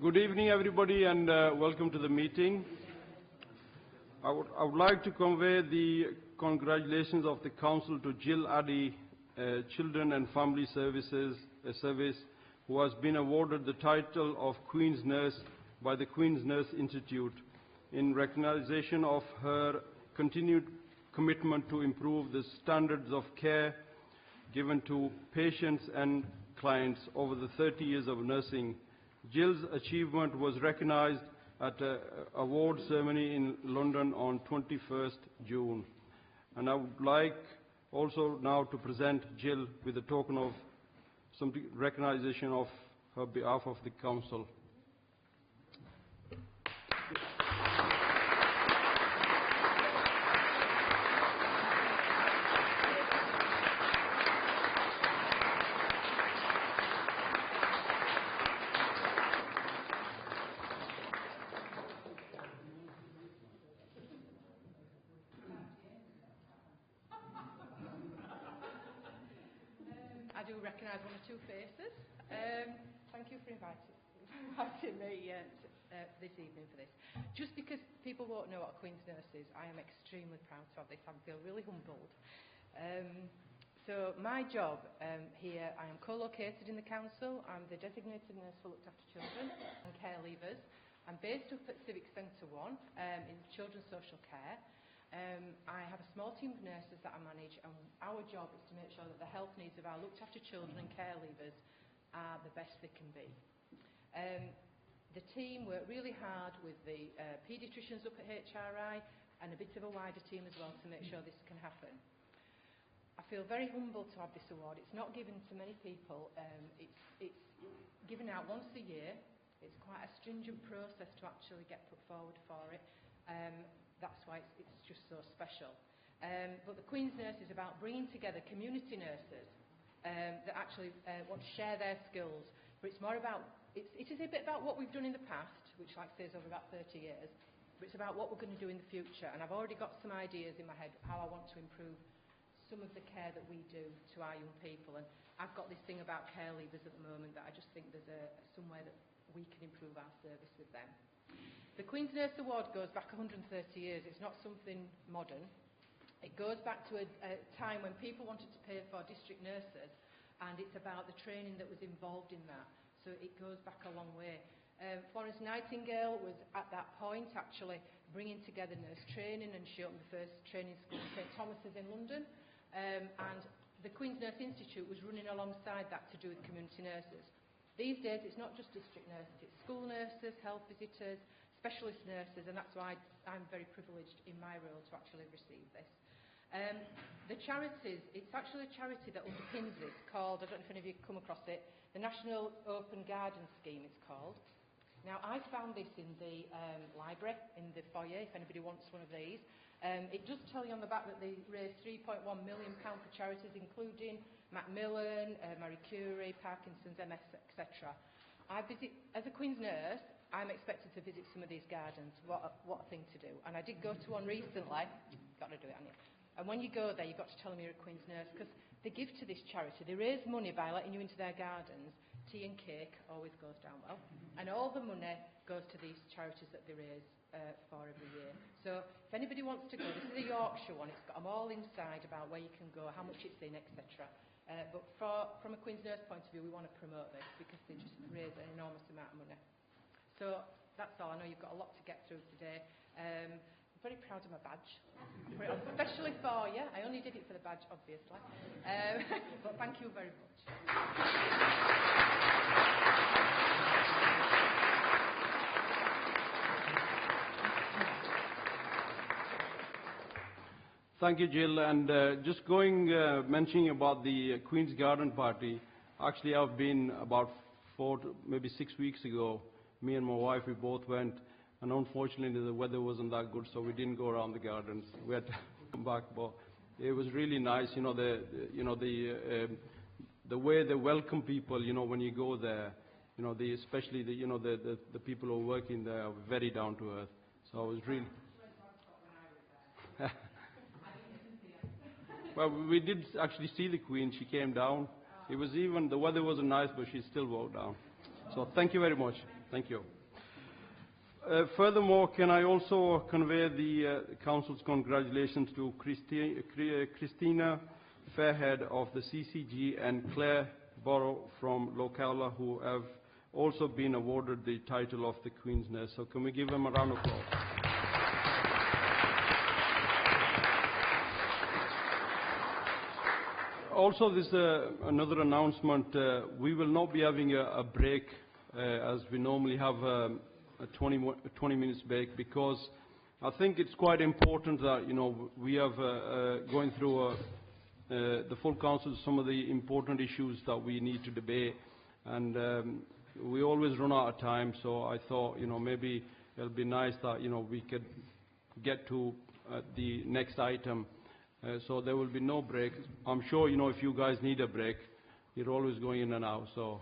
Good evening, everybody, and welcome to the meeting. I would like to convey the congratulations of the Council to Jill Addy, Children and Family Services Service, who has been awarded the title of Queen's Nurse by the Queen's Nurse Institute in recognition of her continued commitment to improve the standards of care given to patients and clients over the 30 years of nursing. Jill's achievement was recognized at an award ceremony in London on 21st June. And I would like also now to present Jill with a token of some recognition of her behalf of the Council. I do recognise one or two faces. Thank you for inviting me this evening for this. Just because people won't know what a Queen's Nurse is, I am extremely proud to have this. I feel really humbled. So my job here, I am co-located in the council. I'm the designated nurse for looked after children and care leavers. I'm based up at Civic Centre 1 in children's social care. I have a small team of nurses that I manage, and our job is to make sure that the health needs of our looked after children and care leavers are the best they can be. The team work really hard with the paediatricians up at HRI and a bit of a wider team as well to make sure this can happen. I feel very humbled to have this award. It's not given to many people. It's given out once a year. It's quite a stringent process to actually get put forward for it. That's why it's just so special. But the Queen's Nurse is about bringing together community nurses that actually want to share their skills. But it's more about, it is a bit about what we've done in the past, which like I say is over about 30 years, but it's about what we're going to do in the future. And I've already got some ideas in my head how I want to improve some of the care that we do to our young people. And I've got this thing about care leavers at the moment that I just think there's somewhere that we can improve our service with them. The Queen's Nurse Award goes back 130 years. It's not something modern. It goes back to a time when people wanted to pay for district nurses, and it's about the training that was involved in that. So it goes back a long way. Florence Nightingale was at that point actually bringing together nurse training, and she opened the first training school in St Thomas's in London. And the Queen's Nurse Institute was running alongside that to do with community nurses. These days it's not just district nurses, it's school nurses, health visitors, specialist nurses, and that's why I'm very privileged in my role to actually receive this. The charities, it's actually a charity that underpins this called, I don't know if any of you come across it, the National Open Garden Scheme it's called. Now I found this in the library, in the foyer, if anybody wants one of these. It does tell you on the back that they raised £3.1 million for charities including Macmillan, Marie Curie, Parkinson's, MS, etc. As a Queen's Nurse, I'm expected to visit some of these gardens. What a thing to do. And I did go to one recently. You've got to do it, haven't you? And when you go there, you've got to tell them you're a Queen's Nurse, because they give to this charity. They raise money by letting you into their gardens. Tea and cake always goes down well. And all the money goes to these charities that they raise for every year. So if anybody wants to go, this is a Yorkshire one. It's got them all inside about where you can go, how much it's in, etc. But from a Queen's Nurse point of view, we want to promote this because they just raise an enormous amount of money. So that's all. I know you've got a lot to get through today. I'm very proud of my badge, especially for you. I only did it for the badge, obviously. But thank you very much. Thank you, Jill. And just mentioning about the Queen's Garden Party, actually I've been about 4 to maybe 6 weeks ago. Me and my wife, we both went, and unfortunately the weather wasn't that good, so we didn't go around the gardens. We had to come back, but it was really nice. You know, the way they welcome people. You know, when you go there, you know, especially the people who are working there are very down to earth. So I was really. Well, we did actually see the Queen. She came down. It was even, the weather wasn't nice, but she still walked down. So thank you very much. Thank you. Furthermore, can I also convey the Council's congratulations to Christina Fairhead of the CCG and Claire Borrow from Locala, who have also been awarded the title of the Queen's Nurse. So can we give them a round of applause? Also, there's another announcement. We will not be having a break as we normally have a 20 minutes break, because I think it's quite important that, you know, we have going through the full council some of the important issues that we need to debate, and we always run out of time. So I thought, you know, maybe it'll be nice that, you know, we could get to the next item. So there will be no break. I'm sure, you know, if you guys need a break, you're always going in and out. So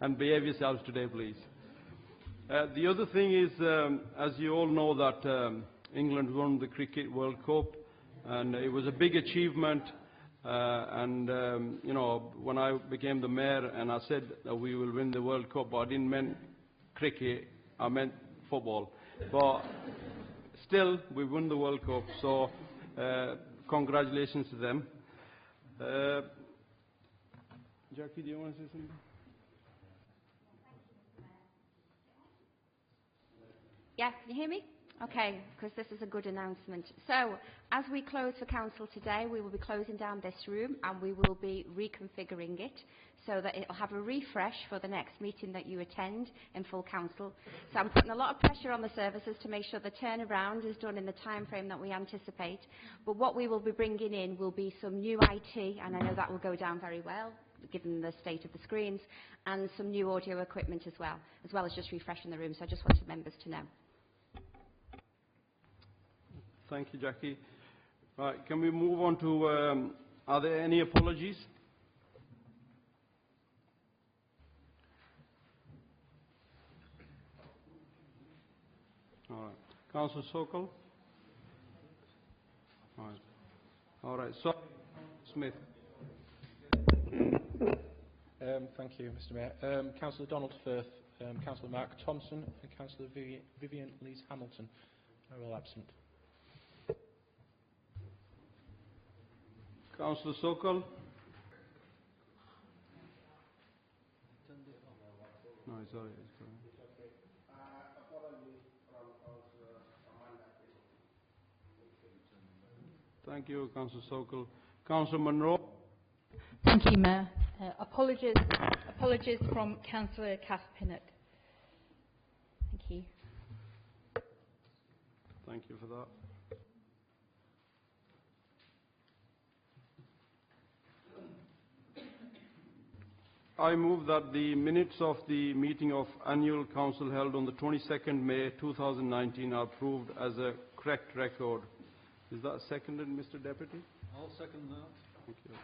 and behave yourselves today, please. The other thing is, as you all know, that England won the Cricket World Cup, and it was a big achievement. You know, when I became the mayor and I said that we will win the World Cup, but I didn't mean cricket, I meant football. But still, we won the World Cup, so congratulations to them. Jackie, do you want to say something? Yeah, can you hear me? Okay, because this is a good announcement. So, as we close for council today, we will be closing down this room and we will be reconfiguring it so that it will have a refresh for the next meeting that you attend in full council. So I'm putting a lot of pressure on the services to make sure the turnaround is done in the time frame that we anticipate. But what we will be bringing in will be some new IT, and I know that will go down very well, given the state of the screens, and some new audio equipment as well as just refreshing the room. So I just wanted members to know. Thank you, Jackie. Right, can we move on to, are there any apologies? All right. Councillor Sokol? All right. All right. So, Smith. Thank you, Mr Mayor. Councillor Donald Firth, Councillor Mark Thompson and Councillor Vivian Lees-Hamilton are all absent. Councillor Sokol? No, it's all right. Thank you, Councillor Sokol. Councillor Monroe? Thank you, Mayor. Apologies from Councillor Cass Pinnock. Thank you. Thank you for that. I move that the minutes of the meeting of annual council held on the 22nd May 2019 are approved as a correct record. Is that seconded, Mr. Deputy? I'll second that. Thank you.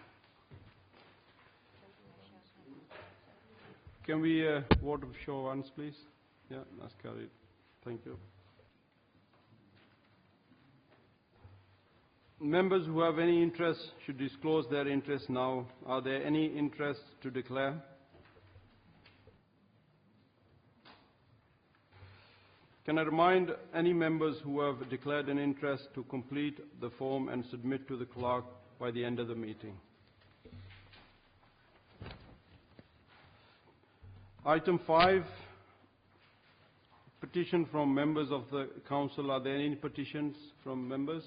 Can we vote of show of hands, please? Yeah, that's carried. Thank you. Members who have any interest should disclose their interest now. Are there any interests to declare? Can I remind any members who have declared an interest to complete the form and submit to the clerk by the end of the meeting? Item 5, petition from members of the council. Are there any petitions from members?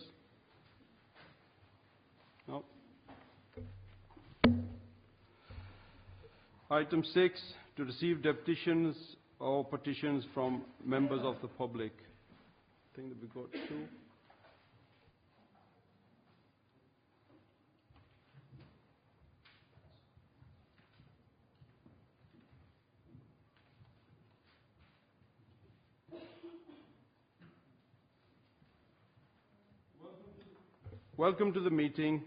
No. Item 6, to receive petitions or petitions from members of the public. I think that we got 2. Welcome to the meeting.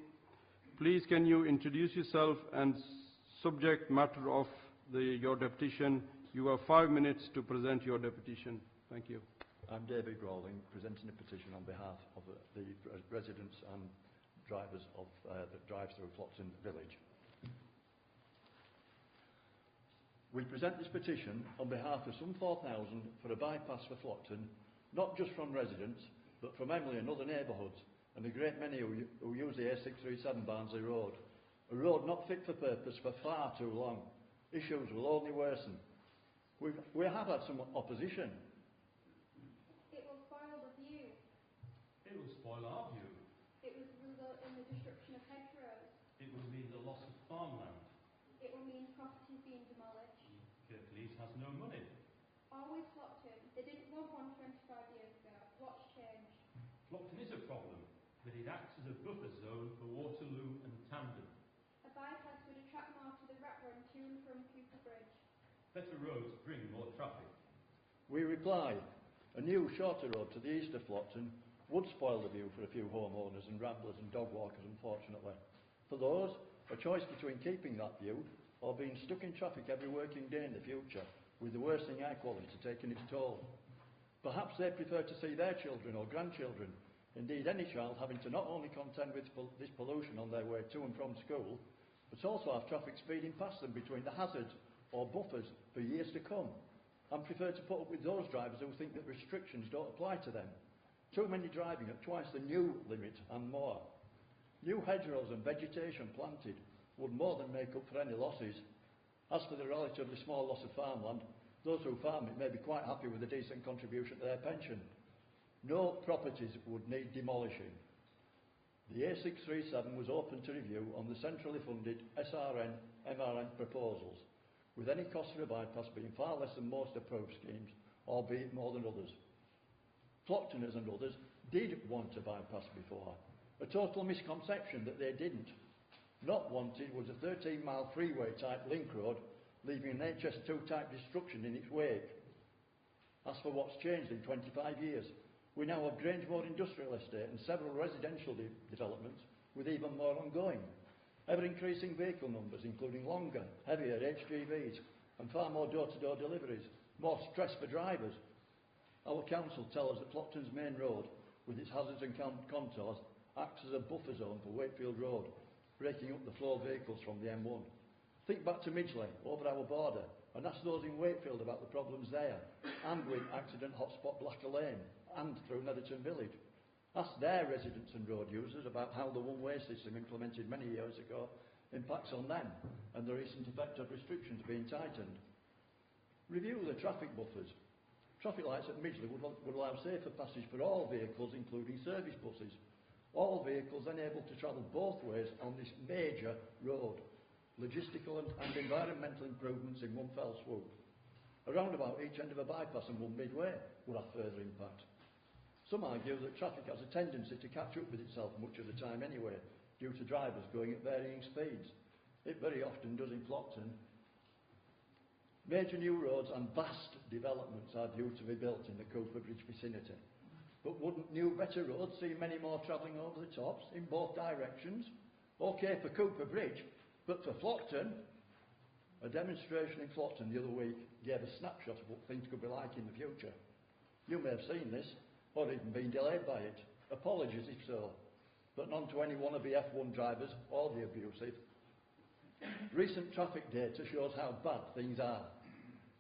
Please can you introduce yourself and subject matter of your petition. You have 5 minutes to present your petition. Thank you. I'm David Rawling, presenting a petition on behalf of the residents and drivers of the drive-through Clopton Village. We present this petition on behalf of some 4,000 for a bypass for Flockton, not just from residents, but from Emily and other neighbourhoods, and a great many who use the A637 Barnsley Road. A road not fit for purpose for far too long. Issues will only worsen. We have had some opposition. It will spoil the view. It will spoil our view. It will result in the destruction of hedgerows. It will mean the loss of farmland. It will mean properties being demolished. Kirklees has no money. Always Flockton. They didn't want one 25 years ago. What's changed? Flockton is a problem, but it acts as a buffer zone for Waterloo and Tandem. A bypass would attract more to the rat run to and from Cooper Bridge. Better roads bring more traffic. We reply, a new shorter road to the east of Flockton would spoil the view for a few homeowners and ramblers and dog walkers, unfortunately. For those, a choice between keeping that view or being stuck in traffic every working day in the future, with the worsening air quality taking its toll. Perhaps they prefer to see their children or grandchildren, indeed any child, having to not only contend with this pollution on their way to and from school, but also have traffic speeding past them between the hazards or buffers for years to come, and prefer to put up with those drivers who think that restrictions don't apply to them. Too many driving at twice the new limit and more. New hedgerows and vegetation planted would more than make up for any losses. As for the relatively small loss of farmland, those who farm it may be quite happy with a decent contribution to their pension. No properties would need demolishing. The A637 was open to review on the centrally funded SRN MRN proposals, with any cost for a bypass being far less than most approved schemes, albeit more than others. Flocktoners and others did want a bypass before, a total misconception that they didn't. Not wanted was a 13-mile freeway-type link road, leaving an HS2 type destruction in its wake. As for what's changed in 25 years, we now have Grangemore Industrial Estate and several residential developments with even more ongoing. Ever-increasing vehicle numbers, including longer, heavier HGVs and far more door-to-door deliveries, more stress for drivers. Our council tell us that Flockton's main road, with its hazards and contours, acts as a buffer zone for Wakefield Road, breaking up the flow of vehicles from the M1. Think back to Midgley, over our border, and ask those in Wakefield about the problems there, and with accident hotspot Blacker Lane, and through Netherton Village. Ask their residents and road users about how the one-way system implemented many years ago impacts on them, and the recent effect of restrictions being tightened. Review the traffic buffers. Traffic lights at Midgley would allow safer passage for all vehicles, including service buses. All vehicles then able to travel both ways on this major road. Logistical and environmental improvements in one fell swoop. A roundabout each end of a bypass and one midway would have further impact. Some argue that traffic has a tendency to catch up with itself much of the time anyway, due to drivers going at varying speeds. It very often does in Flockton. Major new roads and vast developments are due to be built in the Cooper Bridge vicinity. But wouldn't new, better roads see many more travelling over the tops in both directions? OK for Cooper Bridge, but for Flockton, a demonstration in Flockton the other week gave a snapshot of what things could be like in the future. You may have seen this, or even been delayed by it. Apologies if so, but none to any wannabe F1 drivers or the abusive. Recent traffic data shows how bad things are.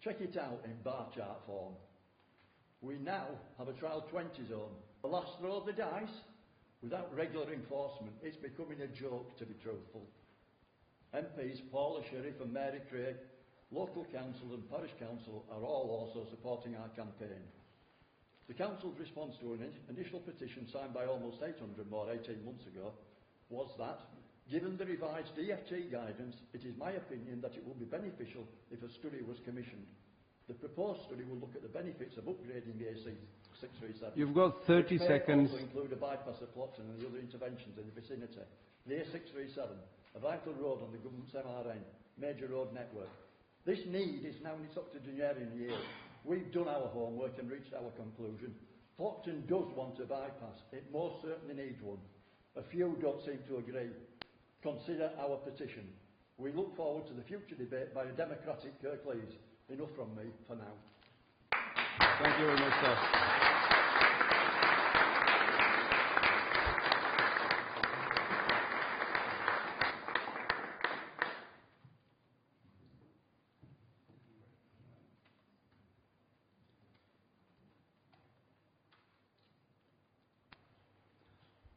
Check it out in bar chart form. We now have a trial 20 zone. The last throw of the dice, without regular enforcement, it's becoming a joke, to be truthful. MPs Paula Sherriff and Mary Craig, local council and parish council are all also supporting our campaign. The council's response to an initial petition signed by almost 800 more 18 months ago was that, given the revised DFT guidance, it is my opinion that it would be beneficial if a study was commissioned. The proposed study will look at the benefits of upgrading the A637. You've got 30 seconds. Also include a bypass of Flockton and the other interventions in the vicinity. The A637, a vital road on the government's MRN, major road network. This need is now in its octogenarian year. We've done our homework and reached our conclusion. Flockton does want a bypass. It most certainly needs one. A few don't seem to agree. Consider our petition. We look forward to the future debate by a democratic Kirklees. Enough from me for now. Thank you very much, sir.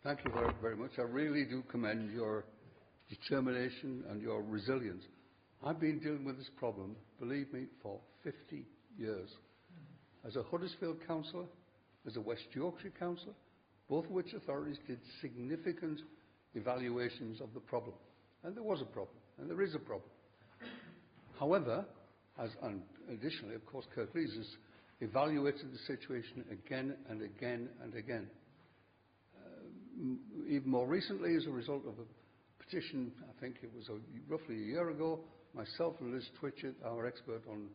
Thank you very much. I really do commend your determination and your resilience. I've been dealing with this problem, believe me, for 50 years. As a Huddersfield councillor, as a West Yorkshire councillor, both of which authorities did significant evaluations of the problem. And there was a problem, and there is a problem. However, and additionally, of course, Kirklees has evaluated the situation again and again and again. Even more recently, as a result of a petition, I think it was roughly a year ago, myself and Liz Twitchett, our expert on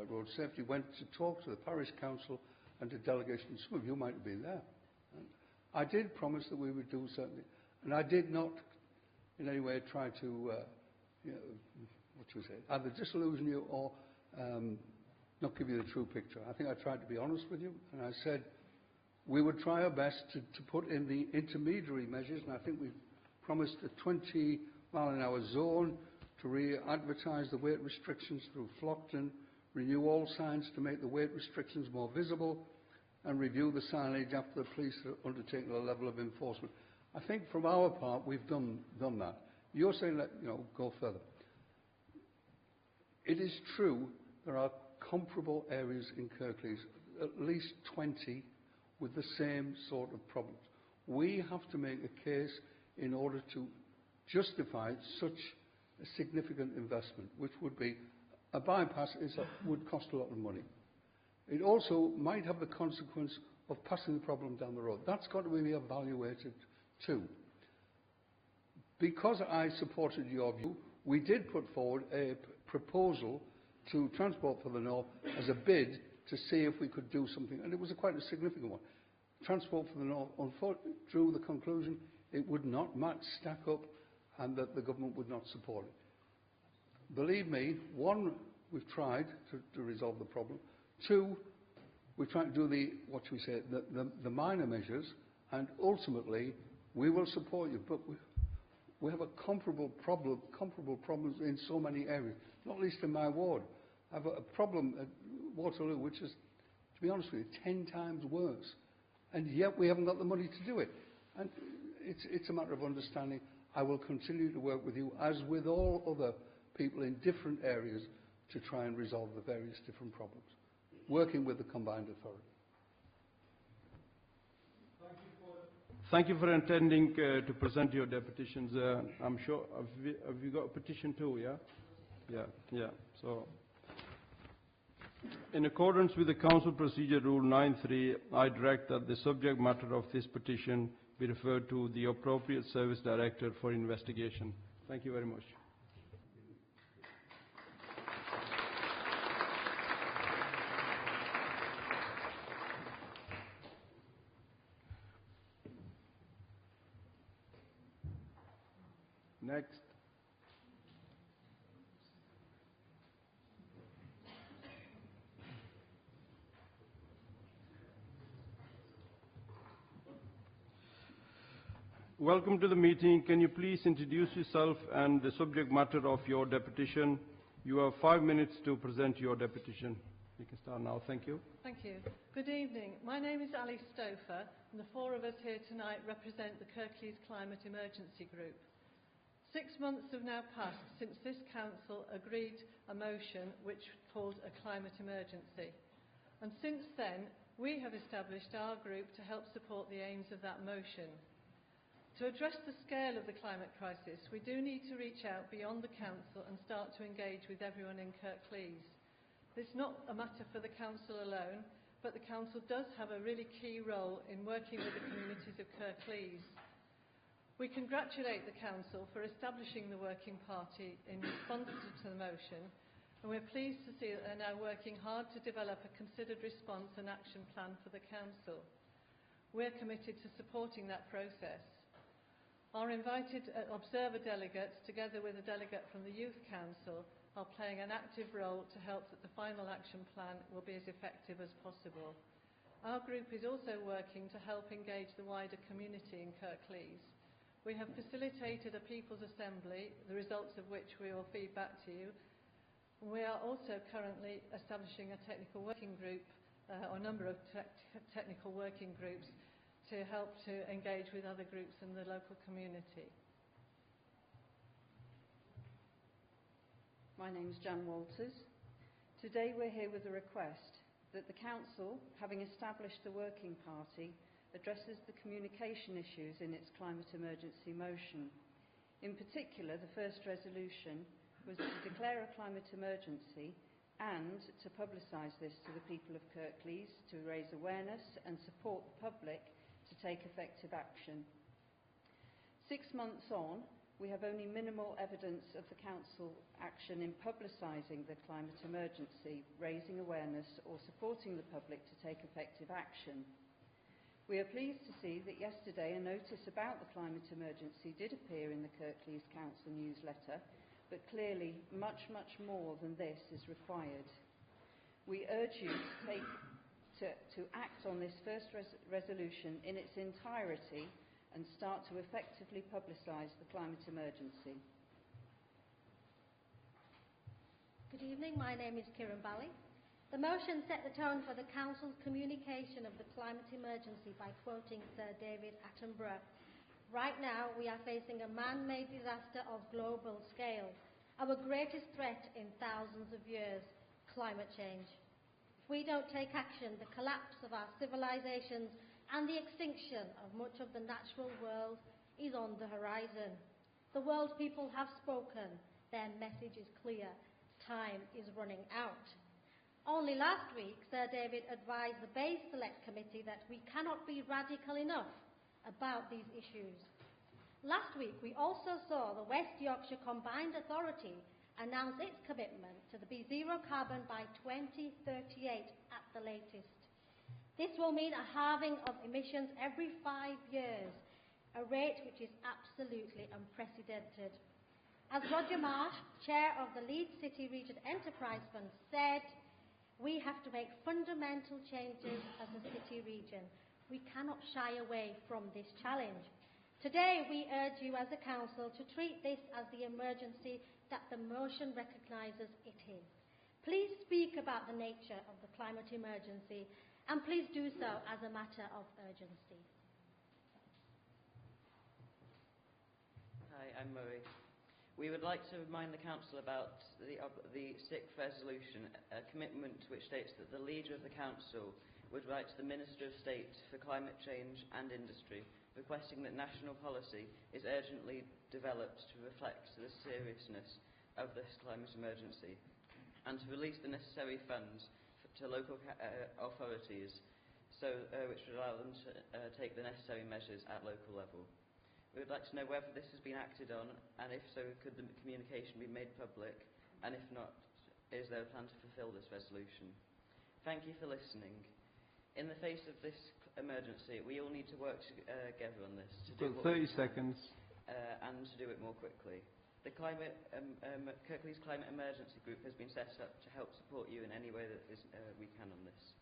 road safety, went to talk to the parish council and a delegation. Some of you might have been there. And I did promise that we would do something, and I did not in any way try to, what should we say, either disillusion you or not give you the true picture. I think I tried to be honest with you, and I said we would try our best to put in the intermediary measures, and I think we've promised a 20-mile-an-hour zone to re-advertise the weight restrictions through Flockton, renew all signs to make the weight restrictions more visible, and review the signage after the police are undertaking a level of enforcement. I think from our part we've done that. You're saying that, go further. It is true there are comparable areas in Kirklees, at least 20, with the same sort of problems. We have to make a case in order to justify such a significant investment, which would be a bypass would cost a lot of money. It also might have the consequence of passing the problem down the road. That's got to be evaluated too. Because I supported your view, we did put forward a proposal to Transport for the North as a bid to see if we could do something, and it was quite a significant one. Transport for the North unfortunately drew the conclusion it would not stack up and that the government would not support it. Believe me, one, we've tried to resolve the problem. Two, we've tried to do the minor measures, and ultimately we will support you. But we have a comparable problems in so many areas, not least in my ward. I have a problem at Waterloo, which is, to be honest with you, 10 times worse. And yet we haven't got the money to do it. And it's a matter of understanding. I will continue to work with you, as with all other people in different areas, to try and resolve the various different problems, working with the combined authority. Thank you for intending to present your petitions. I'm sure, have you got a petition too, yeah? Yeah. So, in accordance with the Council Procedure Rule 9.3, I direct that the subject matter of this petition be referred to the appropriate service director for investigation. Thank you very much. Next. Welcome to the meeting. Can you please introduce yourself and the subject matter of your deputation? You have 5 minutes to present your deputation. You can start now. Thank you. Thank you. Good evening. My name is Ali Stouffer, and the four of us here tonight represent the Kirklees Climate Emergency Group. 6 months have now passed since this council agreed a motion which called a climate emergency. And since then, we have established our group to help support the aims of that motion. To address the scale of the climate crisis, we do need to reach out beyond the council and start to engage with everyone in Kirklees. It's not a matter for the council alone, but the council does have a really key role in working with the communities of Kirklees. We congratulate the council for establishing the working party in response to the motion, and we're pleased to see that they're now working hard to develop a considered response and action plan for the council. We're committed to supporting that process. Our invited observer delegates, together with a delegate from the Youth Council, are playing an active role to help that the final action plan will be as effective as possible. Our group is also working to help engage the wider community in Kirklees. We have facilitated a People's Assembly, the results of which we will feed back to you. We are also currently establishing a technical working group, or a number of technical working groups, to help to engage with other groups in the local community. My name is Jan Walters. Today we're here with a request that the Council, having established the Working Party, addresses the communication issues in its climate emergency motion. In particular, the first resolution was to declare a climate emergency and to publicise this to the people of Kirklees to raise awareness and support the public to take effective action. 6 months on, we have only minimal evidence of the Council action in publicising the climate emergency, raising awareness or supporting the public to take effective action. We are pleased to see that yesterday a notice about the climate emergency did appear in the Kirklees Council newsletter, but clearly much more than this is required. We urge you to act on this first resolution in its entirety and start to effectively publicise the climate emergency. Good evening, my name is Kieran Bally. The motion set the tone for the Council's communication of the climate emergency by quoting Sir David Attenborough. Right now, we are facing a man-made disaster of global scale, our greatest threat in thousands of years, climate change. If we don't take action, the collapse of our civilizations and the extinction of much of the natural world is on the horizon. The world's people have spoken. Their message is clear. Time is running out. Only last week, Sir David advised the Bay Select Committee that we cannot be radical enough about these issues. Last week, we also saw the West Yorkshire Combined Authority announce its commitment to be zero carbon by 2038 at the latest. This will mean a halving of emissions every 5 years, a rate which is absolutely unprecedented. As Roger Marsh, chair of the Leeds City Region Enterprise Fund, said, we have to make fundamental changes as a city region. We cannot shy away from this challenge. Today, we urge you as a council to treat this as the emergency that the motion recognises it is. Please speak about the nature of the climate emergency, and please do so as a matter of urgency. Hi, I'm Murray. We would like to remind the Council about the sixth resolution, a commitment which states that the Leader of the Council would write to the Minister of State for Climate Change and Industry, requesting that national policy is urgently developed to reflect the seriousness of this climate emergency, and to release the necessary funds to local authorities, which would allow them to take the necessary measures at local level. We would like to know whether this has been acted on, and if so, could the communication be made public, and if not, is there a plan to fulfil this resolution? Thank you for listening. In the face of this emergency, we all need to work together on this. To do 30 seconds. And to do it more quickly. The Kirklees Climate Emergency Group has been set up to help support you in any way that we can on this.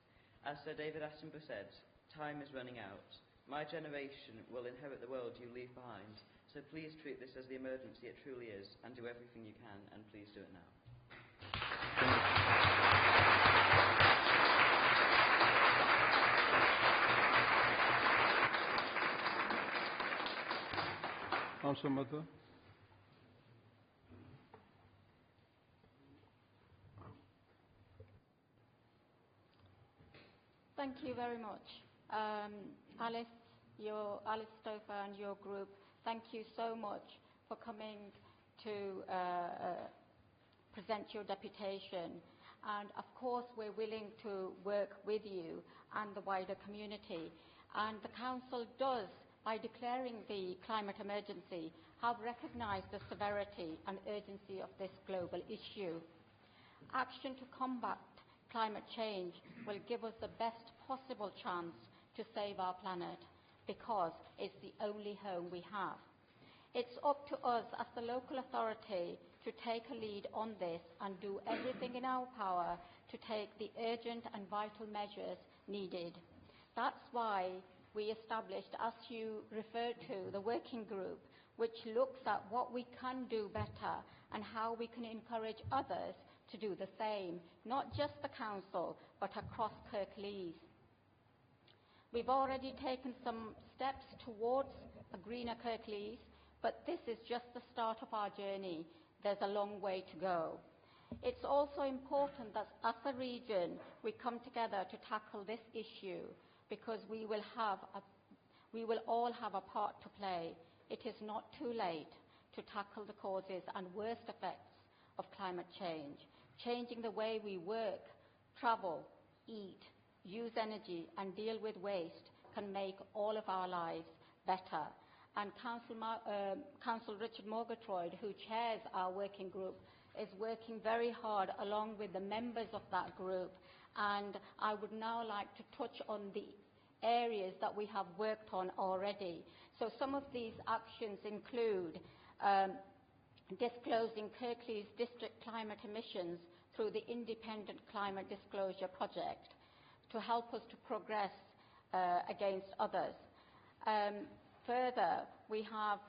As Sir David Attenborough said, time is running out. My generation will inherit the world you leave behind, so please treat this as the emergency it truly is, and do everything you can, and please do it now. Councillor Mather. Thank you very much. Alice Stouffer and your group, thank you so much for coming to present your deputation. And of course, we're willing to work with you and the wider community. And the Council does, by declaring the climate emergency, have recognised the severity and urgency of this global issue. Action to combat climate change will give us the best possible chance to save our planet, because it's the only home we have. It's up to us as the local authority to take a lead on this and do everything in our power to take the urgent and vital measures needed. That's why we established, as you referred to, the working group, which looks at what we can do better and how we can encourage others to do the same, not just the Council, but across Kirklees. We've already taken some steps towards a greener Kirklees, but this is just the start of our journey. There's a long way to go. It's also important that as a region we come together to tackle this issue, because we will all have a part to play. It is not too late to tackle the causes and worst effects of climate change. Changing the way we work, travel, eat, use energy and deal with waste can make all of our lives better. And Councillor Richard Murgatroyd, who chairs our working group, is working very hard along with the members of that group. And I would now like to touch on the areas that we have worked on already. So some of these actions include disclosing Kirklees district climate emissions through the Independent Climate Disclosure Project to help us to progress against others. Further, we have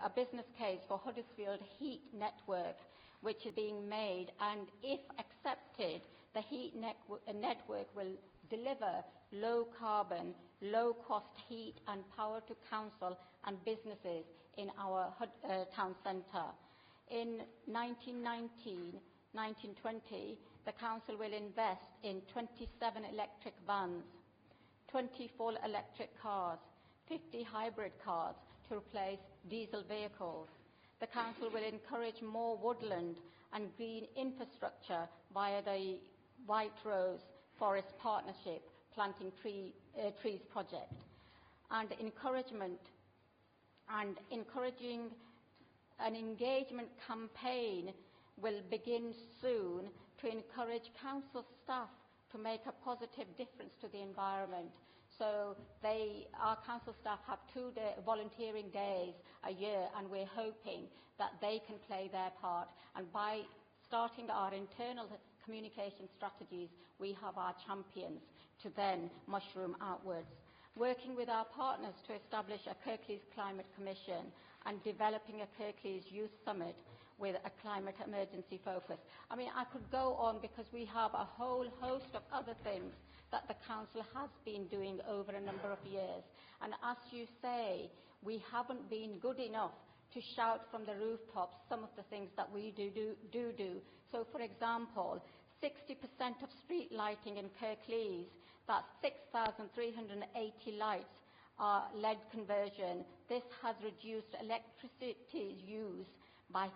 a business case for Huddersfield Heat Network, which is being made, and if accepted, the heat network will deliver low-carbon, low-cost heat and power to council and businesses in our town centre. In 1920, the council will invest in 27 electric vans, 20 full electric cars, 50 hybrid cars to replace diesel vehicles. The council will encourage more woodland and green infrastructure via the White Rose Forest Partnership Planting Trees project, and encouraging an engagement campaign will begin soon to encourage council staff to make a positive difference to the environment. So our council staff have 2 volunteering days a year, and we're hoping that they can play their part. And by starting our internal communication strategies, we have our champions to then mushroom outwards. Working with our partners to establish a Kirklees Climate Commission and developing a Kirklees Youth Summit with a climate emergency focus. I mean, I could go on because we have a whole host of other things that the council has been doing over a number of years. And as you say, we haven't been good enough to shout from the rooftops some of the things that we do. So, for example, 60% of street lighting in Kirklees, that's 6,380 lights, are LED conversion. This has reduced electricity use by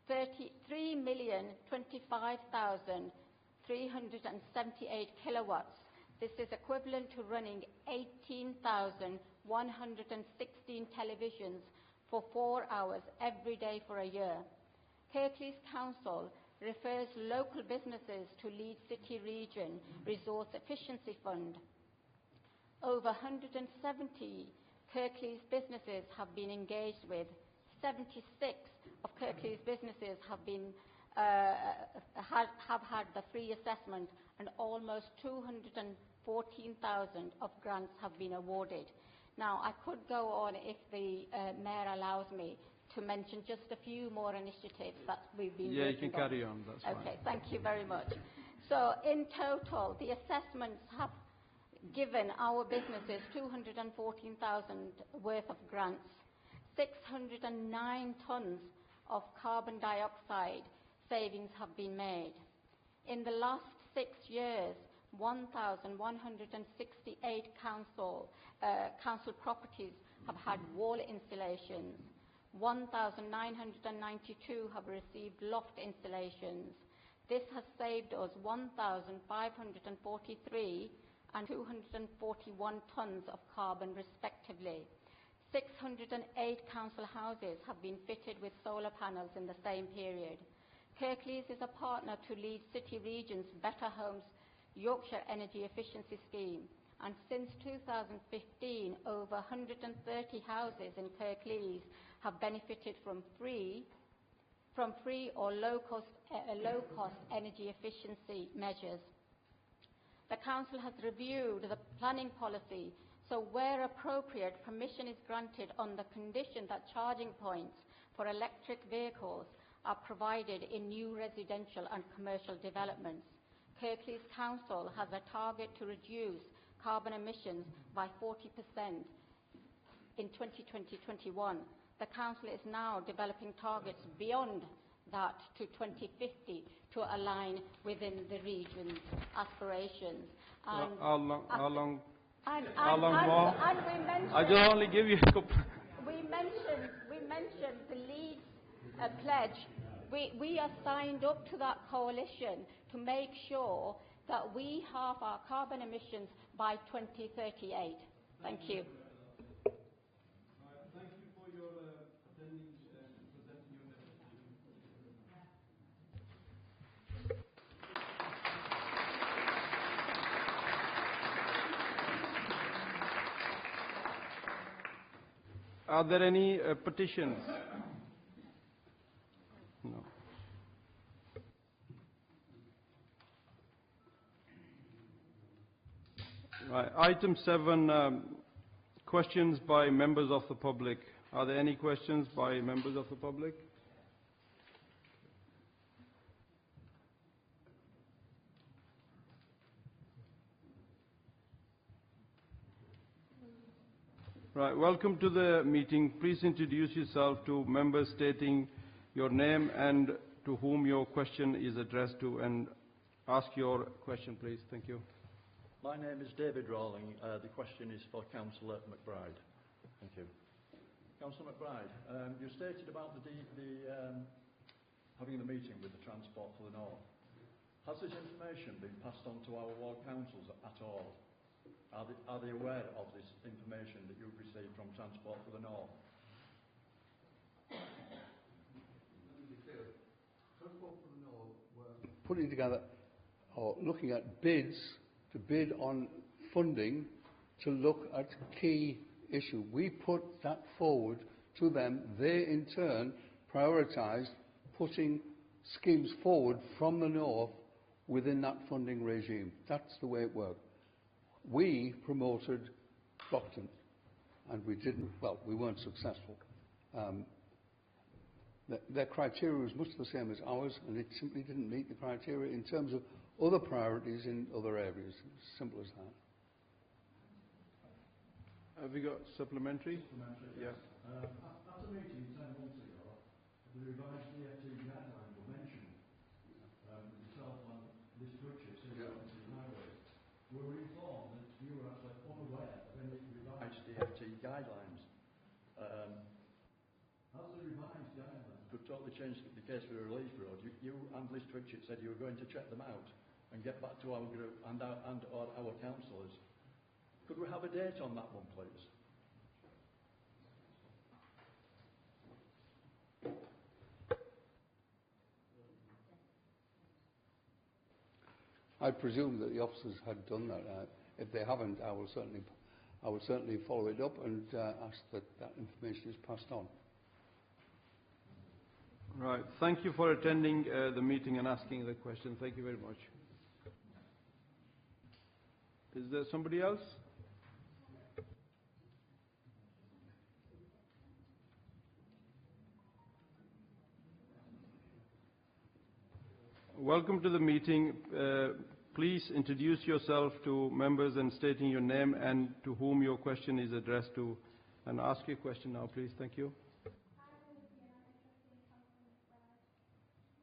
33,025,378 kilowatts. This is equivalent to running 18,116 televisions for 4 hours every day for a year. Kirklees Council refers local businesses to Leeds City Region Resource Efficiency Fund. Over 170 Kirklees businesses have been engaged with. 76 of Kirklees businesses have been have had the free assessment, and almost 214,000 of grants have been awarded. Now, I could go on if the Mayor allows me to mention just a few more initiatives that we've been working on. Yeah, you can carry on, that's fine. Okay, thank you very much. So, in total, the assessments have given our businesses 214,000 worth of grants. 609 tonnes of carbon dioxide savings have been made. In the last 6 years, 1,168 council properties have had wall installations. 1,992 have received loft installations. This has saved us 1,543 and 241 tonnes of carbon respectively. 608 council houses have been fitted with solar panels in the same period. Kirklees is a partner to Leeds City Region's Better Homes Yorkshire Energy Efficiency Scheme, and since 2015, over 130 houses in Kirklees have benefited from free or low-cost energy efficiency measures. The Council has reviewed the planning policy, so where appropriate, permission is granted on the condition that charging points for electric vehicles are provided in new residential and commercial developments. Kirklees Council has a target to reduce carbon emissions by 40% in 2020-21. The Council is now developing targets beyond that to 2050 to align within the region's aspirations. And How long and more? And we mentioned, I just only give you a couple. we mentioned the Leeds pledge. We are signed up to that coalition to make sure that we halve our carbon emissions by 2038. Thank you. Thank you for your attending and presenting your message. Are there any petitions? No. Right. Item 7, questions by members of the public. Are there any questions by members of the public? Right. Welcome to the meeting. Please introduce yourself to members, stating your name and to whom your question is addressed to, and ask your question, please. Thank you. My name is David Rawling. The question is for Councillor McBride. Thank you. Councillor McBride, you stated about having the meeting with the Transport for the North. Has this information been passed on to our ward councils at all? Are they aware of this information that you've received from Transport for the North? Let me be clear. Transport for the North were putting together or looking at bids to bid on funding to look at key issue. We put that forward to them. They, in turn, prioritised putting schemes forward from the North within that funding regime. That's the way it worked. We promoted Flockton, and we didn't, well, we weren't successful. Their criteria was much the same as ours, and it simply didn't meet the criteria in terms of other priorities in other areas. It's simple as that. Have we got supplementary? Yes. At the meeting 10 months ago, the revised DFT guidelines were mentioned. Yourself and this Richard, highways. We were informed that you were actually unaware of any revised DFT guidelines. Has the revised guidelines could totally change the case for the Relief Road? You and Liz Twitchett said you were going to check them out and get back to our group and our councillors. Could we have a date on that one, please? I presume that the officers had done that. If they haven't, I will certainly follow it up and ask that that information is passed on. Right. Thank you for attending the meeting and asking the question. Thank you very much. Is there somebody else? Welcome to the meeting. Please introduce yourself to members and stating your name and to whom your question is addressed to, and ask your question now, please. Thank you.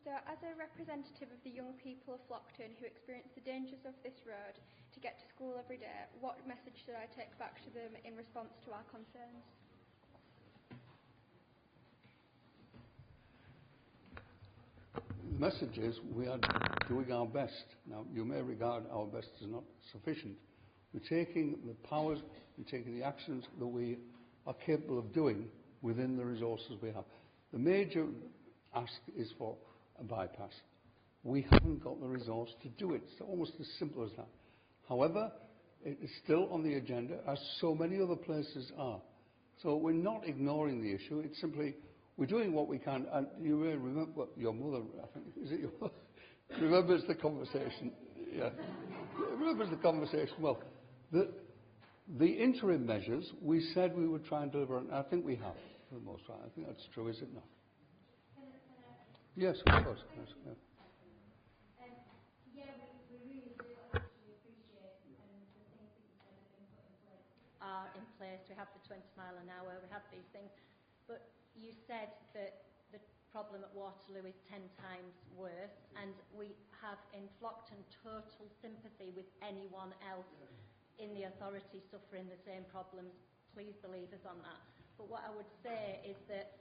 So, as a representative of the young people of Flockton who experience the dangers of this road to get to school every day, what message should I take back to them in response to our concerns? The message is we are doing our best. Now, you may regard our best as not sufficient. We're taking the powers and taking the actions that we are capable of doing within the resources we have. The major ask is for a bypass. We haven't got the resource to do it. It's almost as simple as that. However, it is still on the agenda, as so many other places are. So we're not ignoring the issue. It's simply we're doing what we can. And you may remember your mother, I think, is it your mother? Remembers the conversation. Yeah. Remembers the conversation. Well, the interim measures, we said we would try and deliver, and I think we have, for the most part. I think that's true, is it not? Yes, of course. Yes, yeah. Yeah, we really do actually appreciate the things that you said are in place. We have the 20 mile an hour, we have these things. But you said that the problem at Waterloo is 10 times worse, and we have in Flockton total sympathy with anyone else in the authority suffering the same problems. Please believe us on that. But what I would say is that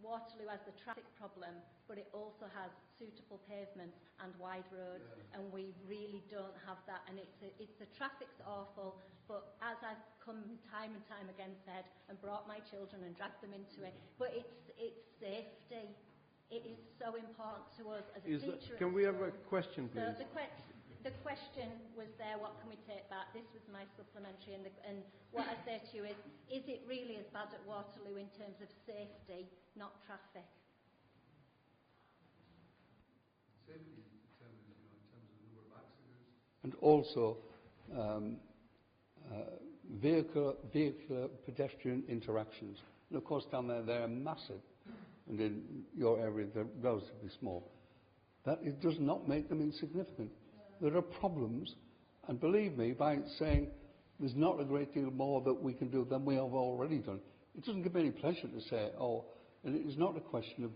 Waterloo has the traffic problem, but it also has suitable pavements and wide roads, and we really don't have that. And the traffic's awful, but as I've come time and time again said, and brought my children and dragged them into it, but it's safety. It is so important to us as a teacher. Can we have a question, please? So the question was there, what can we take back? This was my supplementary, and what I say to you is it really as bad at Waterloo in terms of safety, not traffic? Safety in terms of the number of accidents. And also vehicular pedestrian interactions. And of course down there they are massive, and in your area they're relatively small. That it does not make them insignificant. There are problems, and believe me, by saying there's not a great deal more that we can do than we have already done, it doesn't give me any pleasure to say, oh, and it is not a question of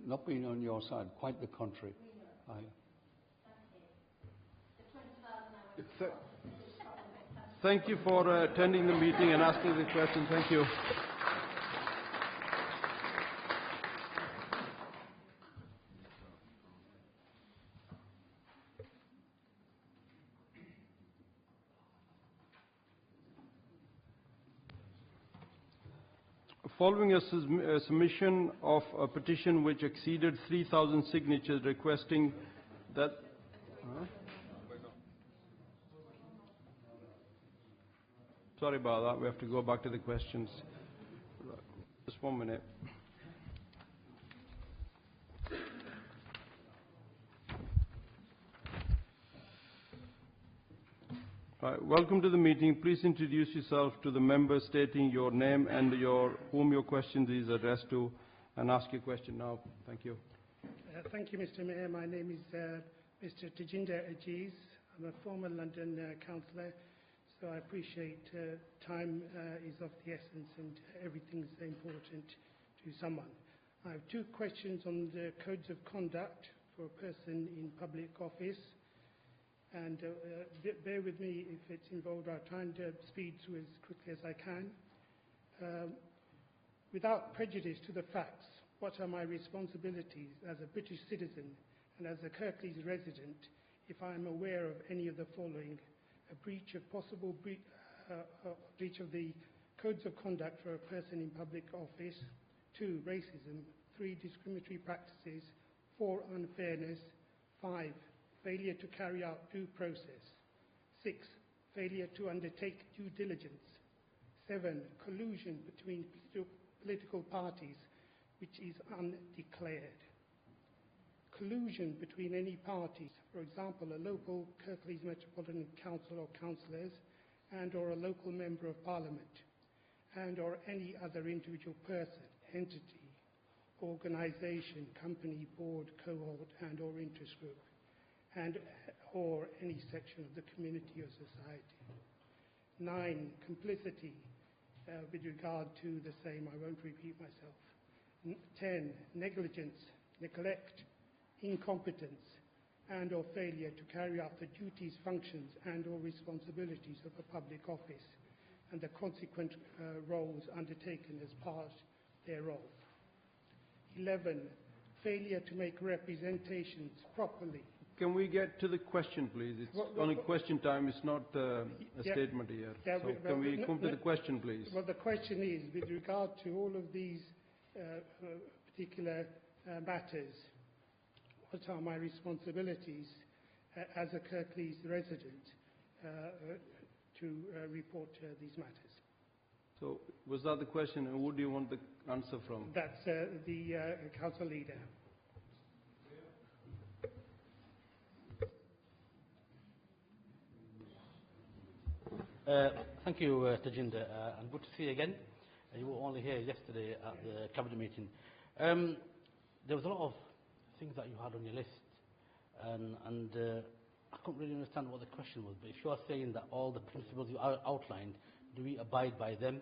not being on your side, quite the contrary. Thank you for attending the meeting and asking the question. Thank you. Following a submission of a petition which exceeded 3,000 signatures requesting that... Sorry about that, we have to go back to the questions. Just 1 minute. Welcome to the meeting. Please introduce yourself to the members, stating your name and whom your question is addressed to, and ask your question now. Thank you. Thank you, Mr. Mayor. My name is Mr. Tajinder Aziz. I'm a former London councillor, so I appreciate time is of the essence and everything's important to someone. I have 2 questions on the codes of conduct for a person in public office. And bear with me if it's involved. I'll try and speed through as quickly as I can. Without prejudice to the facts, what are my responsibilities as a British citizen and as a Kirklees resident if I am aware of any of the following: a possible breach of the codes of conduct for a person in public office; 2, racism; 3, discriminatory practices; 4, unfairness; 5, failure to carry out due process; 6, failure to undertake due diligence; 7, collusion between political parties which is undeclared; collusion between any parties, for example a local Kirklees Metropolitan Council or councillors and or a local member of Parliament, and or any other individual person, entity, organisation, company, board, cohort and or interest group, and or any section of the community or society. 9, complicity with regard to the same. I won't repeat myself. 10, negligence, neglect, incompetence and or failure to carry out the duties, functions and or responsibilities of a public office and the consequent roles undertaken as part thereof. 11, failure to make representations properly. Can we get to the question, please? It's only question time. It's not a statement here. Yeah, so can we come to the question, please? Well, the question is, with regard to all of these particular matters, what are my responsibilities as a Kirklees resident to report these matters? So, was that the question, and who do you want the answer from? That's the council leader. Thank you, Tajinder, and good to see you again. You were only here yesterday at the cabinet meeting. There was a lot of things that you had on your list, and I couldn't really understand what the question was. But if you are saying that all the principles you outlined do we abide by them?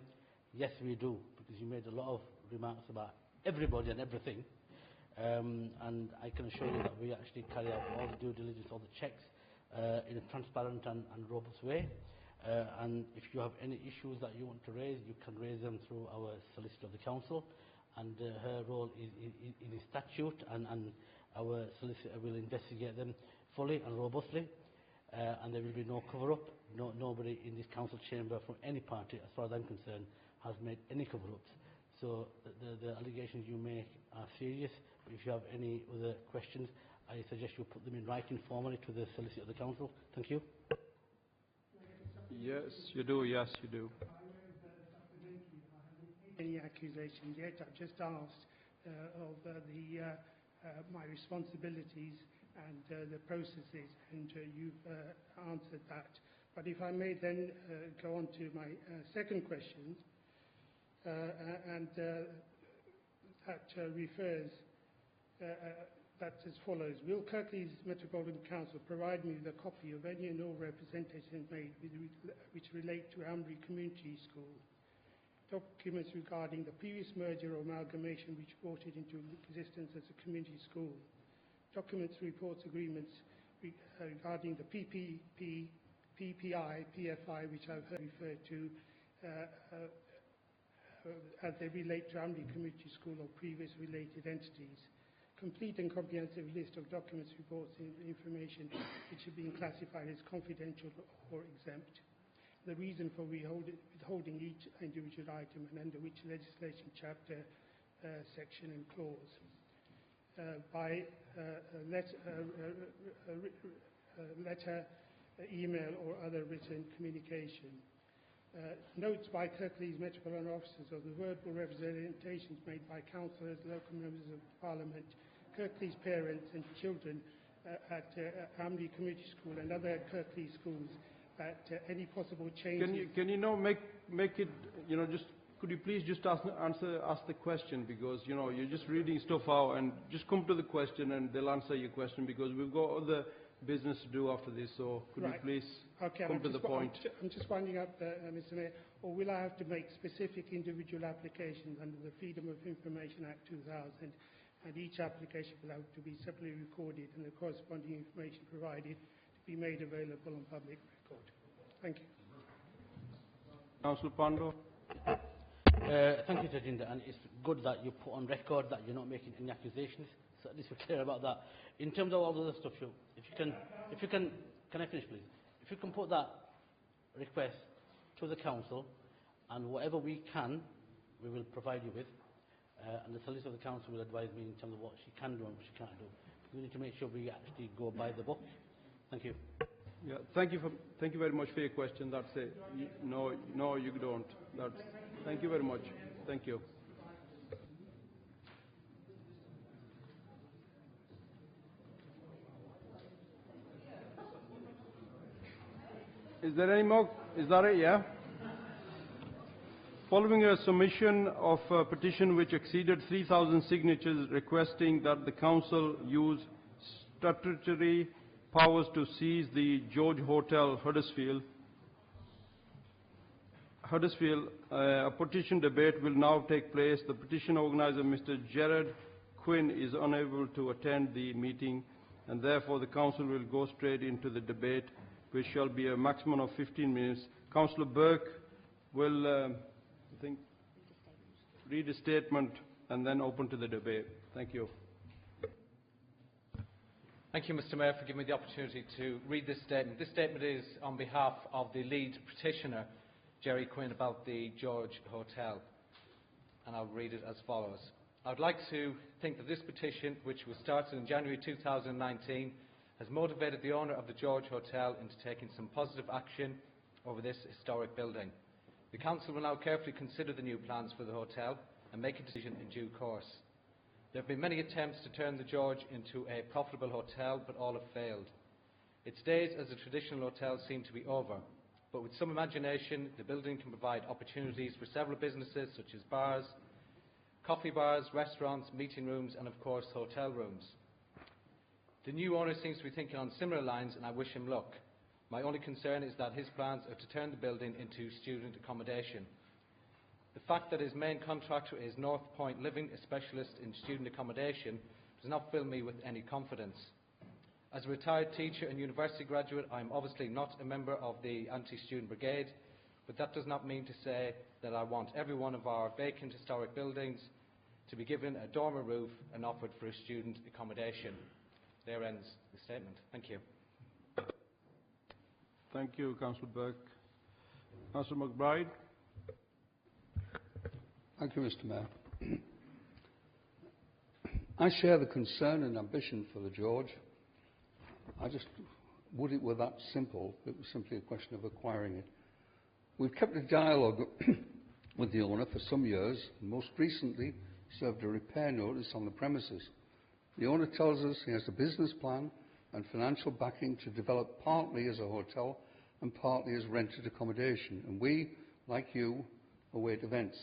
Yes, we do, because you made a lot of remarks about everybody and everything. And I can assure you that we actually carry out all the due diligence, all the checks in a transparent and robust way. And if you have any issues that you want to raise, you can raise them through our Solicitor of the Council. And her role is in statute, and our solicitor will investigate them fully and robustly. And there will be no cover-up. Nobody in this council chamber from any party, as far as I'm concerned, has made any cover-ups. So the allegations you make are serious. If you have any other questions, I suggest you put them in writing formally to the Solicitor of the Council. Thank you. Yes, you do. Yes, you do. Any accusations yet? I've just asked of my responsibilities and the processes, and you've answered that. But if I may then go on to my second question, and that refers that's as follows. Will Kirklees Metropolitan Council provide me with a copy of any and all representations made which relate to Ambury Community School, documents regarding the previous merger or amalgamation which brought it into existence as a community school, documents, reports, agreements regarding the PPP, PPI, PFI, which I've referred to as they relate to Ambury Community School or previous related entities. Complete and comprehensive list of documents, reports, and information which have been classified as confidential or exempt. The reason for withholding each individual item and under which legislation, chapter, section and clause. By letter, email or other written communication. Notes by Kirklees Metropolitan officers of the verbal representations made by councillors, local members of Parliament, Kirklees parents and children at Ambury Community School and other Kirklees schools that any possible changes... Can you now make it, just, could you please just ask the question, because, you're just reading stuff out, and just come to the question and they'll answer your question, because we've got other business to do after this, so could you please come to the point? I'm just winding up, Mr Mayor, or will I have to make specific individual applications under the Freedom of Information Act 2000, and each application will have to be separately recorded and the corresponding information provided to be made available on public record? Thank you. Councillor Pando. Thank you, Jacinda, and it's good that you put on record that you're not making any accusations, so at least we're clear about that. In terms of all the other stuff, if you can I finish, please? If you can put that request to the council, and whatever we can, we will provide you with, and the Solicitor of the Council will advise me in terms of what she can do and what she can't do. We need to make sure we actually go by the book. Thank you. Yeah, thank you very much for your question. That's it. No, you don't. Thank you very much. Thank you. Is there any more? Is that it? Yeah. Following a submission of a petition which exceeded 3,000 signatures requesting that the Council use statutory powers to seize the George Hotel, Huddersfield, a petition debate will now take place. The petition organizer, Mr. Gerard Quinn, is unable to attend the meeting, and therefore the Council will go straight into the debate, which shall be a maximum of 15 minutes. Councillor Burke will, read a statement and then open to the debate. Thank you. Thank you, Mr Mayor, for giving me the opportunity to read this statement. This statement is on behalf of the lead petitioner, Jerry Quinn, about the George Hotel, and I'll read it as follows. I would like to think that this petition, which was started in January 2019, has motivated the owner of the George Hotel into taking some positive action over this historic building. The Council will now carefully consider the new plans for the hotel and make a decision in due course. There have been many attempts to turn the George into a profitable hotel, but all have failed. Its days as a traditional hotel seem to be over, but with some imagination, the building can provide opportunities for several businesses such as bars, coffee bars, restaurants, meeting rooms and of course hotel rooms. The new owner seems to be thinking on similar lines, and I wish him luck. My only concern is that his plans are to turn the building into student accommodation. The fact that his main contractor is North Point Living, a specialist in student accommodation, does not fill me with any confidence. As a retired teacher and university graduate, I am obviously not a member of the anti-student brigade, but that does not mean to say that I want every one of our vacant historic buildings to be given a dormer roof and offered for a student accommodation. There ends the statement. Thank you. Thank you, Councillor Burke. Councillor McBride. Thank you, Mr. Mayor. I share the concern and ambition for the George. Would it were that simple, it was simply a question of acquiring it. We've kept a dialogue with the owner for some years, and most recently served a repair notice on the premises. The owner tells us he has a business plan and financial backing to develop partly as a hotel and partly as rented accommodation, and we, like you, await events.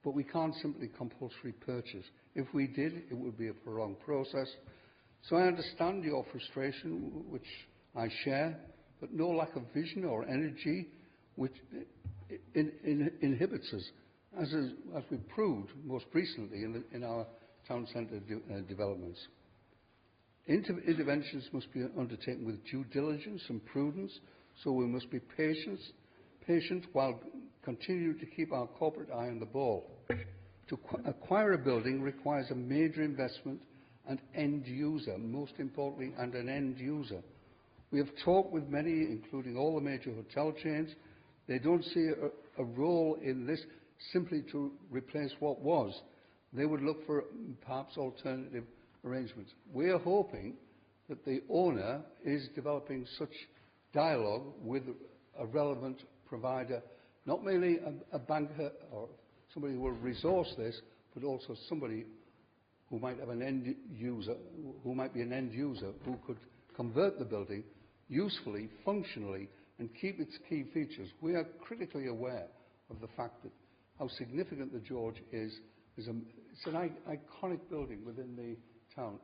But we can't simply compulsory purchase. If we did, it would be a prolonged process. So I understand your frustration, which I share, but no lack of vision or energy which inhibits us, as we've proved most recently in our town centre developments. Interventions must be undertaken with due diligence and prudence, so we must be patient while continuing to keep our corporate eye on the ball. To acquire a building requires a major investment and end user, most importantly, and an end user. We have talked with many, including all the major hotel chains. They don't see a role in this simply to replace what was. They would look for perhaps alternative arrangements. We are hoping that the owner is developing such dialogue with a relevant provider, not merely a banker or somebody who will resource this, but also somebody who might have an end user, who might be an end user, who could convert the building usefully, functionally, and keep its key features. We are critically aware of the fact that how significant the George is. It's an iconic building within the town.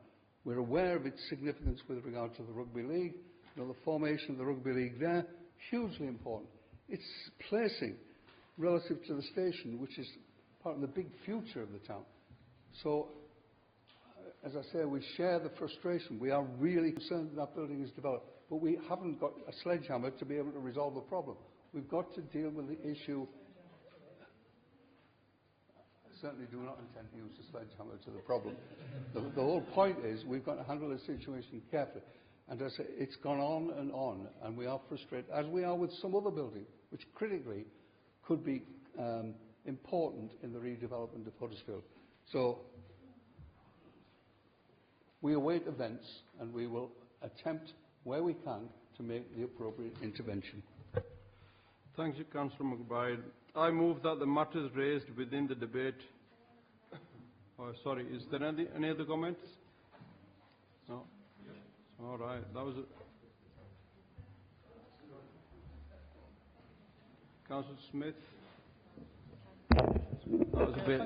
We're aware of its significance with regard to the Rugby League. You know, the formation of the Rugby League there, hugely important. Its placing relative to the station, which is part of the big future of the town. So, as I say, we share the frustration. We are really concerned that building is developed, but we haven't got a sledgehammer to be able to resolve the problem. We've got to deal with the issue. I certainly do not intend to use a sledgehammer to the problem. The whole point is we've got to handle the situation carefully. And as I say, it's gone on, and we are frustrated, as we are with some other building, which critically could be important in the redevelopment of Huddersfield. So we await events, and we will attempt, where we can, to make the appropriate intervention. Thank you, Councillor McBride. I move that the matters raised within the debate... Oh, sorry, is there any other comments? No? All right, that was... Councillor Smith. That was a bit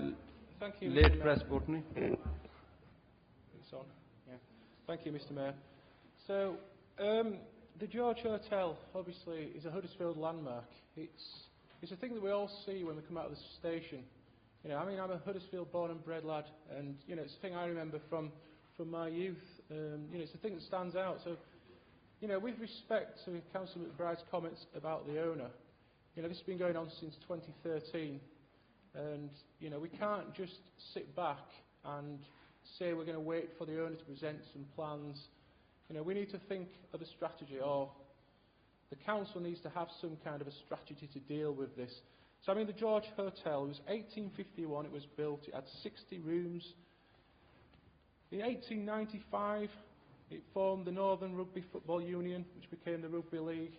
Thank you, late Mr. press Mayor. button. It's on. Yeah. Thank you, Mr. Mayor. So, the George Hotel, obviously, is a Huddersfield landmark. It's a thing that we all see when we come out of the station. You know, I mean, I'm a Huddersfield born and bred lad, and you know, it's a thing I remember from my youth. You know, it's a thing that stands out. So, you know, with respect to Councillor McBride's comments about the owner, you know, this has been going on since 2013, and you know, we can't just sit back and say we're going to wait for the owner to present some plans. You know, we need to think of a strategy, or the council needs to have some kind of a strategy to deal with this. So, I mean, the George Hotel, it was 1851, it was built, it had 60 rooms. In 1895, it formed the Northern Rugby Football Union, which became the Rugby League.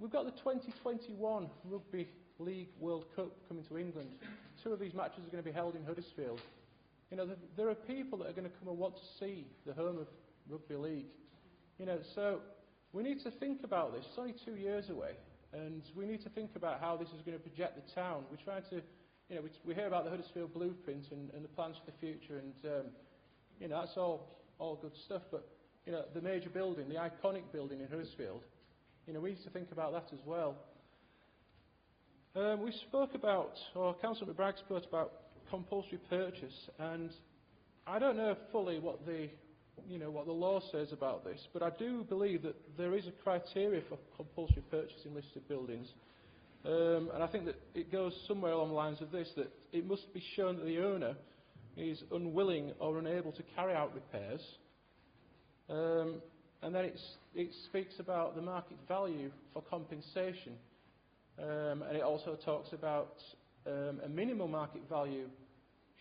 We've got the 2021 Rugby League World Cup coming to England. 2 of these matches are going to be held in Huddersfield. You know, there are people that are going to come and want to see the home of Rugby League. You know, so we need to think about this. It's only 2 years away, and we need to think about how this is going to project the town. We're trying to, you know, we hear about the Huddersfield blueprint and the plans for the future, and you know, that's all good stuff. But the major building, the iconic building in Huddersfield. We used to think about that as well. We spoke about, or Councillor McBride spoke about compulsory purchase, and I don't know fully what the law says about this, but I do believe that there is a criteria for compulsory purchase in listed buildings. And I think that it goes somewhere along the lines of this, that it must be shown that the owner is unwilling or unable to carry out repairs. And then it speaks about the market value for compensation. And it also talks about a minimum market value,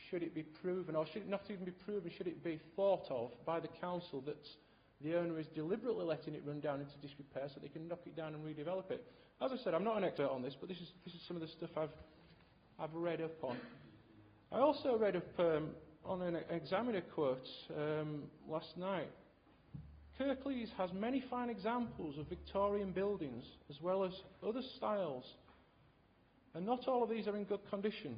should it be proven, or should it not even be proven, should it be thought of by the council that the owner is deliberately letting it run down into disrepair so they can knock it down and redevelop it. As I said, I'm not an expert on this, but this is some of the stuff I've read up on. I also read up on an examiner quote last night. Kirklees has many fine examples of Victorian buildings as well as other styles, and not all of these are in good condition.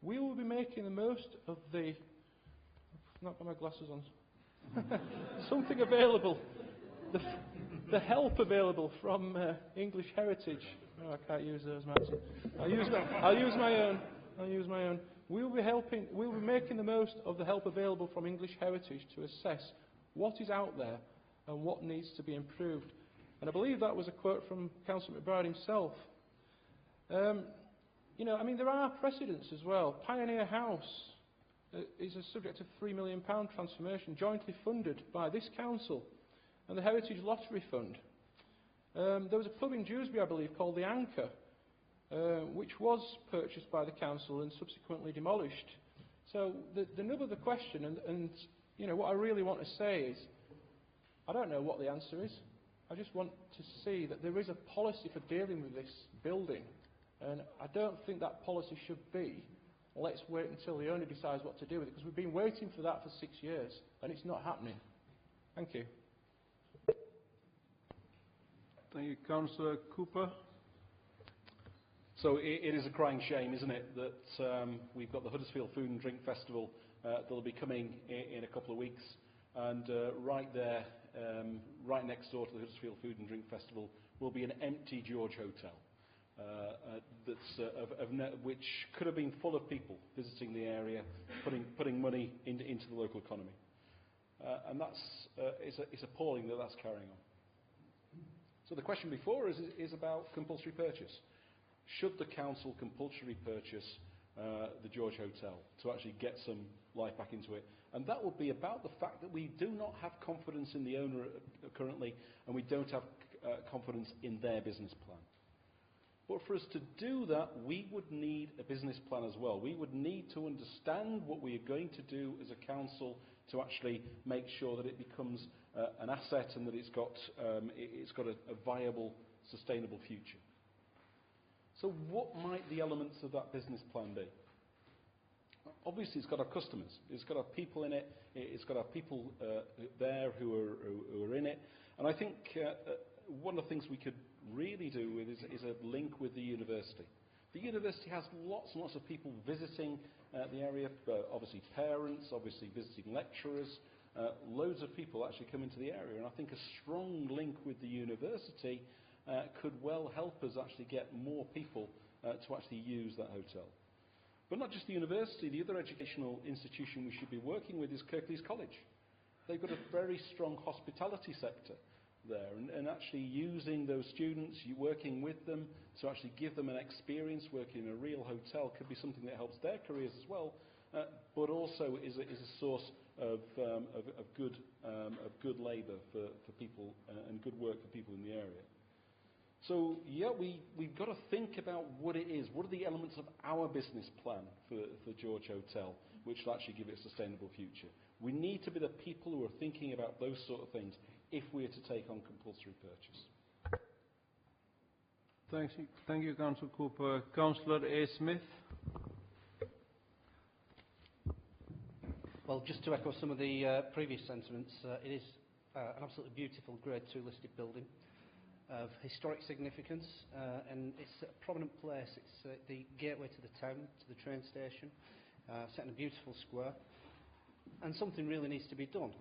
We will be making the most of the... I've not got my glasses on. Something available. The help available from English Heritage. No, I can't use those, Martin. I'll use my own. We'll be making the most of the help available from English Heritage to assess what is out there and what needs to be improved. And I believe that was a quote from Councillor McBride himself. There are precedents as well. Pioneer House is a subject of £3 million transformation, jointly funded by this council and the Heritage Lottery Fund. There was a pub in Dewsbury, I believe, called The Anchor, which was purchased by the council and subsequently demolished. So the nub of the question, and what I really want to say is, I don't know what the answer is. I just want to see that there is a policy for dealing with this building, and I don't think that policy should be, let's wait until the owner decides what to do with it, because we've been waiting for that for 6 years, and it's not happening. Thank you. Thank you. Councillor Cooper. So it is a crying shame, isn't it, that we've got the Huddersfield Food and Drink Festival that'll be coming in a couple of weeks, and right there, right next door to the Huddersfield Food and Drink Festival, will be an empty George Hotel, which could have been full of people visiting the area, putting money into the local economy, and it's appalling that that's carrying on. So the question before us is about compulsory purchase. Should the council compulsorily purchase the George Hotel to actually get some life back into it? And that will be about the fact that we do not have confidence in the owner currently, and we don't have confidence in their business plan. But for us to do that, we would need a business plan as well. We would need to understand what we are going to do as a council to actually make sure that it becomes an asset and that it's got a viable, sustainable future. So what might the elements of that business plan be? Obviously, it's got our customers. It's got our people in it. It's got our people there who are in it. And I think one of the things we could really do with is a link with the university. The university has lots and lots of people visiting the area, obviously parents, obviously visiting lecturers. Loads of people actually come into the area, and I think a strong link with the university could well help us actually get more people to actually use that hotel. But not just the university, the other educational institution we should be working with is Kirklees College. They've got a very strong hospitality sector there, and actually using those students, working with them to actually give them an experience working in a real hotel could be something that helps their careers as well, but also is a source of good labour for people and good work for people in the area. So yeah, we've got to think about what it is. What are the elements of our business plan for George Hotel, which will actually give it a sustainable future? We need to be the people who are thinking about those sort of things if we are to take on compulsory purchase. Thank you, Councillor Cooper. Councillor A. Smith. Well, just to echo some of the previous sentiments, it is an absolutely beautiful Grade 2 listed building of historic significance, and it's a prominent place. It's the gateway to the town, to the train station, set in a beautiful square, and something really needs to be done.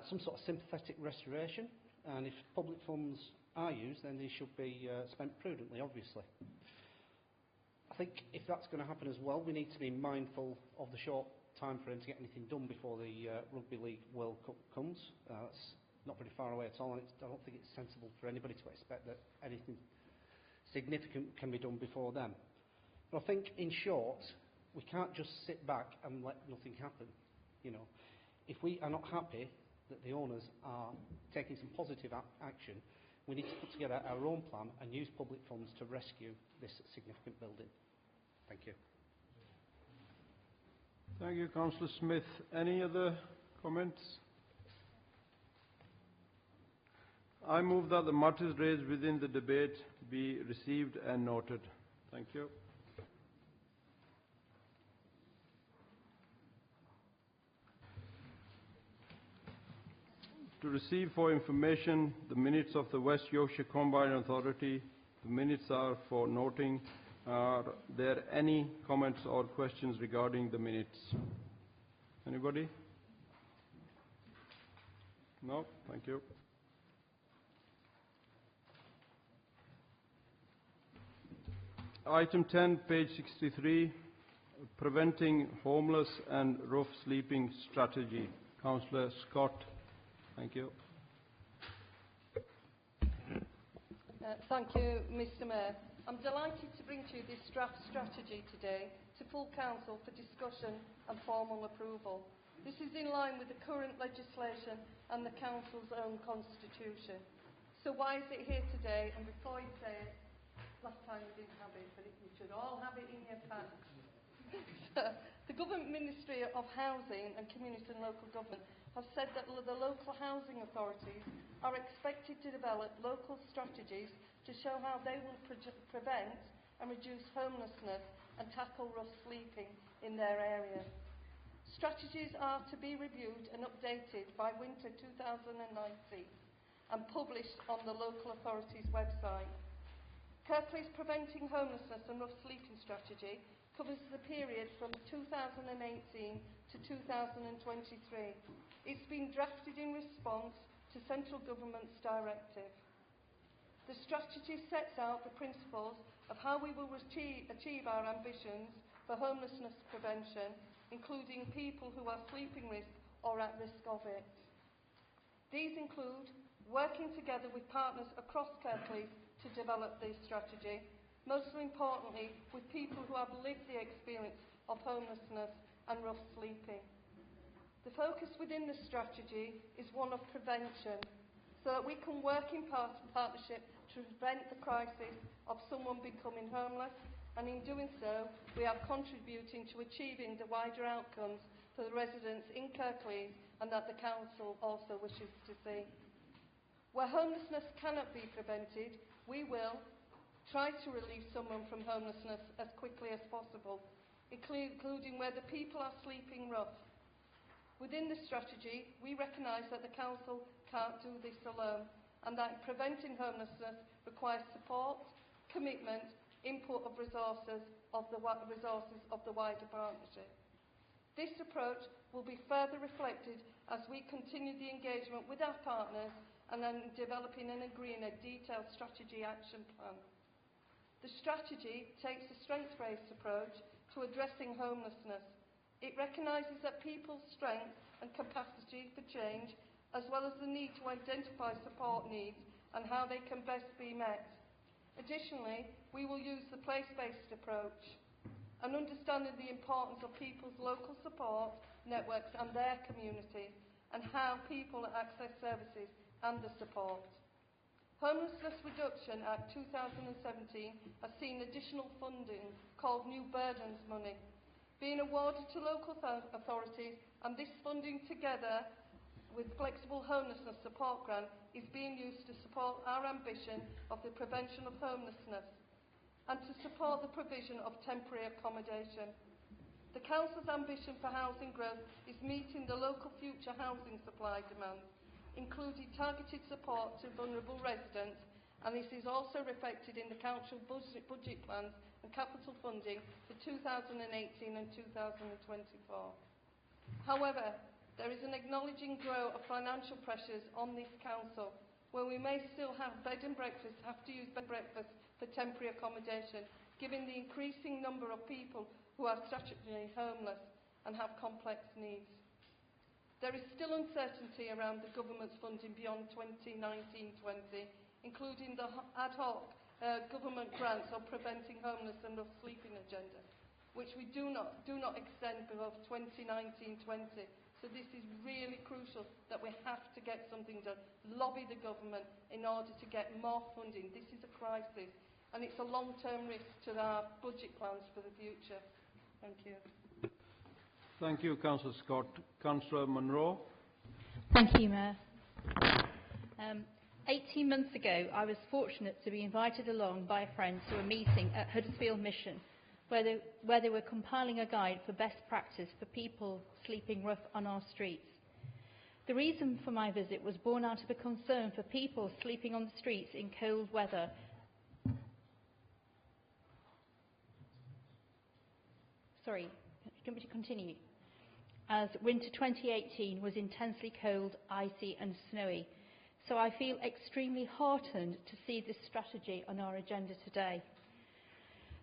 some sort of sympathetic restoration, and if public funds are used, then they should be spent prudently, obviously. I think if that's going to happen as well, we need to be mindful of the short time frame to get anything done before the Rugby League World Cup comes. That's not very far away at all, and I don't think it's sensible for anybody to expect that anything significant can be done before then. But I think, in short, we can't just sit back and let nothing happen. You know, if we are not happy that the owners are taking some positive action, we need to put together our own plan and use public funds to rescue this significant building. Thank you. Thank you, Councillor Smith. Any other comments? I move that the matters raised within the debate be received and noted. Thank you. To receive for information the minutes of the West Yorkshire Combined Authority. The minutes are for noting. Are there any comments or questions regarding the minutes? Anybody? No? Thank you. Item 10, page 63, Preventing Homeless and Rough Sleeping Strategy. Councillor Scott. Thank you. Thank you, Mr Mayor. I'm delighted to bring to you this draft strategy today to full council for discussion and formal approval. This is in line with the current legislation and the council's own constitution. So why is it here today? And before you say it, last time we didn't have it, but you should all have it in your packs. The Government Ministry of Housing and Community and Local Government have said that the local housing authorities are expected to develop local strategies to show how they will prevent and reduce homelessness and tackle rough sleeping in their area. Strategies are to be reviewed and updated by winter 2019 and published on the local authority's website. Kirklees Preventing Homelessness and Rough Sleeping Strategy covers the period from 2018 to 2023. It's been drafted in response to central government's directive. The strategy sets out the principles of how we will achieve our ambitions for homelessness prevention, including people who are sleeping risk or at risk of it. These include working together with partners across Kirklees to develop this strategy, most importantly with people who have lived the experience of homelessness and rough sleeping. The focus within the strategy is one of prevention, so that we can work in partnership to prevent the crisis of someone becoming homeless, and in doing so we are contributing to achieving the wider outcomes for the residents in Kirklees and that the council also wishes to see. Where homelessness cannot be prevented, we will try to relieve someone from homelessness as quickly as possible, including where the people are sleeping rough. Within the strategy, we recognise that the council can't do this alone, and that preventing homelessness requires support, commitment, input of resources of the wider partnership. This approach will be further reflected as we continue the engagement with our partners and then developing and agreeing a detailed strategy action plan. The strategy takes a strengths-based approach to addressing homelessness. It recognises that people's strength and capacity for change, as well as the need to identify support needs and how they can best be met. Additionally, we will use the place-based approach and understanding the importance of people's local support networks and their community, and how people access services and the support. Homelessness Reduction Act 2017 has seen additional funding called New Burdens Money being awarded to local authorities, and this funding together with Flexible Homelessness Support Grant is being used to support our ambition of the prevention of homelessness and to support the provision of temporary accommodation. The Council's ambition for housing growth is meeting the local future housing supply demand, including targeted support to vulnerable residents, and this is also reflected in the Council budget plans and capital funding for 2018 and 2024. However, There is an acknowledging grow of financial pressures on this council, where we may still have bed and breakfast, have to use bed and breakfast for temporary accommodation, given the increasing number of people who are statutorily homeless and have complex needs. There is still uncertainty around the government's funding beyond 2019-20, including the ad hoc government grants on preventing homeless and rough sleeping agenda, which we do not extend below 2019-20. So this is really crucial that we have to get something done. Lobby the government in order to get more funding. This is a crisis, and it's a long-term risk to our budget plans for the future. Thank you. Thank you, Councillor Scott. Councillor Munro. Thank you, Mayor. 18 months ago, I was fortunate to be invited along by a friend to a meeting at Huddersfield Mission, where they were compiling a guide for best practice for people sleeping rough on our streets. The reason for my visit was born out of a concern for people sleeping on the streets in cold weather. Sorry, do you want me to continue? As winter 2018 was intensely cold, icy and snowy. So I feel extremely heartened to see this strategy on our agenda today.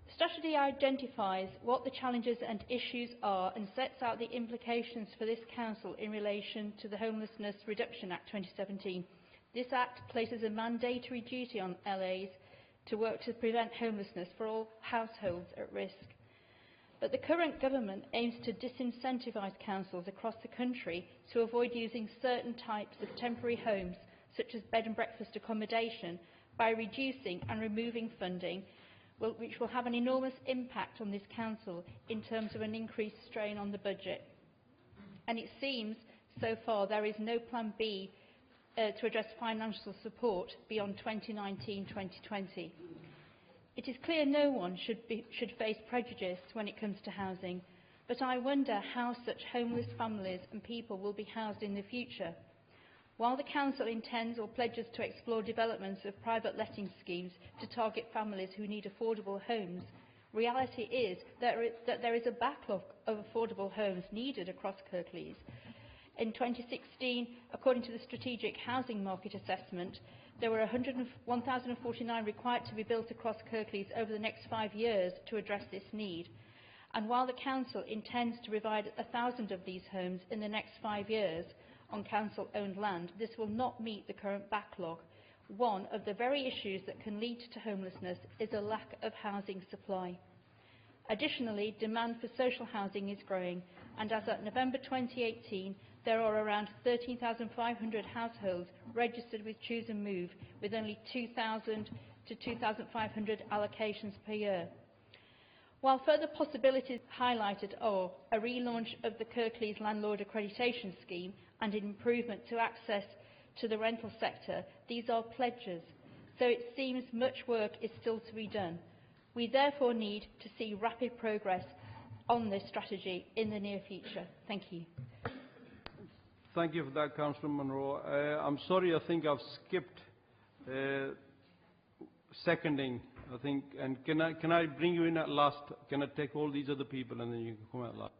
The strategy identifies what the challenges and issues are and sets out the implications for this council in relation to the Homelessness Reduction Act 2017. This act places a mandatory duty on LAs to work to prevent homelessness for all households at risk. But the current government aims to disincentivise councils across the country to avoid using certain types of temporary homes, such as bed and breakfast accommodation, by reducing and removing funding, which will have an enormous impact on this council in terms of an increased strain on the budget. And it seems, so far, there is no plan B to address financial support beyond 2019-2020. It is clear no one should face prejudice when it comes to housing, but I wonder how such homeless families and people will be housed in the future. While the Council intends or pledges to explore developments of private letting schemes to target families who need affordable homes, reality is that there is a backlog of affordable homes needed across Kirklees. In 2016, according to the Strategic Housing Market Assessment, there were 1,049 required to be built across Kirklees over the next 5 years to address this need. And while the Council intends to provide 1,000 of these homes in the next 5 years on Council-owned land, this will not meet the current backlog. One of the very issues that can lead to homelessness is a lack of housing supply. Additionally, demand for social housing is growing, and as at November 2018, there are around 13,500 households registered with Choose and Move, with only 2,000 to 2,500 allocations per year. While further possibilities highlighted are a relaunch of the Kirklees Landlord Accreditation Scheme and an improvement to access to the rental sector, these are pledges, so it seems much work is still to be done. We therefore need to see rapid progress on this strategy in the near future. Thank you. Thank you for that, Councillor Munro. I'm sorry, I think I've skipped seconding, I think. And can I bring you in at last? Can I take all these other people and then you can come at last?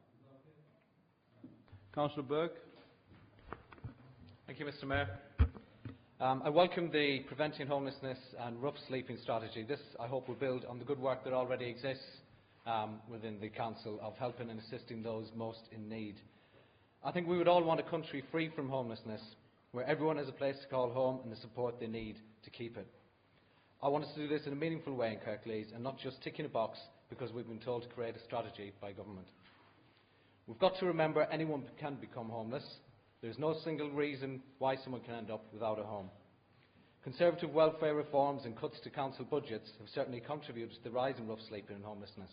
Councillor Burke. Thank you, Mr. Mayor. I welcome the Preventing Homelessness and Rough Sleeping strategy. This, I hope, will build on the good work that already exists within the Council of helping and assisting those most in need. I think we would all want a country free from homelessness, where everyone has a place to call home and the support they need to keep it. I want us to do this in a meaningful way in Kirklees and not just ticking a box because we've been told to create a strategy by government. We've got to remember anyone can become homeless. There's no single reason why someone can end up without a home. Conservative welfare reforms and cuts to council budgets have certainly contributed to the rise in rough sleeping and homelessness.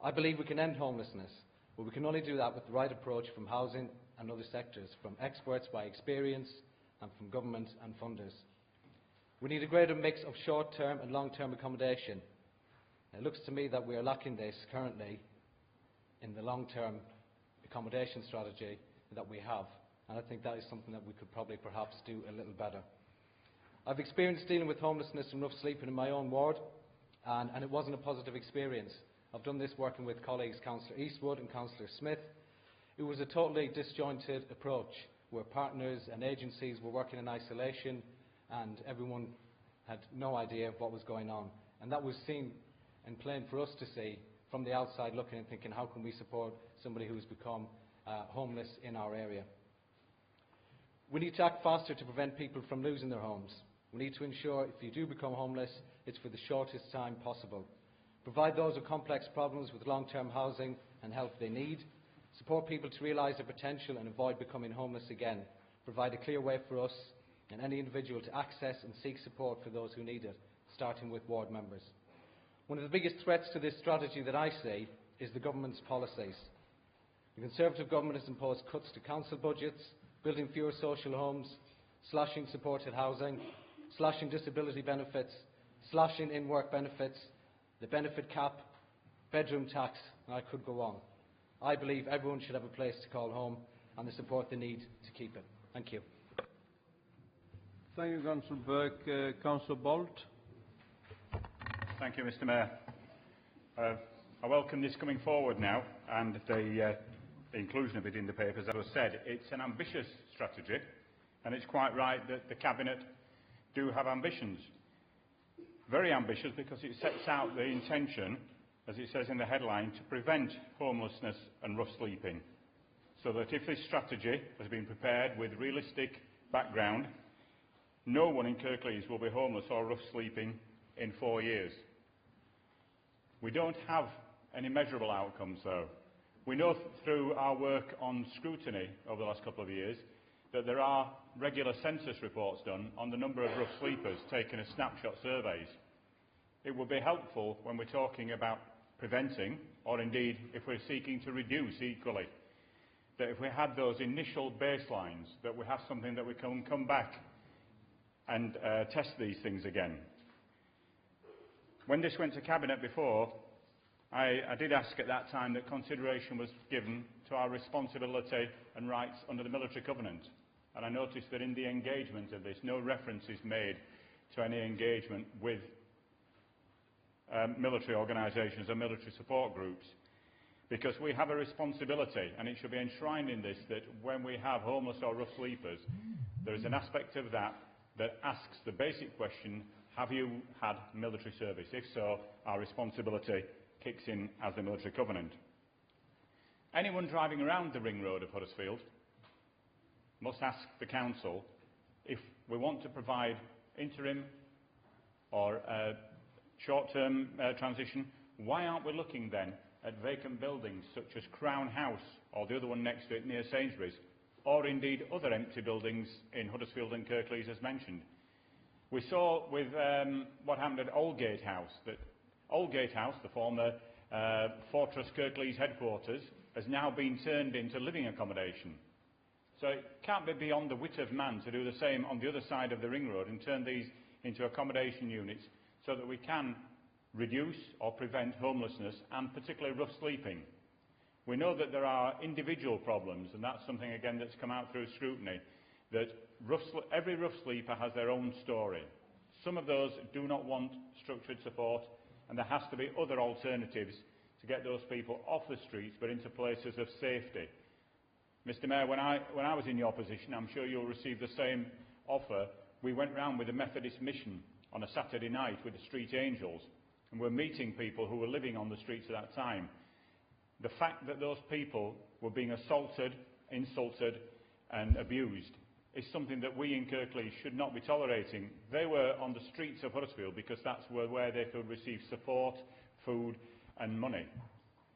I believe we can end homelessness, but we can only do that with the right approach from housing and other sectors, from experts by experience and from government and funders. We need a greater mix of short-term and long-term accommodation. It looks to me that we are lacking this currently in the long-term accommodation strategy that we have, and I think that is something that we could probably perhaps do a little better. I've experienced dealing with homelessness and rough sleeping in my own ward, and it wasn't a positive experience. I've done this working with colleagues Councillor Eastwood and Councillor Smith It was a totally disjointed approach, where partners and agencies were working in isolation and everyone had no idea of what was going on. And that was seen and plain for us to see from the outside looking and thinking, how can we support somebody who's become homeless in our area? We need to act faster to prevent people from losing their homes. We need to ensure if you do become homeless, it's for the shortest time possible. Provide those with complex problems with long-term housing and help they need. Support people to realise their potential and avoid becoming homeless again. Provide a clear way for us and any individual to access and seek support for those who need it, starting with ward members. One of the biggest threats to this strategy that I see is the government's policies. The Conservative government has imposed cuts to council budgets, building fewer social homes, slashing supported housing, slashing disability benefits, slashing in-work benefits, the benefit cap, bedroom tax, and I could go on. I believe everyone should have a place to call home and the support they need to keep it. Thank you. Thank you, Councillor Burke. Councillor Bolt. Thank you, Mr. Mayor. I welcome this coming forward now and the inclusion of it in the papers. As was said, it's an ambitious strategy, and it's quite right that the Cabinet do have ambitions. Very ambitious, because it sets out the intention, as it says in the headline, to prevent homelessness and rough sleeping. So that if this strategy has been prepared with realistic background, no one in Kirklees will be homeless or rough sleeping in 4 years. We don't have any measurable outcomes, though. We know through our work on scrutiny over the last couple of years that there are regular census reports done on the number of rough sleepers taken as snapshot surveys. It would be helpful when we're talking about preventing, or indeed if we're seeking to reduce equally, that if we had those initial baselines, that we have something that we can come back and test these things again. When this went to Cabinet before, I did ask at that time that consideration was given to our responsibility and rights under the Military Covenant. And I noticed that in the engagement of this, no reference is made to any engagement with military organisations or military support groups. Because we have a responsibility, and it should be enshrined in this, that when we have homeless or rough sleepers, there is an aspect of that that asks the basic question, have you had military service? If so, our responsibility kicks in as the Military Covenant. Anyone driving around the ring road of Huddersfield must ask the Council if we want to provide interim or short-term transition, why aren't we looking then at vacant buildings such as Crown House or the other one next to it near Sainsbury's, or indeed other empty buildings in Huddersfield and Kirklees as mentioned. We saw with what happened at Aldgate House, that Aldgate House, the former Fortress Kirklees headquarters, has now been turned into living accommodation. So it can't be beyond the wit of man to do the same on the other side of the ring road and turn these into accommodation units so that we can reduce or prevent homelessness and particularly rough sleeping. We know that there are individual problems, and that's something again that's come out through scrutiny, that every rough sleeper has their own story. Some of those do not want structured support, and there has to be other alternatives to get those people off the streets but into places of safety. Mr. Mayor, when I was in your position, I'm sure you'll receive the same offer. We went round with a Methodist mission on a Saturday night with the Street Angels, and we're meeting people who were living on the streets at that time. The fact that those people were being assaulted, insulted and abused is something that we in Kirklees should not be tolerating. They were on the streets of Huddersfield because that's where they could receive support, food and money.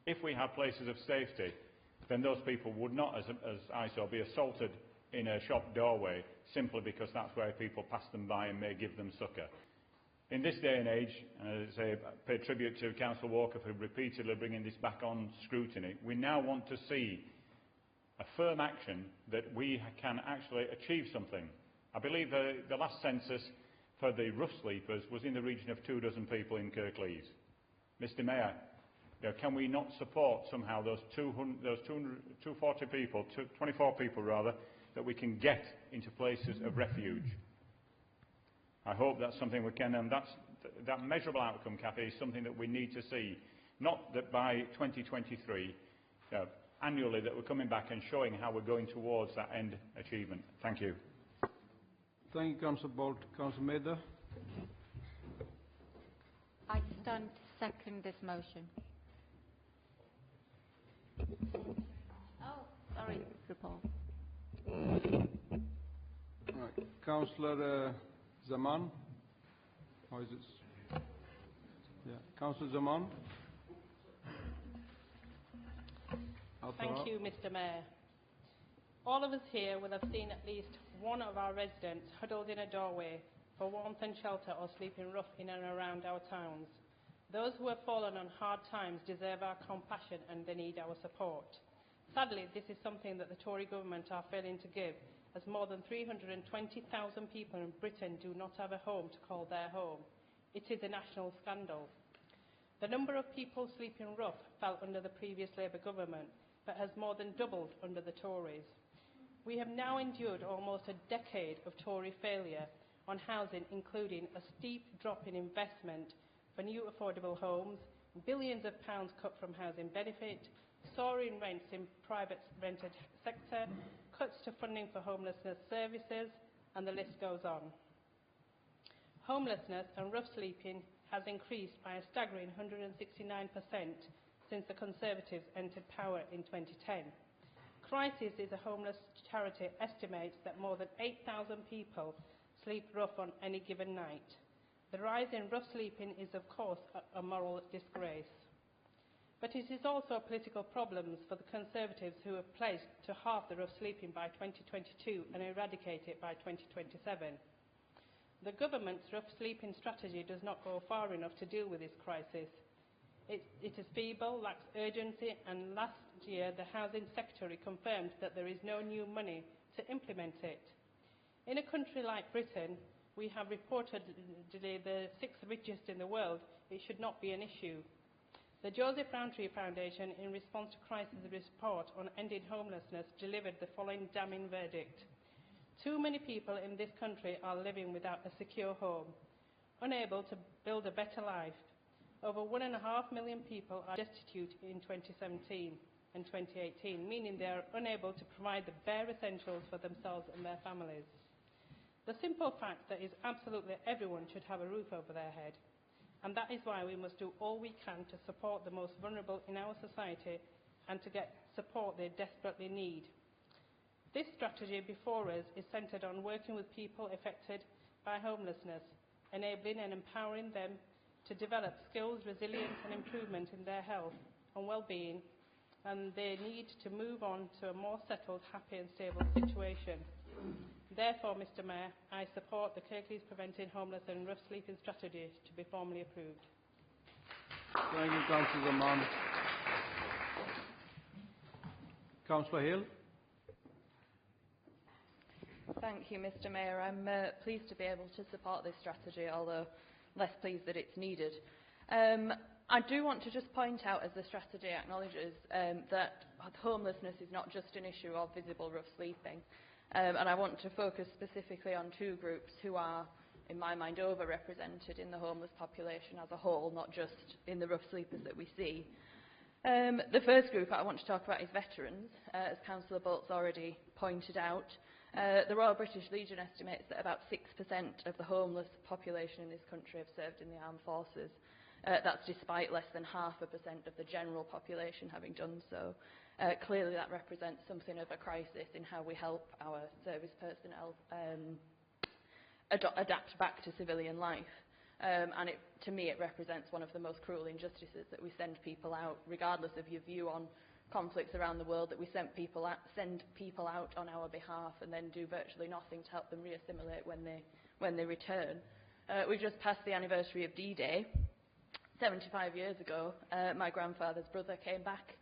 If we had places of safety, then those people would not, as I saw, be assaulted in a shop doorway simply because that's where people pass them by and may give them succour. In this day and age, and as I pay tribute to Councillor Walker for repeatedly bringing this back on scrutiny, we now want to see a firm action that we can actually achieve something. I believe the last census for the rough sleepers was in the region of 24 people in Kirklees. Mr. Mayor, can we not support somehow those 240 people, 24 people rather, that we can get into places of refuge? I hope that's something we can, and that measurable outcome, Cathy, is something that we need to see. Not that by 2023 annually that we're coming back and showing how we're going towards that end achievement. Thank you. Thank you, Councillor Bolt. Councillor Mather. I stand to second this motion. Oh, sorry, Mr. Paul. Right. Councillor Zaman. Or is it? Yeah. Councillor Zaman. Thank you, Mr. Mayor. All of us here will have seen at least one of our residents huddled in a doorway for warmth and shelter or sleeping rough in and around our towns. Those who have fallen on hard times deserve our compassion and they need our support. Sadly, this is something that the Tory government are failing to give, as more than 320,000 people in Britain do not have a home to call their home. It is a national scandal. The number of people sleeping rough fell under the previous Labour government, but has more than doubled under the Tories. We have now endured almost a decade of Tory failure on housing, including a steep drop in investment for new affordable homes, billions of pounds cut from housing benefit, soaring rents in private rented sector, cuts to funding for homelessness services, and the list goes on. Homelessness and rough sleeping has increased by a staggering 169% since the Conservatives entered power in 2010. Crisis is a homeless charity estimates that more than 8,000 people sleep rough on any given night. The rise in rough sleeping is, of course, a moral disgrace. But it is also a political problem for the Conservatives, who have pledged to halve the rough sleeping by 2022 and eradicate it by 2027. The government's rough sleeping strategy does not go far enough to deal with this crisis. It is feeble, lacks urgency, and last year the housing secretary confirmed that there is no new money to implement it. In a country like Britain, we have reportedly the 6th richest in the world. It should not be an issue. The Joseph Rowntree Foundation, in response to crisis report on ending homelessness, delivered the following damning verdict. Too many people in this country are living without a secure home, unable to build a better life. Over 1.5 million people are destitute in 2017 and 2018, meaning they are unable to provide the bare essentials for themselves and their families. The simple fact that is absolutely everyone should have a roof over their head, and that is why we must do all we can to support the most vulnerable in our society and to get support they desperately need. This strategy before us is centred on working with people affected by homelessness, enabling and empowering them to develop skills, resilience and improvement in their health and well-being, and they need to move on to a more settled, happy and stable situation. Therefore, Mr Mayor, I support the Kirklees Preventing Homeless and Rough Sleeping Strategy to be formally approved. Thank you, Councillor Zaman. Councillor Hill. Thank you, Mr Mayor. I'm pleased to be able to support this strategy, although less pleased that it's needed. I do want to just point out, as the strategy acknowledges, that homelessness is not just an issue of visible rough sleeping. And I want to focus specifically on two groups who are, in my mind, overrepresented in the homeless population as a whole, not just in the rough sleepers that we see. The first group I want to talk about is veterans, as Councillor Bolt's already pointed out. The Royal British Legion estimates that about 6% of the homeless population in this country have served in the armed forces. That's despite less than 0.5% of the general population having done so. Clearly that represents something of a crisis in how we help our service personnel adapt back to civilian life. And to me it represents one of the most cruel injustices, that we send people out, regardless of your view on conflicts around the world, that we send people out on our behalf and then do virtually nothing to help them reassimilate when they return. We've just passed the anniversary of D-Day. 75 years ago, my grandfather's brother came back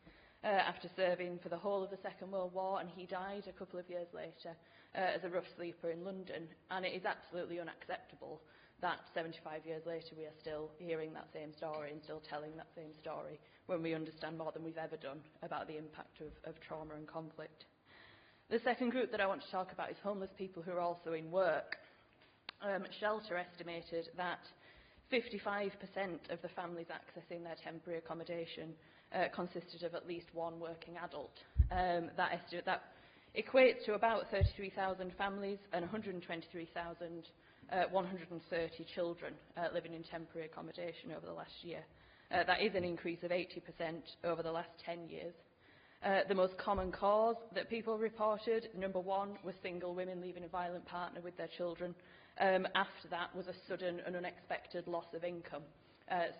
after serving for the whole of the Second World War, and he died a couple of years later as a rough sleeper in London. And it is absolutely unacceptable that 75 years later we are still hearing that same story and still telling that same story when we understand more than we've ever done about the impact of trauma and conflict. The second group that I want to talk about is homeless people who are also in work. Shelter estimated that 55% of the families accessing their temporary accommodation consisted of at least one working adult. That equates to about 33,000 families and 123,130 children living in temporary accommodation over the last year. That is an increase of 80% over the last 10 years. The most common cause that people reported, number one, was single women leaving a violent partner with their children. After that was a sudden and unexpected loss of income.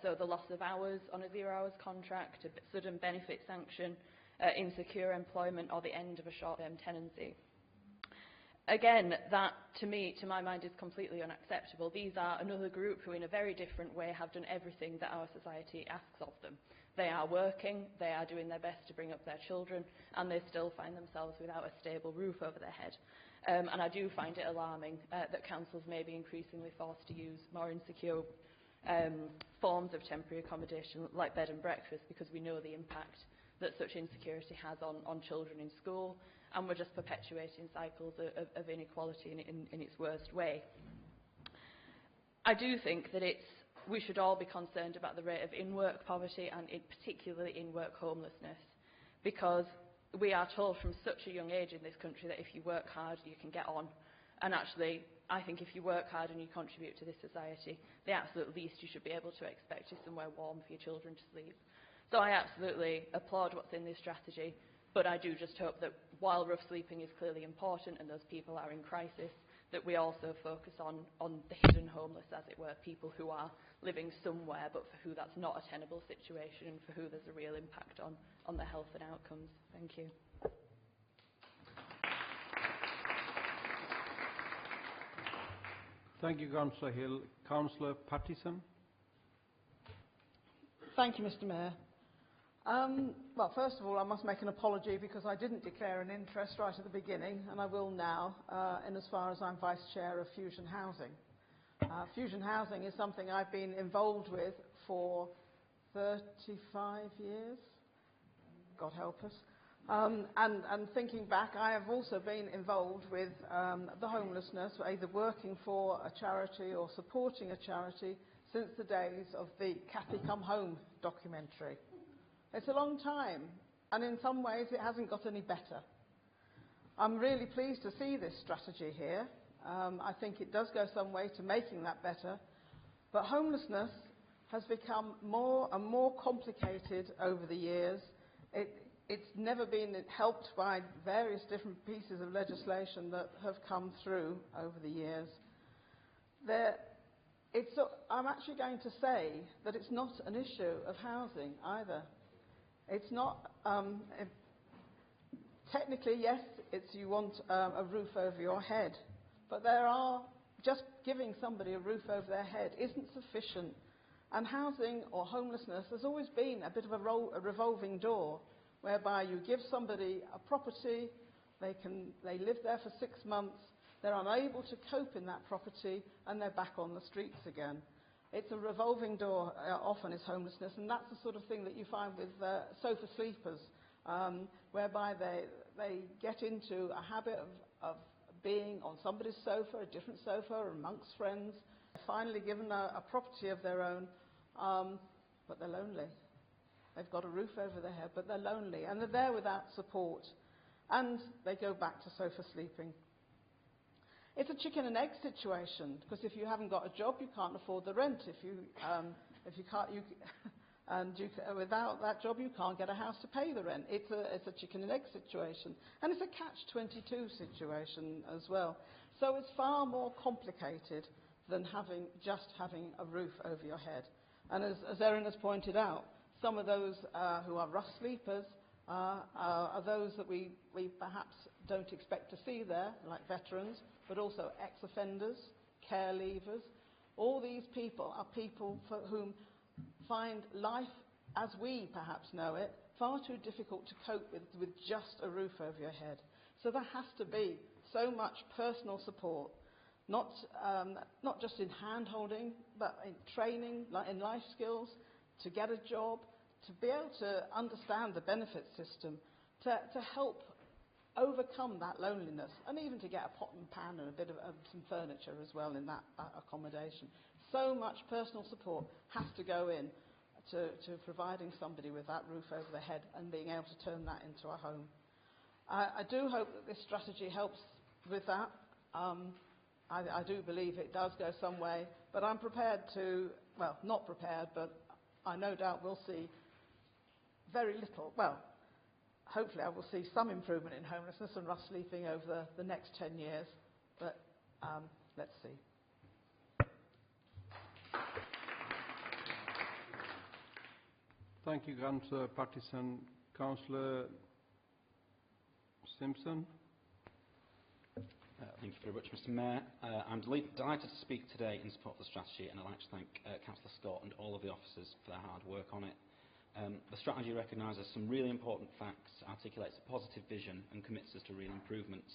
So the loss of hours on a 0 hours contract, a sudden benefit sanction, insecure employment, or the end of a short-term tenancy. Again, that to my mind, is completely unacceptable. These are another group who in a very different way have done everything that our society asks of them. They are working, they are doing their best to bring up their children, and they still find themselves without a stable roof over their head. And I do find it alarming that councils may be increasingly forced to use more insecure forms of temporary accommodation like bed and breakfast, because we know the impact that such insecurity has on children in school, and we're just perpetuating cycles of inequality in its worst way. I do think that we should all be concerned about the rate of in-work poverty and particularly in-work homelessness, because we are told from such a young age in this country that if you work hard, you can get on. And actually, I think if you work hard and you contribute to this society, the absolute least you should be able to expect is somewhere warm for your children to sleep. So I absolutely applaud what's in this strategy, but I do just hope that while rough sleeping is clearly important and those people are in crisis, that we also focus on the hidden homeless, as it were, people who are living somewhere but for who that's not a tenable situation and for who there's a real impact on their health and outcomes. Thank you. Thank you, Councillor Hill. Councillor Pattison. Thank you, Mr Mayor. Well, first of all, I must make an apology because I didn't declare an interest right at the beginning, and I will now, in as far as I'm Vice Chair of Fusion Housing. Fusion Housing is something I've been involved with for 35 years, God help us. And thinking back, I have also been involved with the homelessness, either working for a charity or supporting a charity since the days of the Cathy Come Home documentary. It's a long time, and in some ways it hasn't got any better. I'm really pleased to see this strategy here. I think it does go some way to making that better, but homelessness has become more and more complicated over the years. It's never been helped by various different pieces of legislation that have come through over the years. I'm actually going to say that it's not an issue of housing either. It's not, technically, yes, you want a roof over your head, but just giving somebody a roof over their head isn't sufficient. And housing or homelessness has always been a bit of a revolving door, whereby you give somebody a property, they live there for 6 months, they're unable to cope in that property, and they're back on the streets again. It's a revolving door, often, is homelessness, and that's the sort of thing that you find with sofa sleepers, whereby they get into a habit of being on somebody's sofa, a different sofa, or amongst friends. They're finally given a property of their own, but they're lonely. They've got a roof over their head, but they're lonely, and they're there without support, and they go back to sofa sleeping. It's a chicken and egg situation, because if you haven't got a job, you can't afford the rent. Without that job, you can't get a house to pay the rent. It's a chicken and egg situation, and it's a catch-22 situation as well. So it's far more complicated than just having a roof over your head. And as Erin has pointed out, some of those who are rough sleepers are those that we perhaps don't expect to see there, like veterans, but also ex-offenders, care leavers. All these people are people for whom find life, as we perhaps know it, far too difficult to cope with just a roof over your head. So there has to be so much personal support, not just in hand-holding, but in training, in life skills, to get a job, to be able to understand the benefit system, to help overcome that loneliness, and even to get a pot and pan and a bit of some furniture as well in that accommodation. So much personal support has to go in to providing somebody with that roof over their head and being able to turn that into a home. I do hope that this strategy helps with that. I do believe it does go some way, but I'm prepared to, well, not prepared, but I no doubt will see very little, well, hopefully I will see some improvement in homelessness and rough sleeping over the next 10 years, but let's see. Thank you, Councillor Pattison. Councillor Simpson. Thank you very much, Mr Mayor. I'm delighted to speak today in support of the strategy, and I'd like to thank Councillor Scott and all of the officers for their hard work on it. The strategy recognises some really important facts, articulates a positive vision and commits us to real improvements.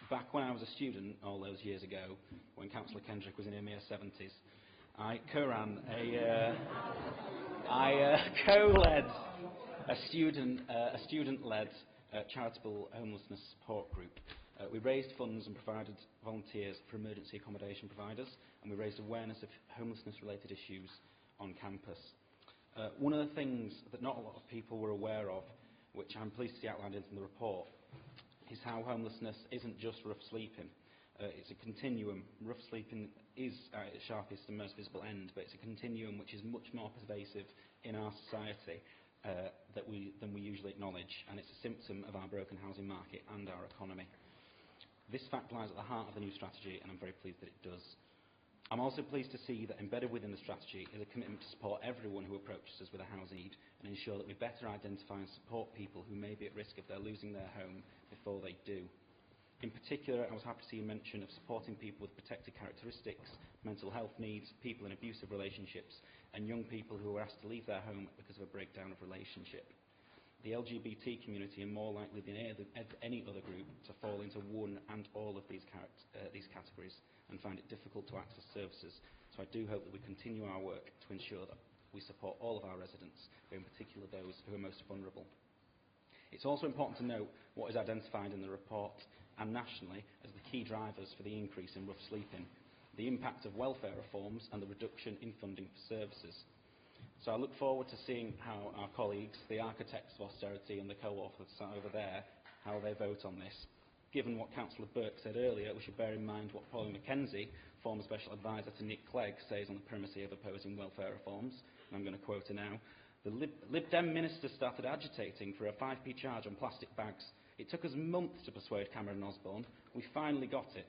Back when I was a student, all those years ago, when Councillor Kendrick was in her mere 70s, I co-ran co-led a student-led charitable homelessness support group. We raised funds and provided volunteers for emergency accommodation providers, and we raised awareness of homelessness-related issues on campus. One of the things that not a lot of people were aware of, which I'm pleased to see outlined in the report, is how homelessness isn't just rough sleeping. It's a continuum. Rough sleeping is at its sharpest and most visible end, but it's a continuum which is much more pervasive in our society than we usually acknowledge, and it's a symptom of our broken housing market and our economy. This fact lies at the heart of the new strategy, and I'm very pleased that it does. I'm also pleased to see that embedded within the strategy is a commitment to support everyone who approaches us with a housing need and ensure that we better identify and support people who may be at risk of their losing their home before they do. In particular, I was happy to see a mention of supporting people with protected characteristics, mental health needs, people in abusive relationships, and young people who are asked to leave their home because of a breakdown of relationship. The LGBT community are more likely than any other group to fall into one and all of these categories and find it difficult to access services. So I do hope that we continue our work to ensure that we support all of our residents, but in particular those who are most vulnerable. It's also important to note what is identified in the report and nationally as the key drivers for the increase in rough sleeping, the impact of welfare reforms and the reduction in funding for services. So I look forward to seeing how our colleagues, the architects of austerity and the co-authors over there, how they vote on this. Given what Councillor Burke said earlier, we should bear in mind what Pauline Mackenzie, former Special Advisor to Nick Clegg, says on the primacy of opposing welfare reforms. And I'm going to quote her now. The Lib Dem minister started agitating for a 5p charge on plastic bags. It took us months to persuade Cameron and Osborne. We finally got it.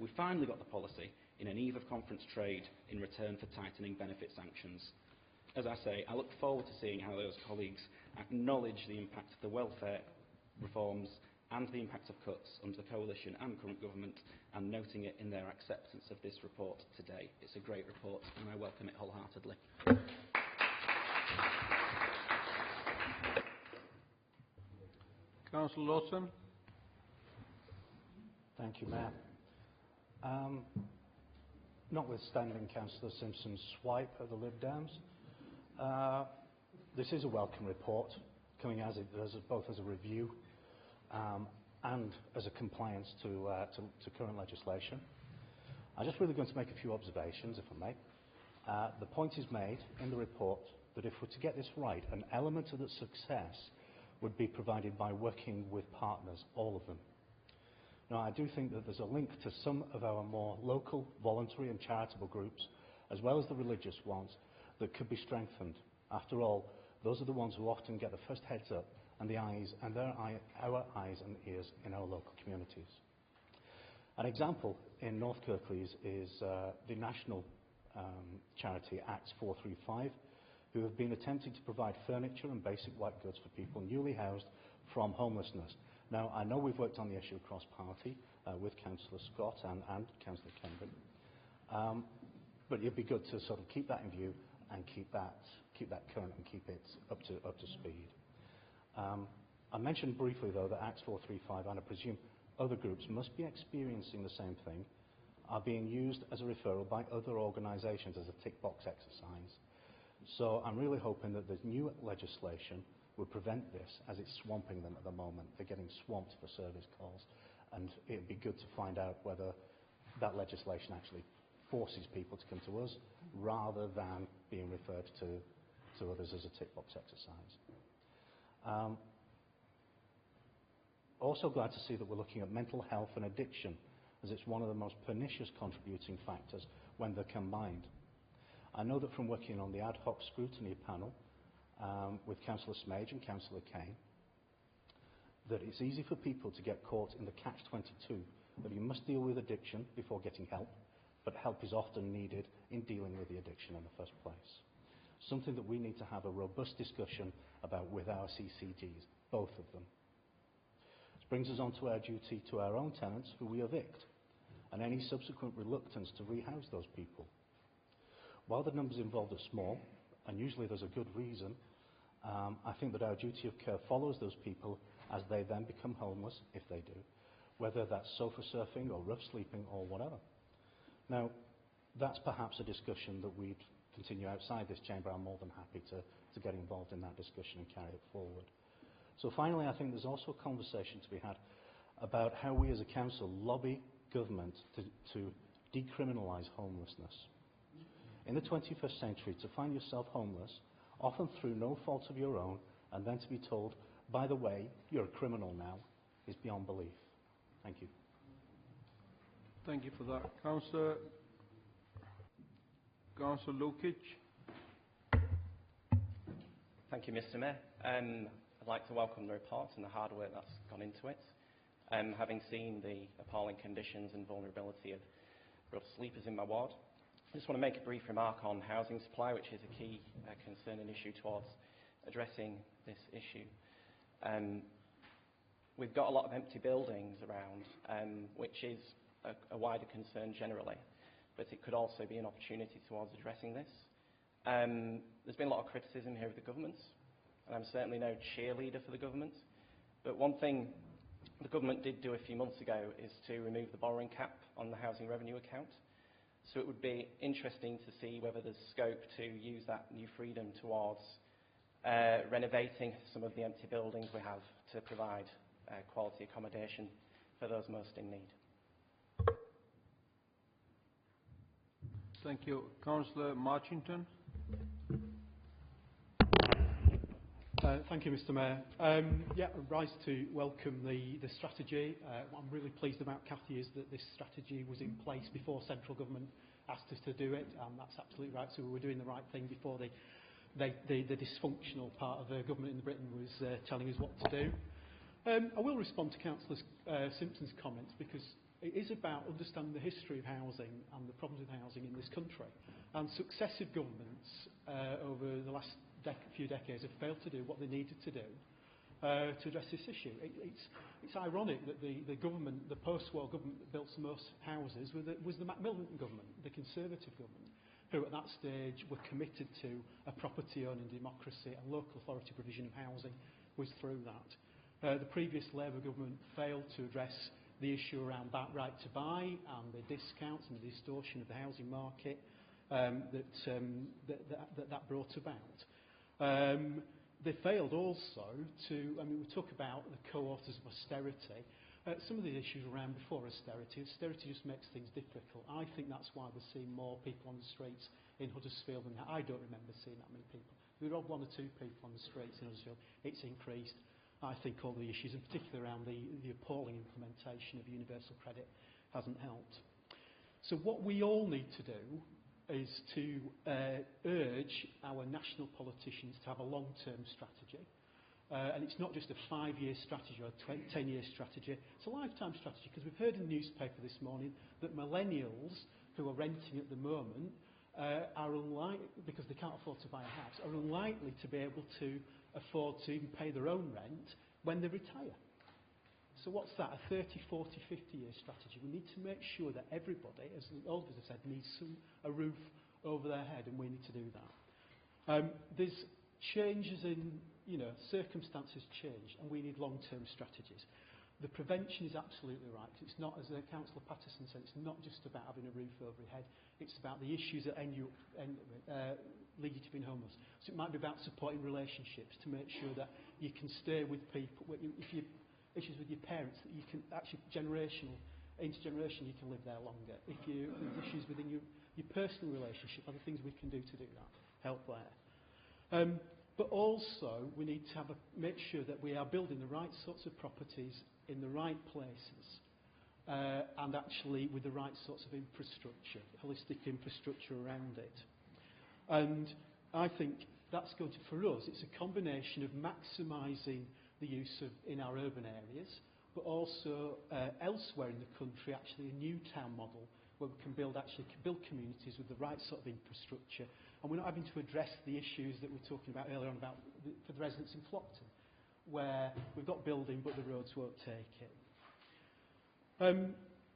We finally got the policy in an eve of conference trade in return for tightening benefit sanctions. As I say, I look forward to seeing how those colleagues acknowledge the impact of the welfare reforms and the impact of cuts under the coalition and current government, and noting it in their acceptance of this report today. It's a great report, and I welcome it wholeheartedly. Councillor Lawson. Thank you, Mayor. Notwithstanding Councillor Simpson's swipe at the Lib Dems, this is a welcome report, coming as both as a review and as a compliance to current legislation. I'm just really going to make a few observations, if I may. The point is made in the report that if we're to get this right, an element of the success would be provided by working with partners, all of them. Now, I do think that there's a link to some of our more local, voluntary and charitable groups, as well as the religious ones, that could be strengthened. After all, those are the ones who often get the first heads up and our eyes and ears in our local communities. An example in North Kirklees is the national charity Acts 435, who have been attempting to provide furniture and basic white goods for people newly housed from homelessness. Now, I know we've worked on the issue cross-party with Councillor Scott and Councillor Kendrick, but it'd be good to sort of keep that in view and keep that current and keep it up to speed. I mentioned briefly, though, that Acts 435, and I presume other groups must be experiencing the same thing, are being used as a referral by other organisations as a tick box exercise. So I'm really hoping that the new legislation will prevent this, as it's swamping them at the moment. They're getting swamped for service calls, and it'd be good to find out whether that legislation actually forces people to come to us rather than being referred to to others as a tick box exercise. Also glad to see that we're looking at mental health and addiction, as it's one of the most pernicious contributing factors when they're combined. I know that from working on the ad hoc scrutiny panel with Councillor Smage and Councillor Kane, that it's easy for people to get caught in the catch-22, that you must deal with addiction before getting help, but help is often needed in dealing with the addiction in the first place. Something that we need to have a robust discussion about with our CCGs, both of them. This brings us on to our duty to our own tenants who we evict, and any subsequent reluctance to rehouse those people. While the numbers involved are small, and usually there's a good reason, I think that our duty of care follows those people as they then become homeless, if they do, whether that's sofa surfing or rough sleeping or whatever. Now, that's perhaps a discussion that we'd continue outside this chamber. I'm more than happy to get involved in that discussion and carry it forward. So finally, I think there's also a conversation to be had about how we as a council lobby government to decriminalise homelessness. In the 21st century, to find yourself homeless, often through no fault of your own, and then to be told, by the way, you're a criminal now, is beyond belief. Thank you. Thank you for that. Councillor Lukic. Thank you, Mr. Mayor. I'd like to welcome the report and the hard work that's gone into it. Having seen the appalling conditions and vulnerability of rough sleepers in my ward, I just want to make a brief remark on housing supply, which is a key concern and issue towards addressing this issue. We've got a lot of empty buildings around, which is a wider concern generally, but it could also be an opportunity towards addressing this. There's been a lot of criticism here of the government, and I'm certainly no cheerleader for the government, but one thing the government did do a few months ago is to remove the borrowing cap on the housing revenue account. So it would be interesting to see whether there's scope to use that new freedom towards renovating some of the empty buildings we have to provide quality accommodation for those most in need. Thank you. Councillor Marchington. Thank you, Mr. Mayor. Yeah, I rise to welcome the strategy. What I'm really pleased about, Cathy, is that this strategy was in place before central government asked us to do it, and that's absolutely right. So we were doing the right thing before the dysfunctional part of the government in Britain was telling us what to do. I will respond to Councillor Simpson's comments because it is about understanding the history of housing and the problems with housing in this country. And successive governments over the last few decades have failed to do what they needed to do to address this issue. It's ironic that the government, the post-war government that built the most houses was the Macmillan government, the Conservative government, who at that stage were committed to a property-owning democracy and local authority provision of housing was through that. The previous Labour government failed to address the issue around that right to buy and the discounts and the distortion of the housing market that brought about. They failed also to, we talk about the co-authors of austerity. Some of the issues around before austerity just makes things difficult. I think that's why we're seeing more people on the streets in Huddersfield than I don't remember seeing that many people. We were one or two people on the streets in Huddersfield. It's increased. I think all the issues, in particular around the appalling implementation of universal credit, hasn't helped. So what we all need to do is to urge our national politicians to have a long-term strategy. And it's not just a 5-year strategy or a 10-year strategy. It's a lifetime strategy, because we've heard in the newspaper this morning that millennials who are renting at the moment are unlikely, because they can't afford to buy a house, are unlikely to be able to afford to even pay their own rent when they retire. So what's that? A 30, 40, 50-year strategy. We need to make sure that everybody, as all of us have said, needs a roof over their head, and we need to do that. There's changes in, circumstances change, and we need long-term strategies. The prevention is absolutely right. It's not, as Councillor Patterson said, it's not just about having a roof over your head. It's about the issues that lead you to being homeless. So it might be about supporting relationships to make sure that you can stay with people. If you issues with your parents, that you can actually intergeneration, you can live there longer. If there's issues within your personal relationship, other things we can do to do that, help there. But also, we need to make sure that we are building the right sorts of properties in the right places, and actually with the right sorts of infrastructure, holistic infrastructure around it. And I think that's going to, for us, it's a combination of maximising the use of in our urban areas, but also elsewhere in the country, actually a new town model where we can build communities with the right sort of infrastructure, and we're not having to address the issues that we were talking about earlier on for the residents in Flockton, where we've got building but the roads won't take it.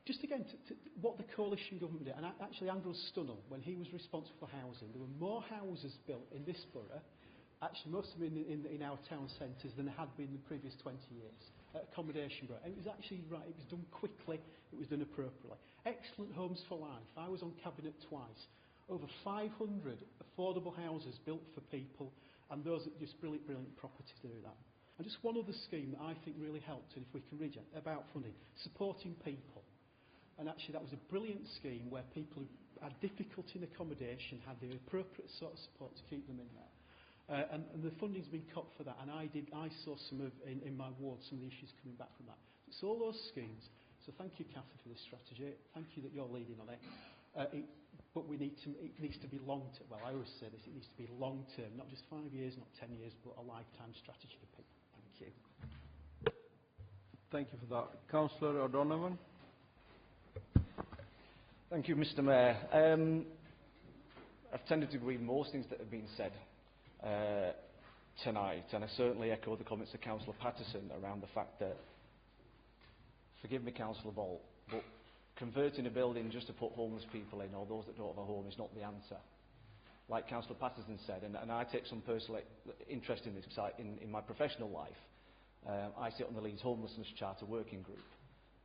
Just again, to what the coalition government did, and actually Andrew Stunnell, when he was responsible for housing, there were more houses built in this borough, actually most of them in our town centres, than there had been in the previous 20 years. Accommodation borough. And it was actually right, it was done quickly, it was done appropriately. Excellent homes for life. I was on cabinet twice. Over 500 affordable houses built for people, and those are just brilliant, brilliant properties to do that. And just one other scheme that I think really helped, and if we can read it, about funding, supporting people. And actually that was a brilliant scheme where people who had difficulty in accommodation had the appropriate sort of support to keep them in there. And the funding's been cut for that, and I saw in my ward some of the issues coming back from that. It's all those schemes. So thank you, Cathy, for this strategy. Thank you that you're leading on it. But it needs to be long-term. Well, I always say this, it needs to be long-term, not just 5 years, not 10 years, but a lifetime strategy for people. Thank you. Thank you for that. Councillor O'Donovan. Thank you, Mr. Mayor. I've tended to agree with most things that have been said tonight, and I certainly echo the comments of Councillor Patterson around the fact that, forgive me, Councillor Bolt, but converting a building just to put homeless people in, or those that don't have a home, is not the answer. Like Councillor Patterson said, and I take some personal interest in this because in my professional life, I sit on the Leeds Homelessness Charter Working Group,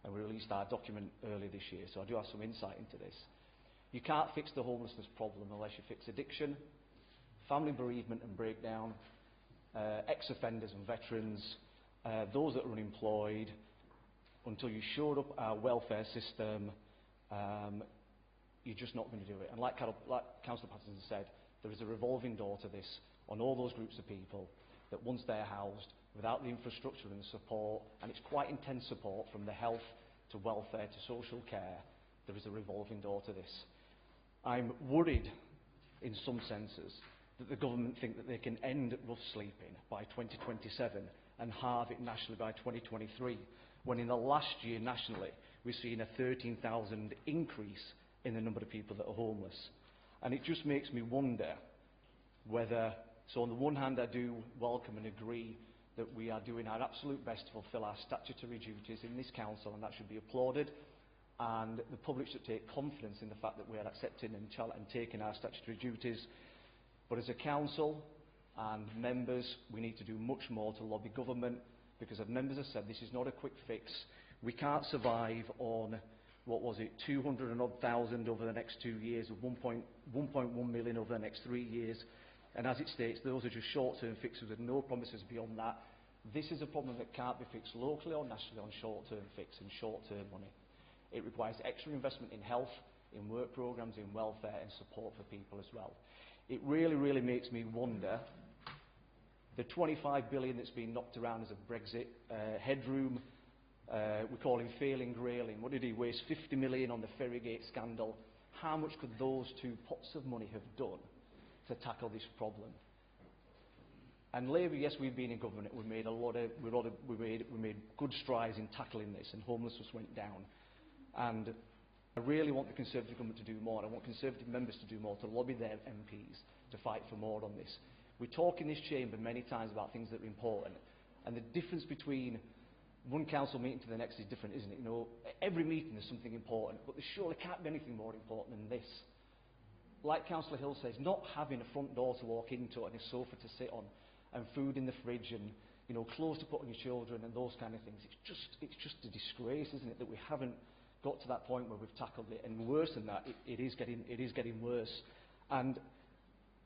and we released our document earlier this year, so I do have some insight into this. You can't fix the homelessness problem unless you fix addiction, family bereavement and breakdown, ex-offenders and veterans, those that are unemployed. Until you shore up our welfare system, you're just not going to do it. And like Councillor Patterson said, there is a revolving door to this on all those groups of people that once they're housed, without the infrastructure and the support, and it's quite intense support from the health to welfare to social care, there is a revolving door to this. I'm worried, in some senses, that the government think that they can end rough sleeping by 2027 and halve it nationally by 2023, when in the last year nationally we've seen a 13,000 increase in the number of people that are homeless. And it just makes me wonder whether, so on the one hand I do welcome and agree that we are doing our absolute best to fulfil our statutory duties in this council, and that should be applauded, and the public should take confidence in the fact that we are accepting and taking our statutory duties. But as a council and members, we need to do much more to lobby government, because as members have said, this is not a quick fix. We can't survive on, 200,000 over the next 2 years, of 1.1 million over the next 3 years. And as it states, those are just short-term fixes with no promises beyond that. This is a problem that can't be fixed locally or nationally on short-term fix and short-term money. It requires extra investment in health, in work programmes, in welfare and support for people as well. It really, really makes me wonder, the 25 billion that's been knocked around as a Brexit headroom, we call him failing Grayling. What did he waste? 50 million on the Ferrygate scandal. How much could those two pots of money have done to tackle this problem? And Labour, yes, we've been in government. We made good strides in tackling this, and homelessness went down. And I really want the Conservative government to do more. I want Conservative members to do more, to lobby their MPs to fight for more on this. We talk in this chamber many times about things that are important, and the difference between one council meeting to the next is different, isn't it? You know, every meeting is something important, but there surely can't be anything more important than this. Like Councillor Hill says, not having a front door to walk into and a sofa to sit on, and food in the fridge, and clothes to put on your children, and those kind of things. It's just a disgrace, isn't it, that we haven't got to that point where we've tackled it. And worse than that, it is getting worse. And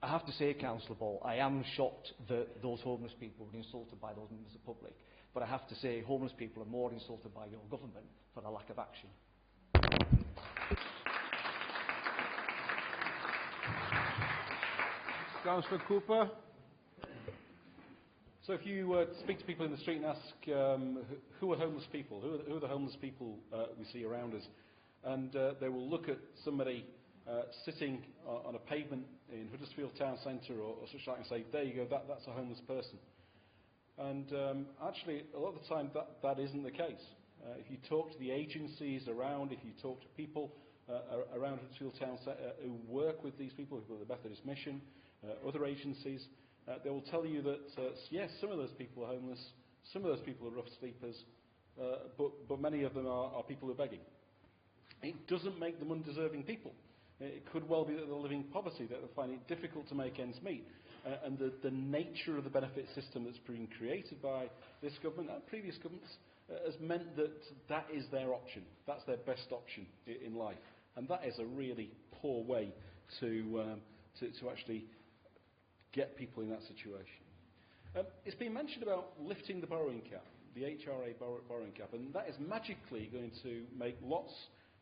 I have to say, Councillor Ball, I am shocked that those homeless people were insulted by those members of the public. But I have to say, homeless people are more insulted by your government for the lack of action. Councillor Cooper. So if you speak to people in the street and ask who are homeless people, who are the homeless people we see around us, and they will look at somebody sitting on a pavement in Huddersfield Town Centre or such like and say, there you go, that's a homeless person. And actually, a lot of the time, that isn't the case. If you talk to the agencies around, if you talk to people around Huddersfield Town Centre who work with these people, who are the Methodist Mission, other agencies, they will tell you that, yes, some of those people are homeless, some of those people are rough sleepers, but many of them are people who are begging. It doesn't make them undeserving people. It could well be that they're living in poverty, that they find it difficult to make ends meet. And the nature of the benefit system that's been created by this government and previous governments has meant that that is their option. That's their best option in life. And that is a really poor way to actually get people in that situation. It's been mentioned about lifting the borrowing cap, the HRA borrowing cap, and that is magically going to make lots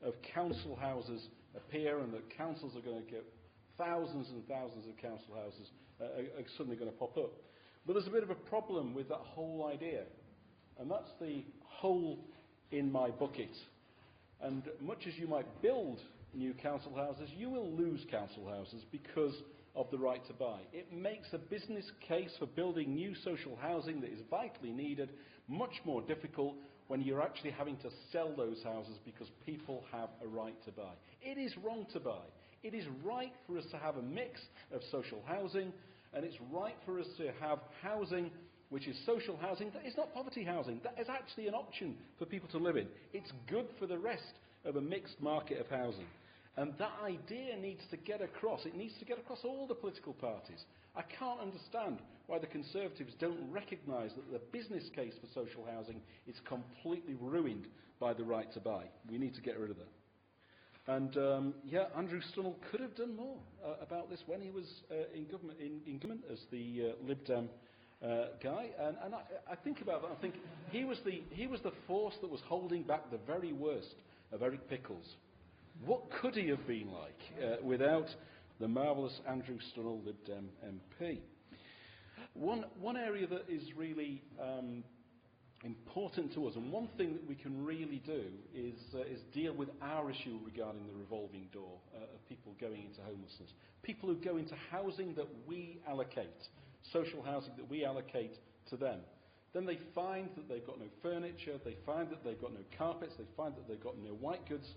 of council houses appear, and that councils are going to get thousands and thousands of council houses are suddenly going to pop up. But there's a bit of a problem with that whole idea, and that's the hole in my bucket. And much as you might build new council houses, you will lose council houses because of the right to buy. It makes a business case for building new social housing that is vitally needed much more difficult when you're actually having to sell those houses because people have a right to buy. It is wrong to buy. It is right for us to have a mix of social housing, and it's right for us to have housing which is social housing that is not poverty housing. That is actually an option for people to live in. It's good for the rest of a mixed market of housing. And that idea needs to get across. It needs to get across all the political parties. I can't understand why the Conservatives don't recognise that the business case for social housing is completely ruined by the right to buy. We need to get rid of that. And yeah, Andrew Stunnell could have done more about this when he was in government as the Lib Dem guy. And I think about that. I think he was the force that was holding back the very worst of Eric Pickles. What could he have been like without the marvellous Andrew Stunnell, Lib Dem MP? One area that is really important to us, and one thing that we can really do is deal with our issue regarding the revolving door of people going into homelessness. People who go into housing that we allocate, social housing that we allocate to them. Then they find that they've got no furniture, they find that they've got no carpets, they find that they've got no white goods.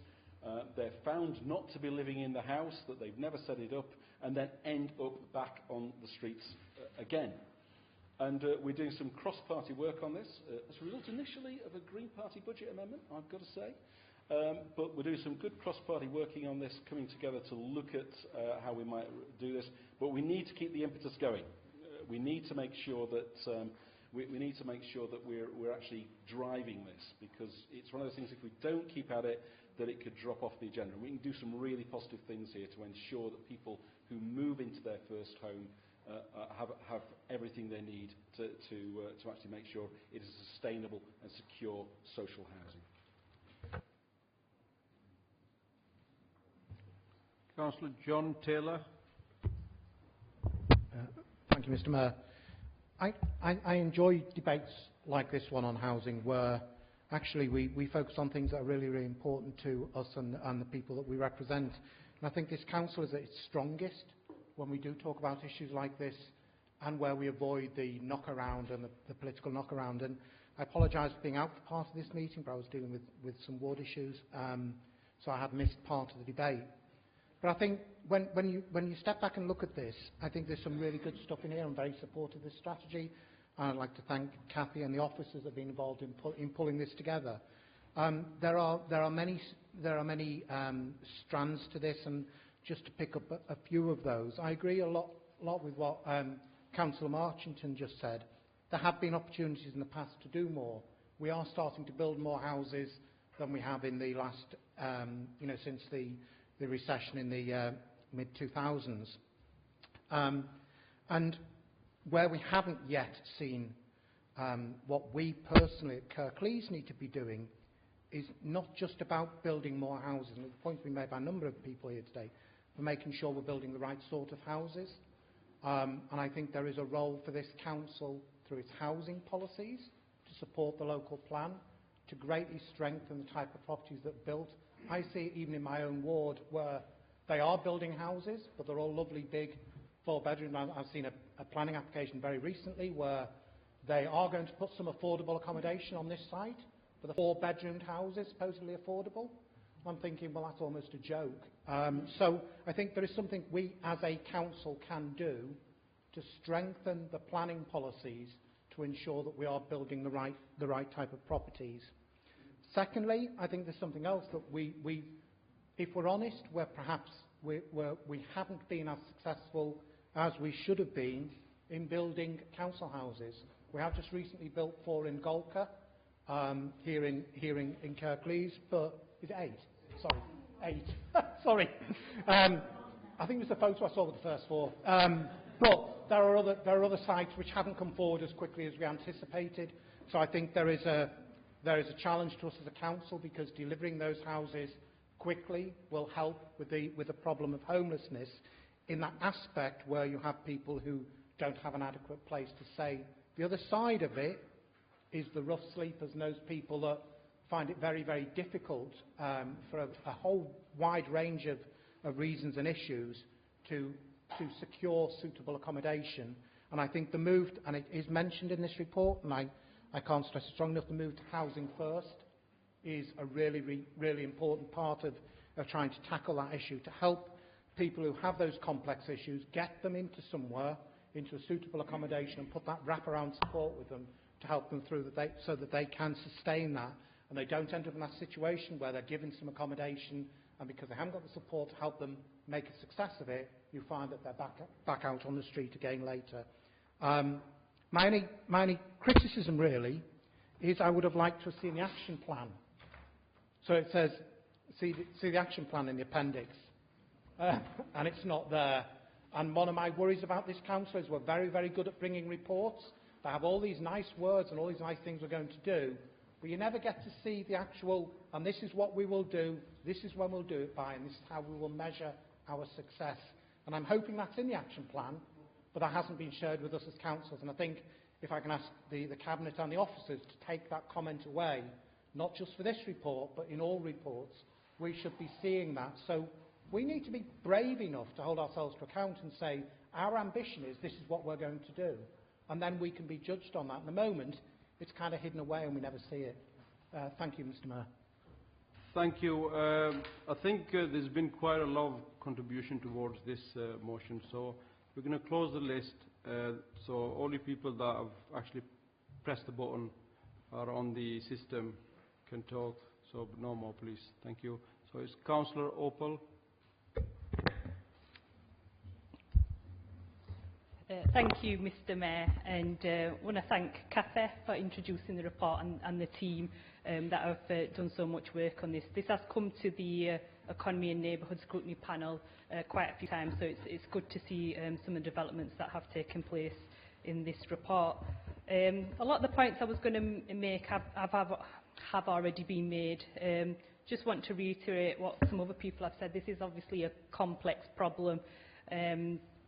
They're found not to be living in the house, that they've never set it up, and then end up back on the streets again. And we're doing some cross-party work on this, as a result initially of a Green Party budget amendment, I've got to say. But we're doing some good cross-party working on this, coming together to look at how we might do this. But we need to keep the impetus going. We need to make sure that we need to make sure that we're actually driving this, because it's one of those things, if we don't keep at it, that it could drop off the agenda. We can do some really positive things here to ensure that people who move into their first home have everything they need to actually make sure it is a sustainable and secure social housing. Councillor John Taylor. Thank you, Mr. Mayor. I enjoy debates like this one on housing, where actually we focus on things that are really, really important to us and the people that we represent. And I think this council is at its strongest when we do talk about issues like this, and where we avoid the knock-around and the political knock-around. And I apologise for being out for part of this meeting, but I was dealing with some ward issues, so I have missed part of the debate. But I think when you step back and look at this, I think there's some really good stuff in here. I'm very supportive of this strategy. And I'd like to thank Cathy and the officers that have been involved in pulling this together. There are many strands to this, and just to pick up a few of those, I agree a lot with what Councillor Marchington just said. There have been opportunities in the past to do more. We are starting to build more houses than we have in the last, since the recession in the mid-2000s. And where we haven't yet seen what we personally at Kirklees need to be doing is not just about building more houses, and the point's been made by a number of people here today, but making sure we're building the right sort of houses. And I think there is a role for this council through its housing policies to support the local plan, to greatly strengthen the type of properties that are built. I see it even in my own ward where they are building houses, but they're all lovely big 4-bedroom. I've seen a planning application very recently where they are going to put some affordable accommodation on this site, but the 4-bedroomed houses supposedly affordable. I'm thinking, well, that's almost a joke. So I think there is something we as a council can do to strengthen the planning policies to ensure that we are building the right type of properties. Secondly, I think there's something else that if we're honest, we haven't been as successful as we should have been in building council houses. We have just recently built 4 in Golka, here in Kirklees, but is it 8? Sorry, 8. Sorry. I think it was the photo I saw with the first 4. But there are other sites which haven't come forward as quickly as we anticipated. So I think there is a challenge to us as a council, because delivering those houses quickly will help with the problem of homelessness in that aspect where you have people who don't have an adequate place to stay. The other side of it is the rough sleepers and those people that find it very, very difficult for a whole wide range of reasons and issues to secure suitable accommodation. And I think the move, and it is mentioned in this report, and I can't stress it strong enough, the move to housing first is a really, really important part of trying to tackle that issue, to help people who have those complex issues, get them into somewhere, into a suitable accommodation, and put that wraparound support with them to help them through so that they can sustain that, and they don't end up in that situation where they're given some accommodation, and because they haven't got the support to help them make a success of it, you find that they're back out on the street again later. My only criticism really is I would have liked to have seen the action plan. So it says, see the action plan in the appendix, and it's not there. And one of my worries about this council is we're very, very good at bringing reports. They have all these nice words and all these nice things we're going to do, but you never get to see the actual, and this is what we will do, this is when we'll do it by, and this is how we will measure our success. And I'm hoping that's in the action plan, but that hasn't been shared with us as councils. And I think if I can ask the Cabinet and the officers to take that comment away, not just for this report, but in all reports, we should be seeing that. So we need to be brave enough to hold ourselves to account and say, our ambition is this is what we're going to do. And then we can be judged on that. At the moment, it's kind of hidden away and we never see it. Thank you, Mr. Mayor. Thank you. I think there's been quite a lot of contribution towards this motion. So we're going to close the list. So only people that have actually pressed the button are on the system can talk. So no more, please. Thank you. So it's Councillor Opal. Thank you, Mr. Mayor, and I want to thank Cathy for introducing the report and the team that have done so much work on this. This has come to the Economy and Neighbourhood Scrutiny Panel quite a few times, so it's good to see some of the developments that have taken place in this report. A lot of the points I was going to make have already been made. Just want to reiterate what some other people have said. This is obviously a complex problem.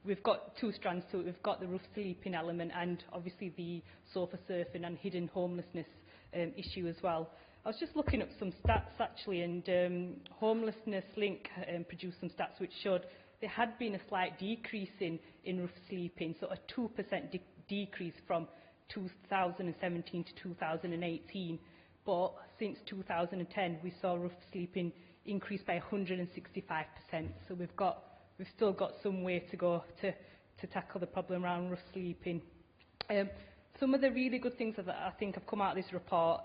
We've got 2 strands to it. We've got the rough sleeping element and obviously the sofa surfing and hidden homelessness issue as well. I was just looking up some stats actually, and Homelessness Link produced some stats which showed there had been a slight decrease in rough sleeping, so a 2% decrease from 2017 to 2018. But since 2010, we saw rough sleeping increase by 165%. So we've still got some way to go to tackle the problem around rough sleeping. Some of the really good things that I think have come out of this report,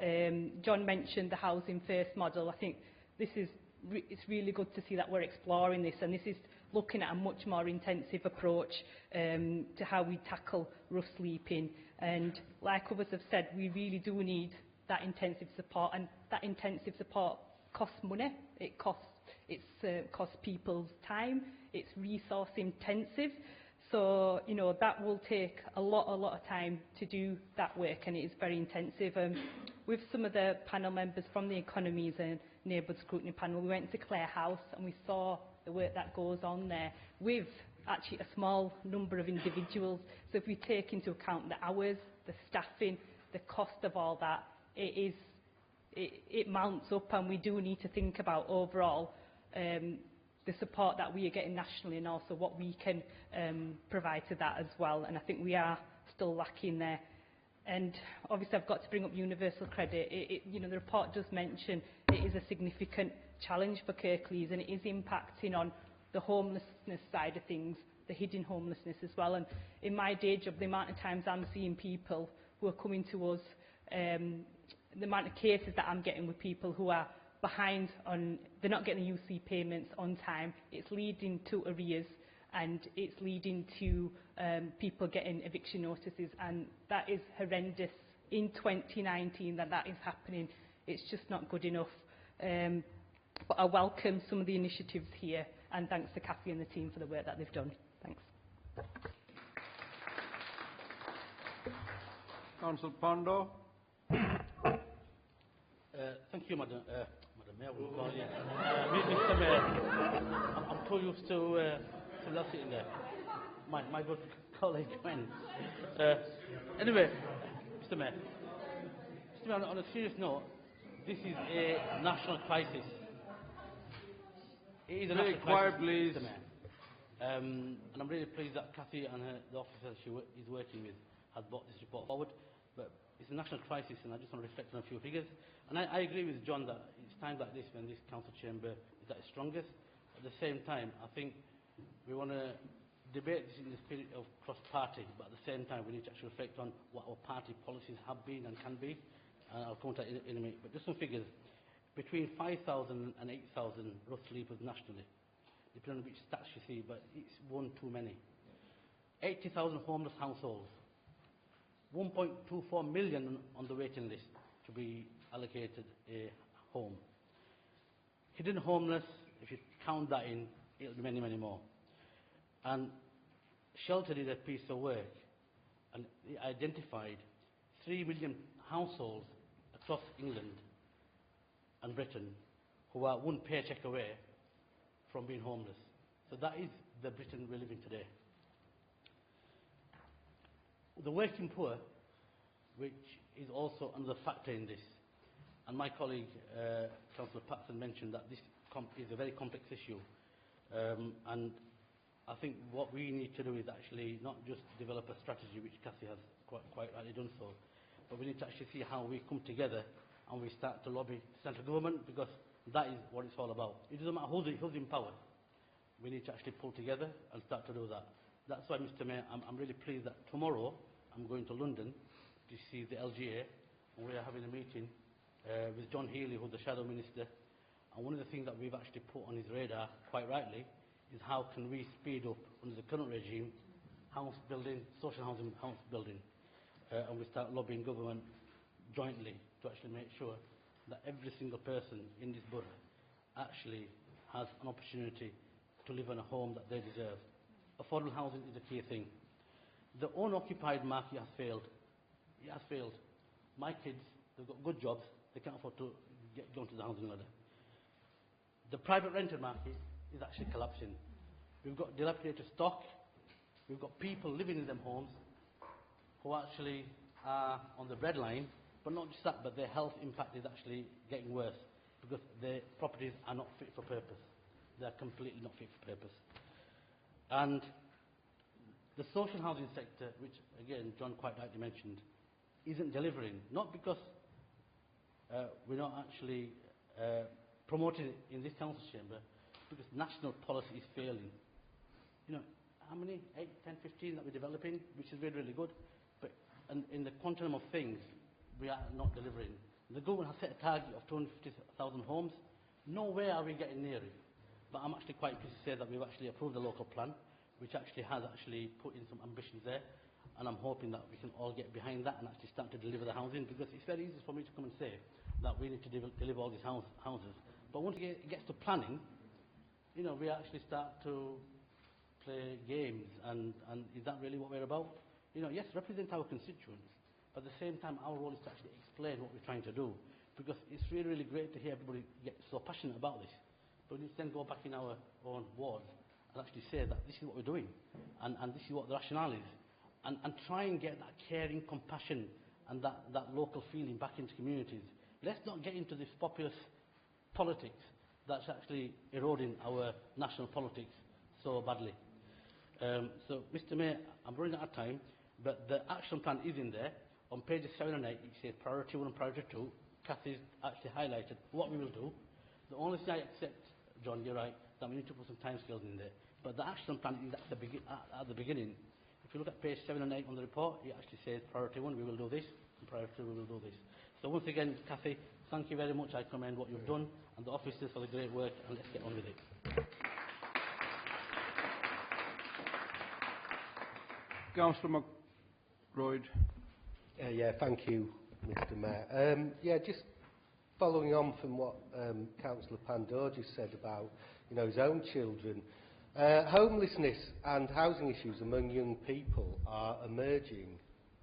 John mentioned the housing first model. I think it's really good to see that we're exploring this, and this is looking at a much more intensive approach to how we tackle rough sleeping. And like others have said, we really do need that intensive support, and that intensive support costs money. It costs people's time. It's resource intensive. So, you know, that will take a lot of time to do that work, and it is very intensive. With some of the panel members from the Economies and Neighbourhood Scrutiny Panel, we went to Clare House and we saw the work that goes on there with actually a small number of individuals. So if we take into account the hours, the staffing, the cost of all that, it mounts up, and we do need to think about overall the support that we are getting nationally and also what we can provide to that as well. And I think we are still lacking there. And obviously I've got to bring up universal credit. You know, the report does mention it is a significant challenge for Kirklees, and it is impacting on the homelessness side of things, the hidden homelessness as well. And in my day job, the amount of times I'm seeing people who are coming to us, the amount of cases that I'm getting with people who are behind on, they're not getting the UC payments on time, it's leading to arrears, and it's leading to people getting eviction notices, and that is horrendous. In 2019 that is happening, it's just not good enough. But I welcome some of the initiatives here, and thanks to Cathy and the team for the work that they've done. Thanks. Councillor Pando. Thank you, Madam Mayor. We'll call you. Mr. Mayor, I'm too used to not sitting there. My good colleague, friend. Anyway, Mr. Mayor, on a serious note, this is a national crisis. It is a national crisis, please. Mr. Mayor. And I'm really pleased that Cathy and the officer she is working with has brought this report forward. But it's a national crisis, and I just want to reflect on a few figures. And I agree with John that it's times like this when this council chamber is at its strongest. At the same time, I think we want to debate this in the spirit of cross-party, but at the same time we need to actually reflect on what our party policies have been and can be. I'll come to that in a minute. But just some figures. Between 5,000 and 8,000 rough sleepers nationally, depending on which stats you see, but it's one too many. 80,000 homeless households. 1.24 million on the waiting list to be allocated a home. Hidden homeless, if you count that in, it'll be many, many more. And Shelter did a piece of work, and it identified 3 million households across England and Britain who are one paycheck away from being homeless. So that is the Britain we're living today. The working poor, which is also another factor in this, and my colleague, Councillor Patson, mentioned that this is a very complex issue, and I think what we need to do is actually not just develop a strategy, which Cathy has quite rightly done so, but we need to actually see how we come together and we start to lobby central government, because that is what it's all about. It doesn't matter who's in power. We need to actually pull together and start to do that. That's why, Mr. Mayor, I'm really pleased that tomorrow I'm going to London to see the LGA, and we are having a meeting with John Healy, who's the Shadow Minister. And one of the things that we've actually put on his radar, quite rightly, is how can we speed up, under the current regime, house building, social housing house building. And we start lobbying government jointly to actually make sure that every single person in this borough actually has an opportunity to live in a home that they deserve. Affordable housing is a key thing. The unoccupied market has failed. It has failed. My kids, they've got good jobs, they can't afford to go onto the housing ladder. The private rented market is actually collapsing. We've got dilapidated stock, we've got people living in them homes who actually are on the breadline, but not just that, but their health impact is actually getting worse because their properties are not fit for purpose. They are completely not fit for purpose. And the social housing sector, which again John quite rightly mentioned, isn't delivering, not because we're not actually promoting it in this council chamber, because national policy is failing. You know, how many? 8, 10, 15 that we're developing, which is really, really good, but in the quantum of things, we are not delivering. The government has set a target of 250,000 homes. Nowhere are we getting near it. But I'm actually quite pleased to say that we've actually approved the local plan, which actually has actually put in some ambitions there, and I'm hoping that we can all get behind that and actually start to deliver the housing, because it's very easy for me to come and say that we need to deliver all these houses. But once it gets to planning, you know, we actually start to play games, and is that really what we're about? You know, yes, represent our constituents, but at the same time our role is to actually explain what we're trying to do, because it's really, really great to hear everybody get so passionate about this. But we need to then go back in our own wards and actually say that this is what we're doing, and this is what the rationale is, and try and get that caring, compassion, and that local feeling back into communities. Let's not get into this populist politics that's actually eroding our national politics so badly. So, Mr Mayor, I'm running out of time, but the action plan is in there. On pages 7 and 8, it says priority 1 and priority 2. Kathy's actually highlighted what we will do. The only thing I accept, John, you're right, that we need to put some timescales in there. But the action plan is at the beginning. If you look at page 7 and 8 on the report, it actually says priority 1, we will do this, and priority 2, we will do this. So once again, Kathy, thank you very much. I commend what you've done, and the officers for the great work, and let's get on with it. Councillor McBroid. Yeah, thank you, Mr Mayor. Yeah, just following on from what Councillor Pandor just said about, his own children. Homelessness and housing issues among young people are emerging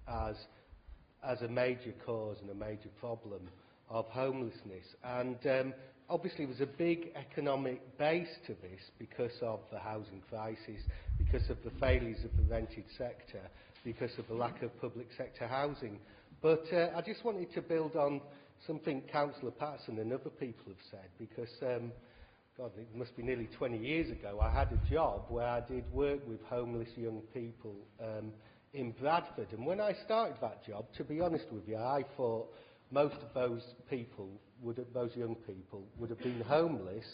as a major cause and a major problem of homelessness. And obviously there's a big economic base to this because of the housing crisis, because of the failures of the rented sector, because of the lack of public sector housing. But I just wanted to build on something Councillor Patterson and other people have said, because God, it must be nearly 20 years ago, I had a job where I did work with homeless young people in Bradford. And when I started that job, to be honest with you, I thought most of those young people would have been homeless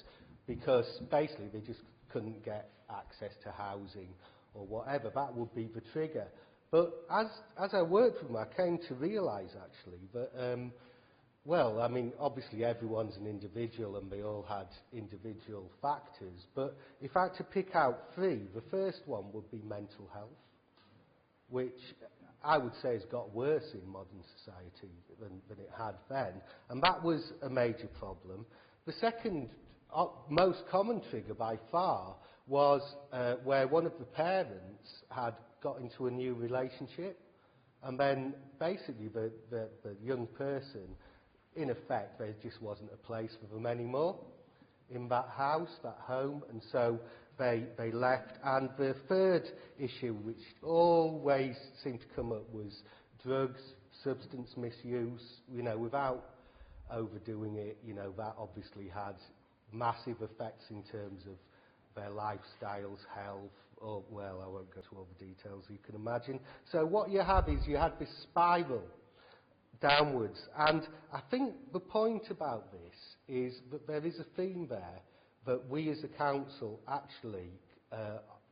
because basically they just couldn't get access to housing or whatever. That would be the trigger. But as I worked with them, I came to realise actually that well, I mean, obviously everyone's an individual and they all had individual factors, but if I had to pick out 3, the first one would be mental health, which I would say has got worse in modern society than it had then, and that was a major problem. The second most common trigger by far was where one of the parents had got into a new relationship, and then basically the young person, in effect, there just wasn't a place for them anymore in that house, that home, and so they left. And the third issue, which always seemed to come up, was drugs, substance misuse, without overdoing it, that obviously had massive effects in terms of their lifestyles, health, or, well, I won't go to all the details you can imagine. So what you have is you had this spiral downwards, and I think the point about this is that there is a theme there that we as a council actually,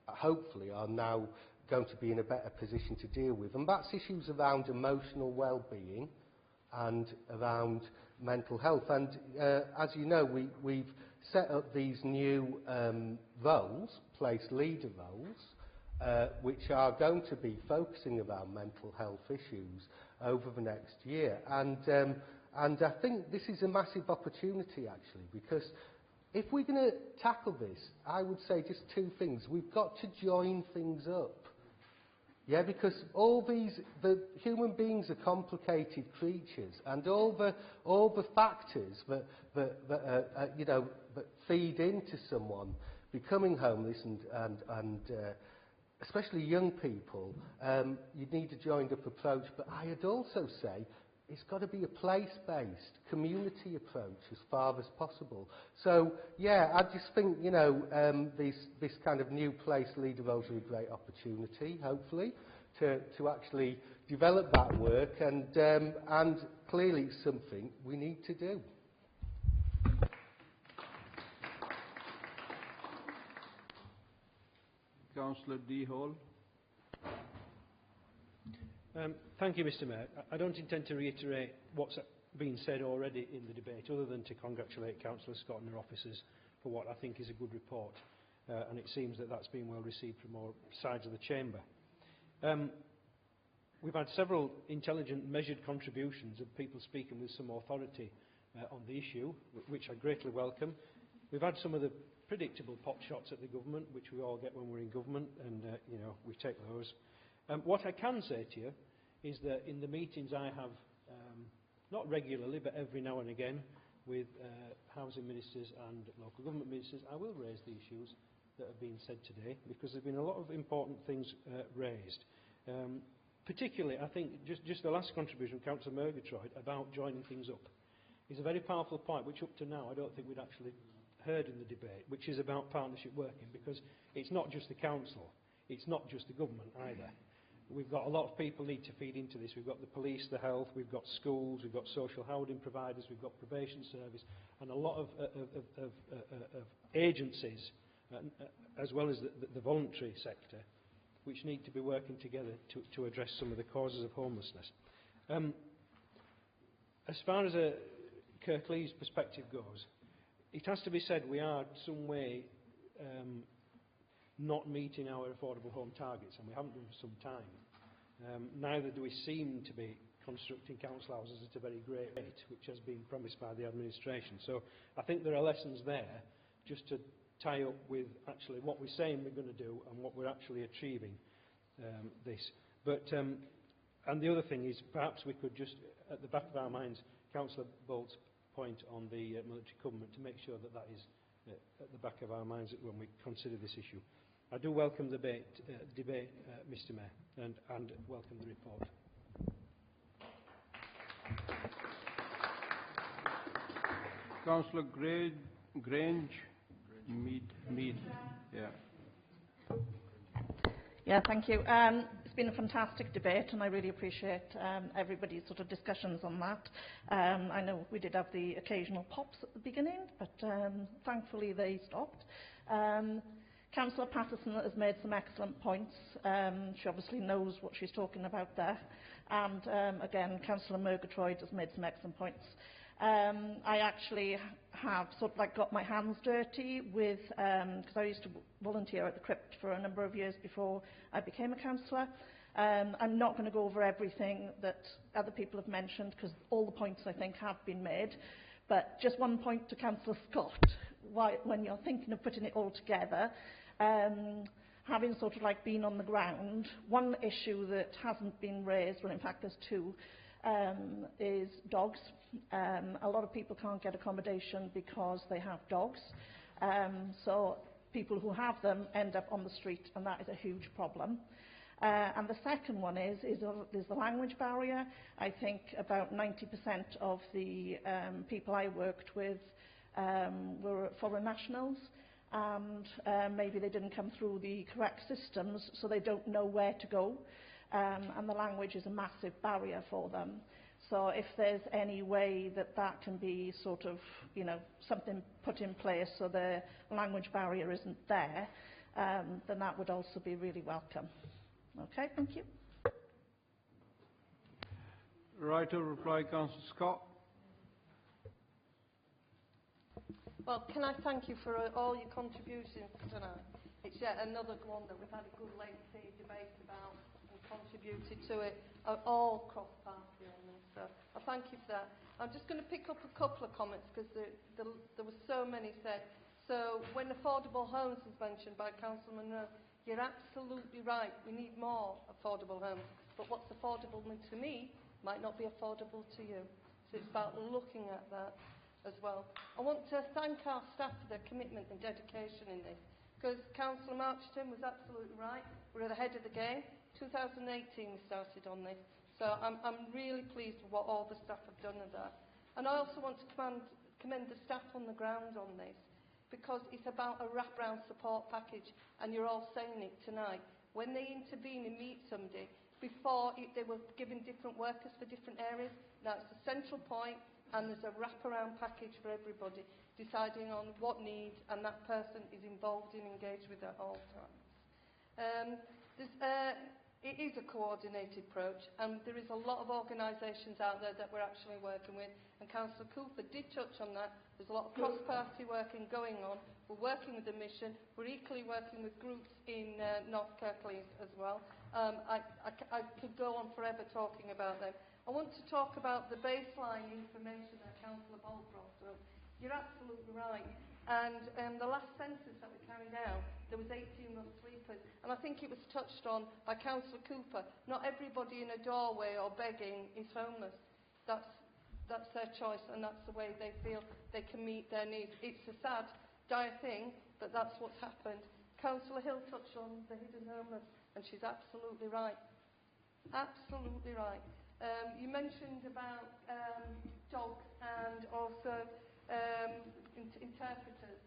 hopefully, are now going to be in a better position to deal with, and that's issues around emotional well-being and around mental health. And as you know, we've set up these new roles, place leader roles, which are going to be focusing around mental health issues over the next year. And I think this is a massive opportunity, actually, because if we're going to tackle this, I would say just 2 things. We've got to join things up. Yeah, because the human beings are complicated creatures, and all the factors that feed into someone becoming homeless and especially young people, you need a joined-up approach. But I'd also say it's got to be a place-based, community approach as far as possible. So, yeah, I just think, this kind of new place leader roles are a great opportunity, hopefully, to actually develop that work, and clearly it's something we need to do. Councillor D. Hall. Thank you, Mr Mayor. I don't intend to reiterate what's been said already in the debate, other than to congratulate Councillor Scott and their officers for what I think is a good report, and it seems that that's been well received from all sides of the chamber. We've had several intelligent, measured contributions of people speaking with some authority on the issue, which I greatly welcome. We've had some of the predictable pot shots at the government, which we all get when we're in government, and we take those. What I can say to you is that in the meetings I have, not regularly, but every now and again, with housing ministers and local government ministers, I will raise the issues that have been said today, because there have been a lot of important things raised. Particularly, I think, just the last contribution from Councillor Murgatroyd about joining things up is a very powerful point, which up to now I don't think we'd actually heard in the debate, which is about partnership working, because it's not just the council, it's not just the government either. We've got a lot of people need to feed into this. We've got the police, the health, we've got schools, we've got social housing providers, we've got probation service, and a lot of agencies, as well as the voluntary sector, which need to be working together to address some of the causes of homelessness. As far as a Kirklees perspective goes, it has to be said we are some way not meeting our affordable home targets, and we haven't done for some time. Neither do we seem to be constructing council houses at a very great rate, which has been promised by the administration. So I think there are lessons there just to tie up with actually what we're saying we're going to do and what we're actually achieving this. But and the other thing is perhaps we could just, at the back of our minds, Councillor Bolt's point on the military government, to make sure that that is at the back of our minds when we consider this issue. I do welcome the debate, Mr Mayor, and welcome the report. Councillor Grange, Mead. Yeah. Yeah, thank you. It's been a fantastic debate, and I really appreciate everybody's sort of discussions on that. I know we did have the occasional pops at the beginning, but thankfully they stopped. Councillor Patterson has made some excellent points. She obviously knows what she's talking about there. And again, Councillor Murgatroyd has made some excellent points. I actually have sort of like got my hands dirty with, because I used to volunteer at the crypt for a number of years before I became a councillor. I'm not going to go over everything that other people have mentioned, because all the points I think have been made. But just one point to Councillor Scott, when you're thinking of putting it all together, having sort of like been on the ground, one issue that hasn't been raised, well in fact there's two, is dogs. A lot of people can't get accommodation because they have dogs. So people who have them end up on the street, and that is a huge problem. And the second one is the language barrier. I think about 90% of the people I worked with were foreign nationals, and maybe they didn't come through the correct systems, so they don't know where to go. And the language is a massive barrier for them. So if there's any way that that can be sort of, you know, something put in place so the language barrier isn't there, then that would also be really welcome. Okay, thank you. Right to reply, Councillor Scott. Well, can I thank you for all your contributions tonight? It's yet another one that we've had a good lengthy debate about and contributed to it all cross-party on this. So I thank you for that. I'm just going to pick up a couple of comments because there were so many said. So when affordable homes was mentioned by Councillor Munro, you're absolutely right. We need more affordable homes. But what's affordable to me might not be affordable to you. So it's about looking at that as well. I want to thank our staff for their commitment and dedication in this, because Councillor Marchton was absolutely right. We're at the head of the game. 2018 we started on this. So I'm really pleased with what all the staff have done with that. And I also want to commend the staff on the ground on this, because it's about a wraparound support package, and you're all saying it tonight. When they intervene and meet somebody, before they were given different workers for different areas, now it's a central point, and there's a wraparound package for everybody, deciding on what needs, and that person is involved and engaged with at all times. It is a coordinated approach, and there is a lot of organisations out there that we're actually working with, and Councillor Cooper did touch on that. There's a lot of cross-party working going on. We're working with the mission. We're equally working with groups in North Kirklees as well. I could go on forever talking about them. I want to talk about the baseline information that Councillor Bolt brought up. You're absolutely right. And the last census that we carried out, there was 18 rough sleepers. And I think it was touched on by Councillor Cooper. Not everybody in a doorway or begging is homeless. That's their choice, and that's the way they feel they can meet their needs. It's a sad, dire thing, but that's what's happened. Councillor Hill touched on the hidden homeless, and she's absolutely right. Absolutely right. You mentioned about dogs and also interpreters.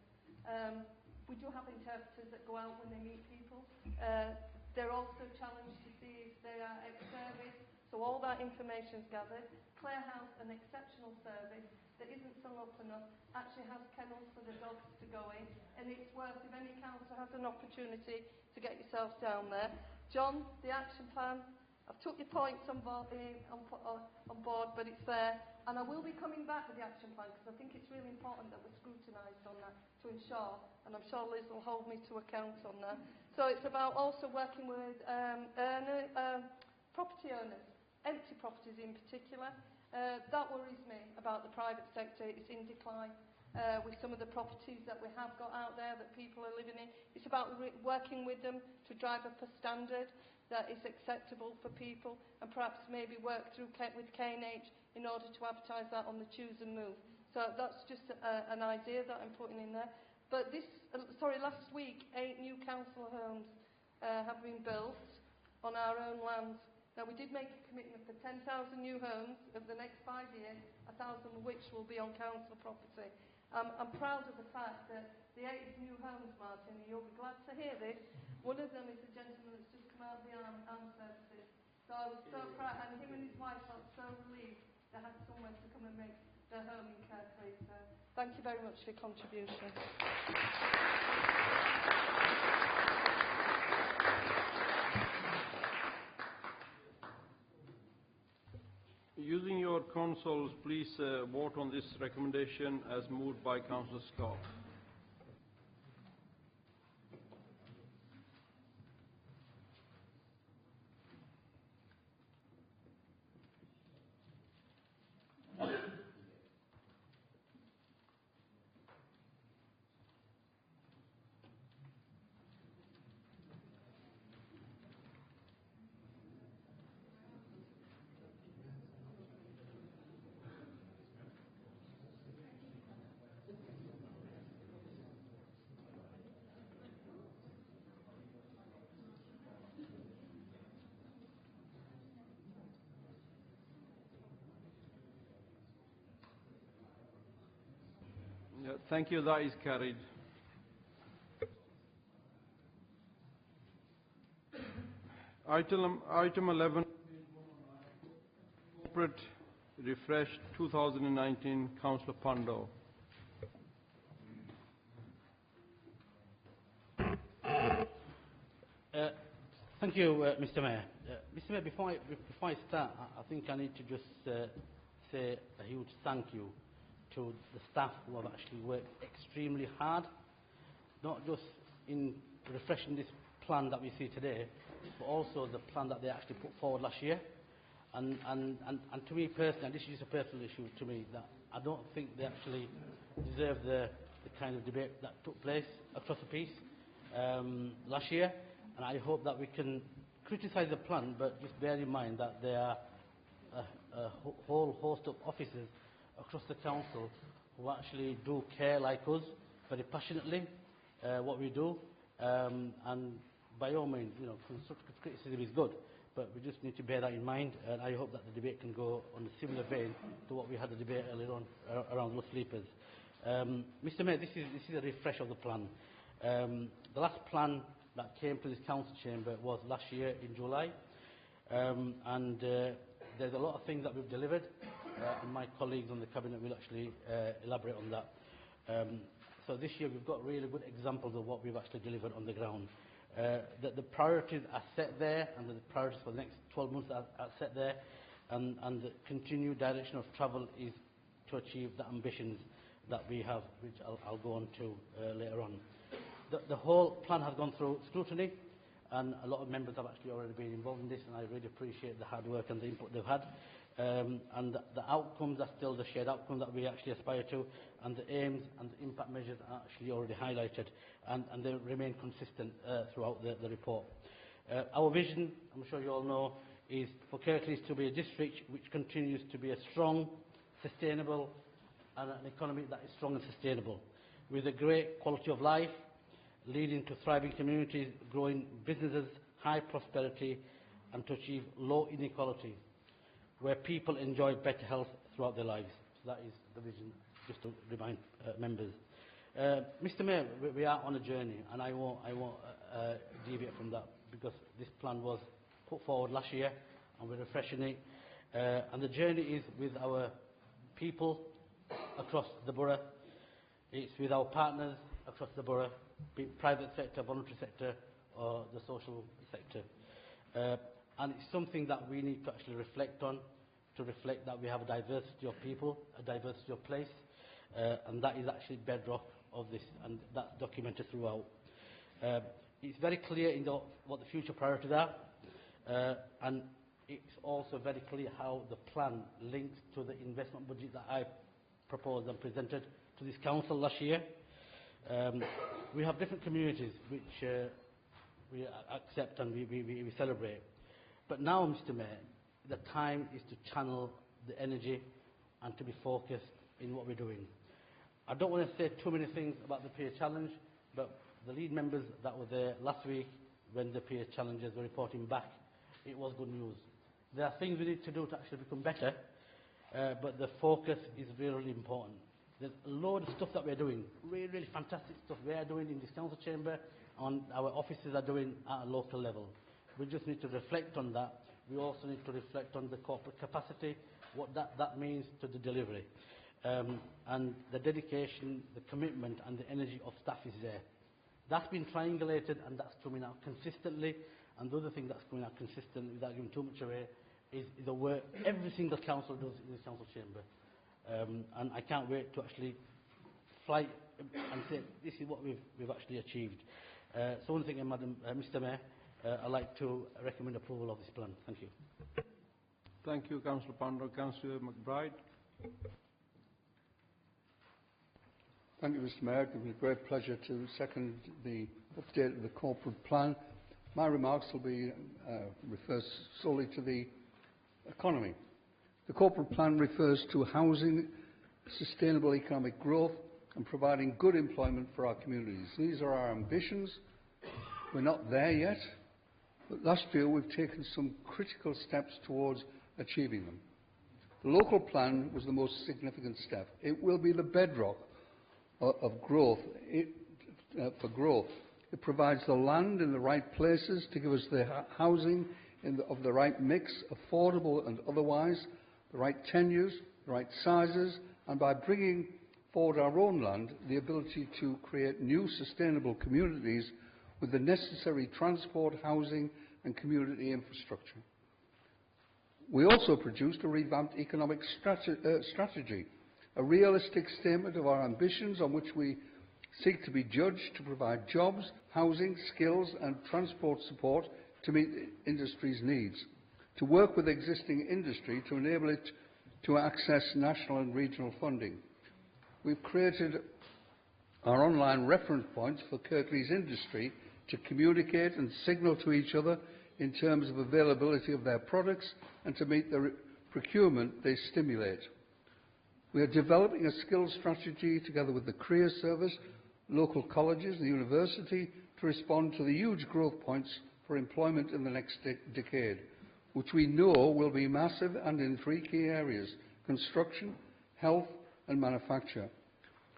We do have interpreters that go out when they meet people. They're also challenged to see if they are ex-service, so all that information is gathered. Clare House, an exceptional service that isn't sung up enough, actually has kennels for the dogs to go in, and it's worth, if any council has an opportunity, to get yourself down there. John, the action plan, I've took your points on board, but it's there, and I will be coming back with the action plan because I think it's really important that we're scrutinised on that to ensure, and I'm sure Liz will hold me to account on that. So it's about also working with property owners, empty properties in particular. That worries me about the private sector. It's in decline with some of the properties that we have got out there that people are living in. It's about working with them to drive up a standard that is acceptable for people, and perhaps maybe work through with K&H in order to advertise that on the Choose and Move. So that's just an idea that I'm putting in there. But last week, 8 new council homes have been built on our own land. Now, we did make a commitment for 10,000 new homes over the next 5 years, 1,000 of which will be on council property. I'm proud of the fact that the 8 new homes, Martin, and you'll be glad to hear this, one of them is a gentleman that's just come out of the armed services. So I was so proud, and him and his wife felt so relieved they had somewhere to come and make their home in Kirklees. So thank you very much for your contribution. Using your consoles, please vote on this recommendation as moved by Councillor Scott. Yeah, thank you. That is carried. Item 11, Corporate Refresh 2019, Councillor Pando. Thank you, Mr. Mayor. Mr. Mayor, before I start, I think I need to just say a huge thank you to the staff who have actually worked extremely hard, not just in refreshing this plan that we see today, but also the plan that they actually put forward last year. And to me personally, and this is just a personal issue to me, that I don't think they actually deserve the kind of debate that took place across the piece last year. And I hope that we can criticise the plan, but just bear in mind that there are a whole host of officers across the council who actually do care like us very passionately what we do, and by all means, you know, constructive criticism is good, but we just need to bear that in mind, and I hope that the debate can go on a similar vein to what we had the debate earlier on around low sleepers. Mr. Mayor, this is a refresh of the plan. The last plan that came to this council chamber was last year in July, and there's a lot of things that we've delivered, and my colleagues on the cabinet will actually elaborate on that. So this year we've got really good examples of what we've actually delivered on the ground. The priorities are set there, and the priorities for the next 12 months are set there, and the continued direction of travel is to achieve the ambitions that we have, which I'll go on to later on. The whole plan has gone through scrutiny, and a lot of members have actually already been involved in this, and I really appreciate the hard work and the input they've had. And the outcomes are still the shared outcomes that we actually aspire to, and the aims and the impact measures are actually already highlighted, and they remain consistent throughout the report. Our vision, I'm sure you all know, is for Kirklees to be a district which continues to be a strong, sustainable, and an economy that is strong and sustainable, with a great quality of life, leading to thriving communities, growing businesses, high prosperity, and to achieve low inequality, where people enjoy better health throughout their lives. So that is the vision, just to remind members. Mr Mayor, we are on a journey, and I won't deviate from that, because this plan was put forward last year, and we're refreshing it. And the journey is with our people across the borough. It's with our partners across the borough, be it private sector, voluntary sector, or the social sector. And it's something that we need to actually reflect on, to reflect that we have a diversity of people, a diversity of place, and that is actually bedrock of this, and that's documented throughout. It's very clear in what the future priorities are, and it's also very clear how the plan links to the investment budget that I proposed and presented to this council last year. We have different communities which we accept and we celebrate. But now, Mr Mayor, the time is to channel the energy and to be focused in what we're doing. I don't want to say too many things about the peer challenge, but the lead members that were there last week when the peer challenges were reporting back, it was good news. There are things we need to do to actually become better, but the focus is really important. There's a load of stuff that we're doing, really, really fantastic stuff we are doing in this council chamber, and our offices are doing at a local level. We just need to reflect on that. We also need to reflect on the corporate capacity, what that means to the delivery. And the dedication, the commitment and the energy of staff is there. That's been triangulated and that's coming out consistently. And the other thing that's coming out consistently, without giving too much away, is the work every single council does in this council chamber. And I can't wait to actually fly and say, this is what we've actually achieved. So one thing, Mr Mayor, I'd like to recommend approval of this plan. Thank you. Thank you, Councillor Pandor. Councillor McBride. Thank you, Mr Mayor. It gives me great pleasure to second the update of the corporate plan. My remarks will be refer solely to the economy. The corporate plan refers to housing, sustainable economic growth and providing good employment for our communities. These are our ambitions. We're not there yet, but last year we've taken some critical steps towards achieving them. The local plan was the most significant step. It will be the bedrock of growth, for growth. It provides the land in the right places to give us the housing of the right mix, affordable and otherwise, the right tenures, the right sizes, and by bringing forward our own land, the ability to create new sustainable communities with the necessary transport, housing and community infrastructure. We also produced a revamped economic strategy, a realistic statement of our ambitions on which we seek to be judged to provide jobs, housing, skills and transport support to meet the industry's needs, to work with existing industry to enable it to access national and regional funding. We've created our online reference points for Kirklees industry to communicate and signal to each other in terms of availability of their products and to meet the procurement they stimulate. We are developing a skills strategy together with the career service, local colleges, the university, to respond to the huge growth points for employment in the next decade, which we know will be massive and in three key areas: construction, health and manufacture.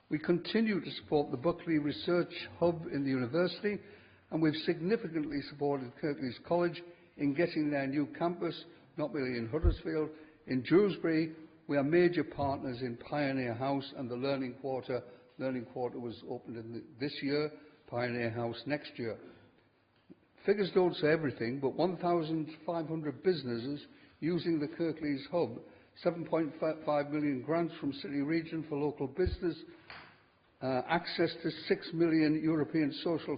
We continue to support the Buckley Research Hub in the university, and we've significantly supported Kirklees College in getting their new campus, not merely in Huddersfield, in Dewsbury. We are major partners in Pioneer House and the Learning Quarter. Learning Quarter was opened this year, Pioneer House next year. Figures don't say everything, but 1,500 businesses using the Kirklees Hub, 7.5 million grants from City Region for local business, access to 6 million European Social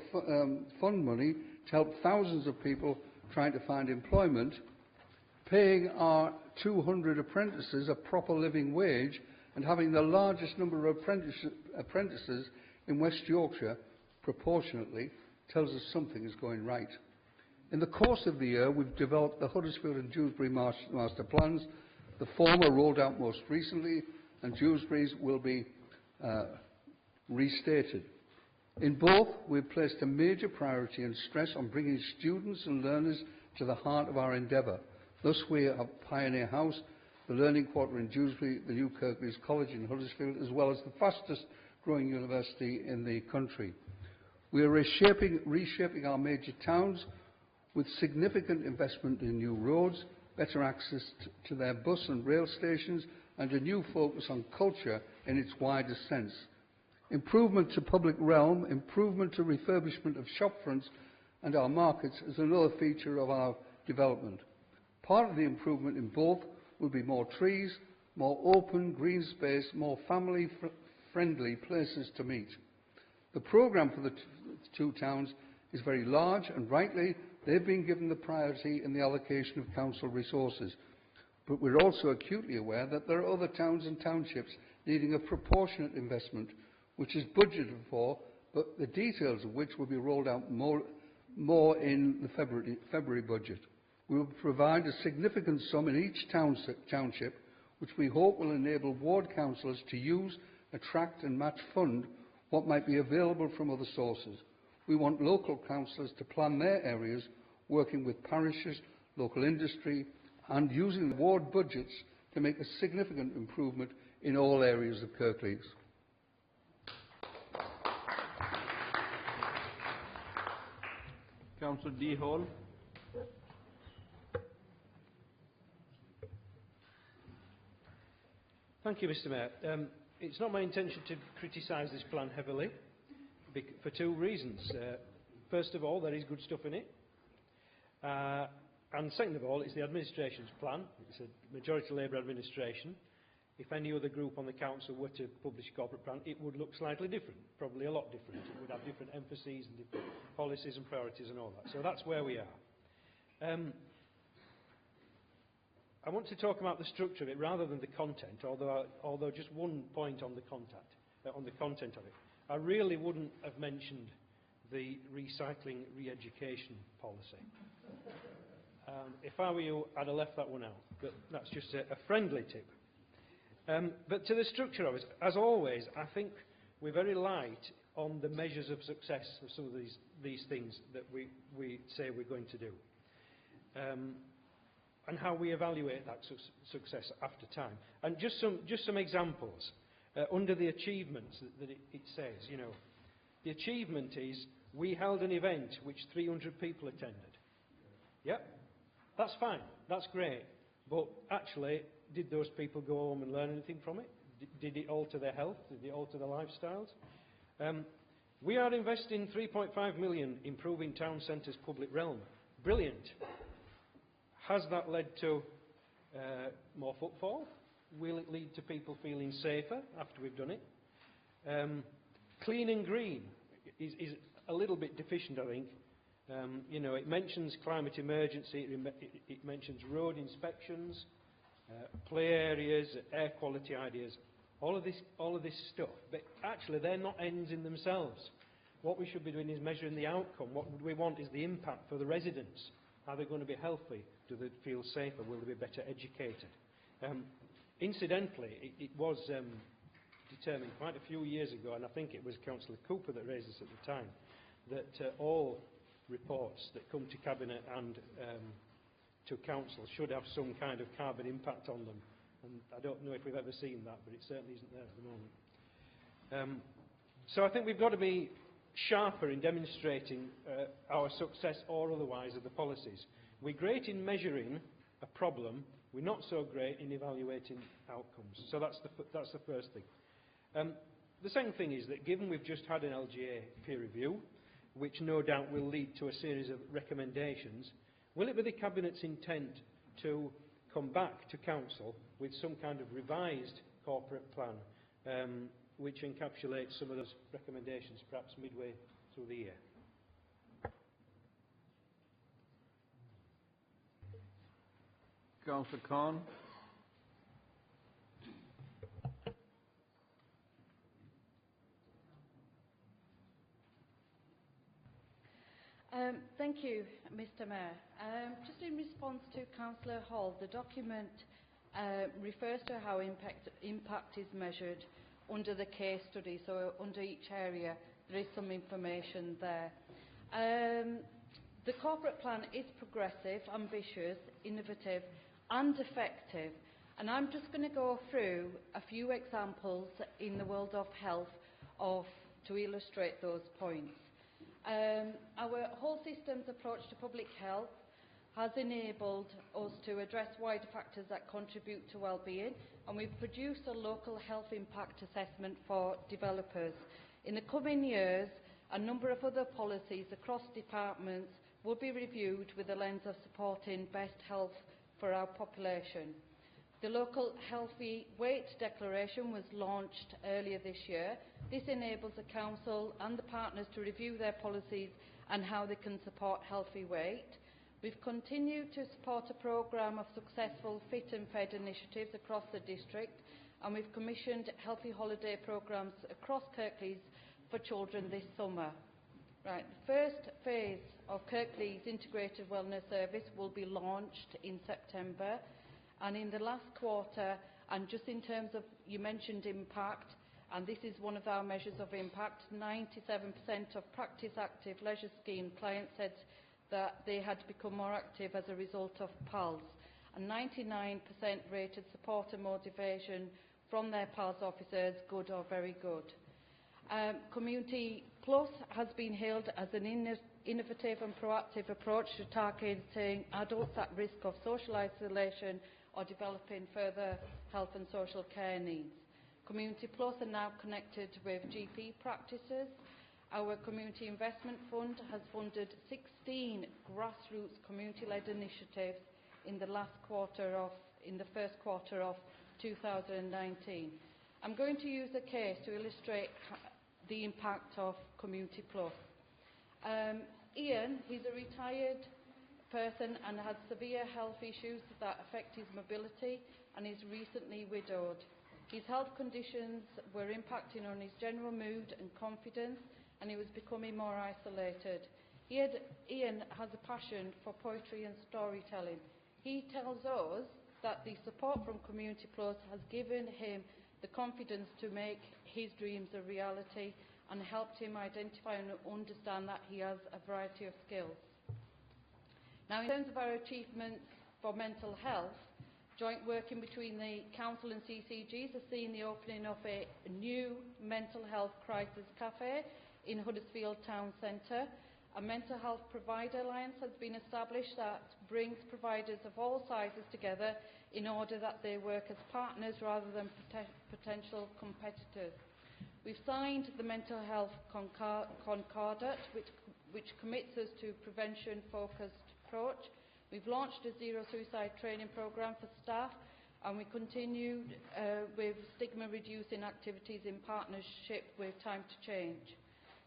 Fund money to help thousands of people trying to find employment, paying our 200 apprentices a proper living wage and having the largest number of apprentices in West Yorkshire proportionately tells us something is going right. In the course of the year, we've developed the Huddersfield and Dewsbury master plans. The former rolled out most recently, and Dewsbury's will be restated. In both, we've placed a major priority and stress on bringing students and learners to the heart of our endeavour. Thus, we have Pioneer House, the Learning Quarter in Dewsbury, the new Kirklees College in Huddersfield, as well as the fastest growing university in the country. We are reshaping our major towns with significant investment in new roads, better access to their bus and rail stations, and a new focus on culture in its widest sense. Improvement to public realm, improvement to refurbishment of shopfronts and our markets is another feature of our development. Part of the improvement in both will be more trees, more open green space, more family-friendly places to meet. The programme for the two towns is very large, and rightly they've been given the priority in the allocation of council resources. But we're also acutely aware that there are other towns and townships needing a proportionate investment, which is budgeted for, but the details of which will be rolled out more in the February budget. We will provide a significant sum in each township, which we hope will enable ward councillors to use, attract and match fund what might be available from other sources. We want local councillors to plan their areas, working with parishes, local industry and using the ward budgets to make a significant improvement in all areas of Kirklees. Councillor D. Hall. Thank you, Mr Mayor. It's not my intention to criticise this plan heavily for two reasons. First of all, there is good stuff in it. And second of all, it's the administration's plan. It's a majority Labour administration. If any other group on the council were to publish a corporate plan, it would look slightly different, probably a lot different. It would have different emphases and different policies and priorities and all that. So that's where we are. I want to talk about the structure of it rather than the content, although just one point on the content of it. I really wouldn't have mentioned the recycling re-education policy. If I were you, I'd have left that one out, but that's just a friendly tip. But to the structure of it, as always, I think we're very light on the measures of success of some of these things that we say we're going to do. And how we evaluate that success after time. And just some examples. Under the achievements that it says, you know, the achievement is we held an event which 300 people attended. Yep, that's fine, that's great. But actually, did those people go home and learn anything from it? Did it alter their health? Did it alter their lifestyles? We are investing 3.5 million improving town centre's public realm. Brilliant. Has that led to more footfall? Will it lead to people feeling safer after we've done it? Clean and green is a little bit deficient, I think. You know, it mentions climate emergency, it mentions road inspections, play areas, air quality ideas, all of this stuff. But actually, they're not ends in themselves. What we should be doing is measuring the outcome. What we want is the impact for the residents. Are they going to be healthy? Do they feel safer? Will they be better educated? Incidentally, it was determined quite a few years ago, and I think it was Councillor Cooper that raised this at the time, that all reports that come to Cabinet and to Council should have some kind of carbon impact on them. And I don't know if we've ever seen that, but it certainly isn't there at the moment. So I think we've got to be sharper in demonstrating our success or otherwise of the policies. We're great in measuring a problem, we're not so great in evaluating outcomes. So that's the first thing. The second thing is that given we've just had an LGA peer review, which no doubt will lead to a series of recommendations, will it be the Cabinet's intent to come back to Council with some kind of revised corporate plan which encapsulates some of those recommendations, perhaps midway through the year? Councillor Khan. Thank you, Mr Mayor. Just in response to Councillor Hall, the document refers to how impact is measured under the case study, so under each area there is some information there. The corporate plan is progressive, ambitious, innovative and effective, and I'm just going to go through a few examples in the world of health to illustrate those points. Our whole systems approach to public health has enabled us to address wider factors that contribute to well-being, and we've produced a local health impact assessment for developers. In the coming years, a number of other policies across departments will be reviewed with a lens of supporting best health for our population. The local healthy weight declaration was launched earlier this year. This enables the council and the partners to review their policies and how they can support healthy weight. We've continued to support a programme of successful Fit and Fed initiatives across the district, and we've commissioned healthy holiday programmes across Kirklees for children this summer. Right, the first phase of Kirklees Integrated Wellness Service will be launched in September, and in the last quarter, and just in terms of, you mentioned impact, and this is one of our measures of impact, 97% of Practice Active Leisure Scheme clients said that they had become more active as a result of PALS, and 99% rated support and motivation from their PALS officers good or very good. Community Plus has been hailed as an innovative and proactive approach to targeting adults at risk of social isolation or developing further health and social care needs. Community Plus are now connected with GP practices. Our Community Investment Fund has funded 16 grassroots community-led initiatives in the first quarter of 2019. I'm going to use a case to illustrate the impact of Community Plus. Ian, he's a retired person and has severe health issues that affect his mobility, and is recently widowed. His health conditions were impacting on his general mood and confidence, and he was becoming more isolated. Ian has a passion for poetry and storytelling. He tells us that the support from Community Plus has given him the confidence to make his dreams a reality and helped him identify and understand that he has a variety of skills. Now, in terms of our achievements for mental health, joint working between the Council and CCGs has seen the opening of a new mental health crisis cafe in Huddersfield Town Centre. A mental health provider alliance has been established that brings providers of all sizes together in order that they work as partners rather than potential competitors. We've signed the Mental Health Concordat, which commits us to prevention-focused approach. We've launched a zero suicide training programme for staff, and we continued with stigma-reducing activities in partnership with Time to Change.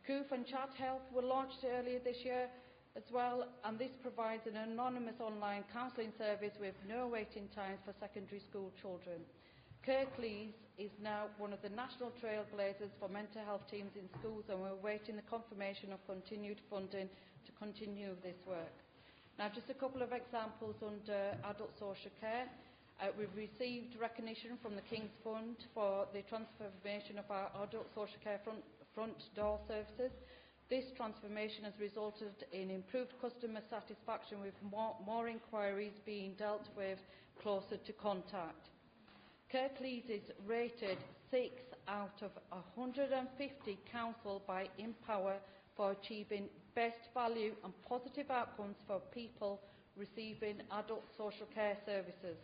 Coof and Chat Health were launched earlier this year as well, and this provides an anonymous online counselling service with no waiting times for secondary school children. Kirklees is now one of the national trailblazers for mental health teams in schools, and we're awaiting the confirmation of continued funding to continue this work. Now, just a couple of examples under adult social care. We've received recognition from the King's Fund for the transformation of our adult social care front door services. This transformation has resulted in improved customer satisfaction, with more inquiries being dealt with closer to contact. Kirklees is rated 6 out of 150 council by Empower for achieving best value and positive outcomes for people receiving adult social care services.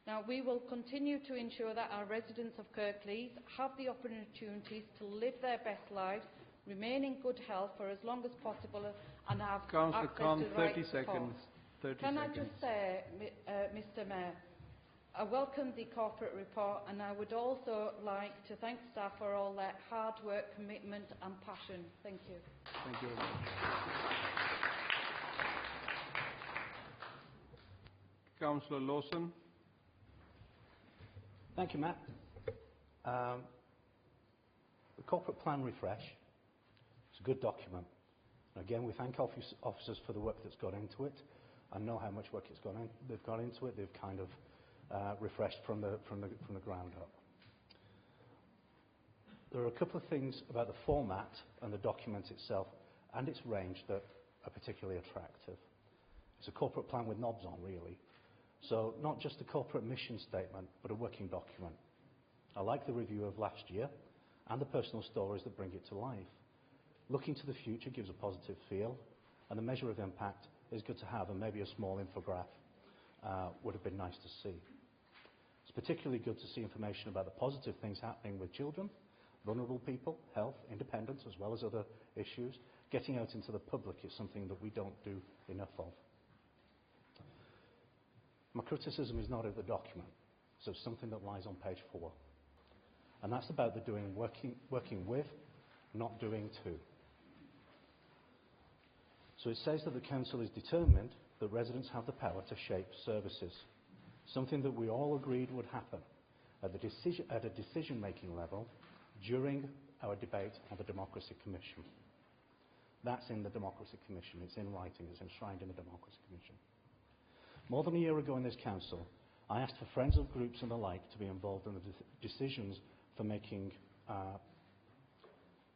Now, we will continue to ensure that our residents of Kirklees have the opportunities to live their best lives, remain in good health for as long as possible, and have Councillor access Khan, to the right 30 support. seconds. 30 Can seconds. I just say, Mr Mayor, I welcome the corporate report, and I would also like to thank staff for all their hard work, commitment and passion. Thank you. Thank you very much. Councillor Lawson. Thank you, Matt. The corporate plan refresh, it's a good document. Again, we thank officers for the work that's gone into it. I know how much work they've gone into it. They've kind of refreshed from the ground up. there are a couple of things about the format and the document itself and its range that are particularly attractive. It's a corporate plan with knobs on, really. So not just a corporate mission statement, but a working document. I like the review of last year and the personal stories that bring it to life. Looking to the future gives a positive feel, and the measure of impact is good to have, and maybe a small infograph would have been nice to see. It's particularly good to see information about the positive things happening with children, vulnerable people, health, independence, as well as other issues. Getting out into the public is something that we don't do enough of. My criticism is not of the document, so it's something that lies on page 4. And that's about the working with, not doing to. So it says that the Council is determined that residents have the power to shape services, something that we all agreed would happen at a decision-making level during our debate on the Democracy Commission. That's in the Democracy Commission. It's in writing. It's enshrined in the Democracy Commission. More than a year ago in this Council, I asked for friends of groups and the like to be involved in the decisions for making, on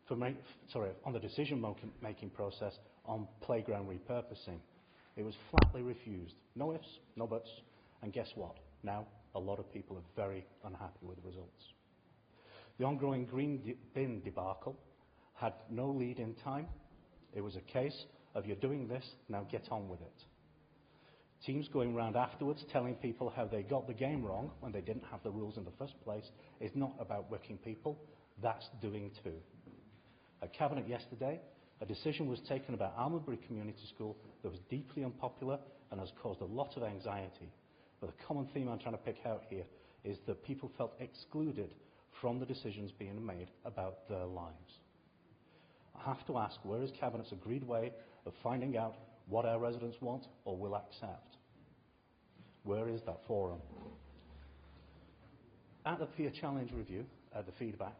the decision-making process on playground repurposing. It was flatly refused. No ifs, no buts, and guess what? Now, a lot of people are very unhappy with the results. The ongoing green bin debacle had no lead in time. It was a case of you're doing this, now get on with it. Teams going round afterwards telling people how they got the game wrong when they didn't have the rules in the first place is not about working people, that's doing too. At Cabinet yesterday, a decision was taken about Almonbury Community School that was deeply unpopular and has caused a lot of anxiety. But the common theme I'm trying to pick out here is that people felt excluded from the decisions being made about their lives. I have to ask, where is Cabinet's agreed way of finding out what our residents want or will accept? Where is that forum? At the Peer Challenge review, the feedback,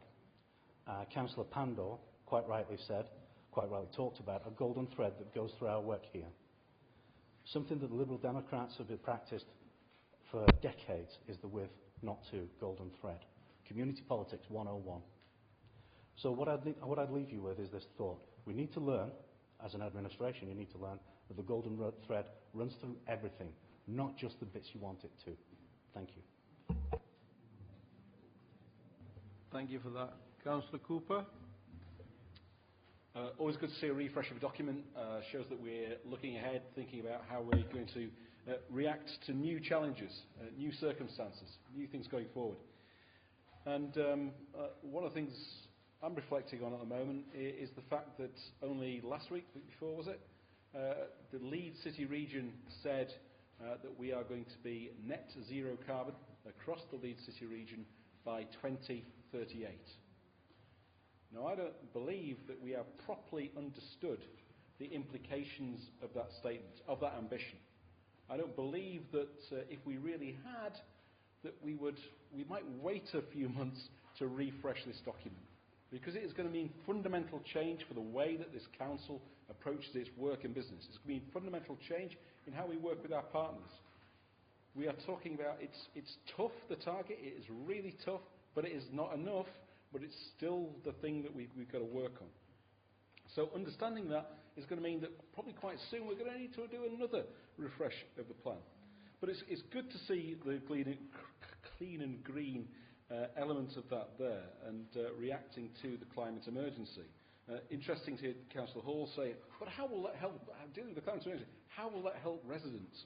Councillor Pandor quite rightly talked about a golden thread that goes through our work here. Something that the Liberal Democrats have practiced for decades is the with, not to golden thread. Community politics 101. So what I'd leave you with is this thought. We need to learn, as an administration, you need to learn that the golden thread runs through everything, not just the bits you want it to. Thank you. Thank you for that. Councillor Cooper. Always good to see a refresh of a document. Shows that we're looking ahead, thinking about how we're going to react to new challenges, new circumstances, new things going forward. And one of the things I'm reflecting on at the moment is the fact that only last week before, was it, the Leeds City region said that we are going to be net zero carbon across the Leeds City region by 2038. Now, I don't believe that we have properly understood the implications of that statement, of that ambition. I don't believe that if we really had, that we might wait a few months to refresh this document, because it is going to mean fundamental change for the way that this council approaches its work and business. It's going to mean fundamental change in how we work with our partners. We are talking about, it's tough, the target, it is really tough, but it is not enough, but it's still the thing that we've got to work on. So understanding that is going to mean that probably quite soon we're going to need to do another refresh of the plan. But it's good to see the clean and green element of that there, and reacting to the climate emergency. Interesting to hear Councillor Hall say, but how will that help dealing with the climate emergency? How will that help residents?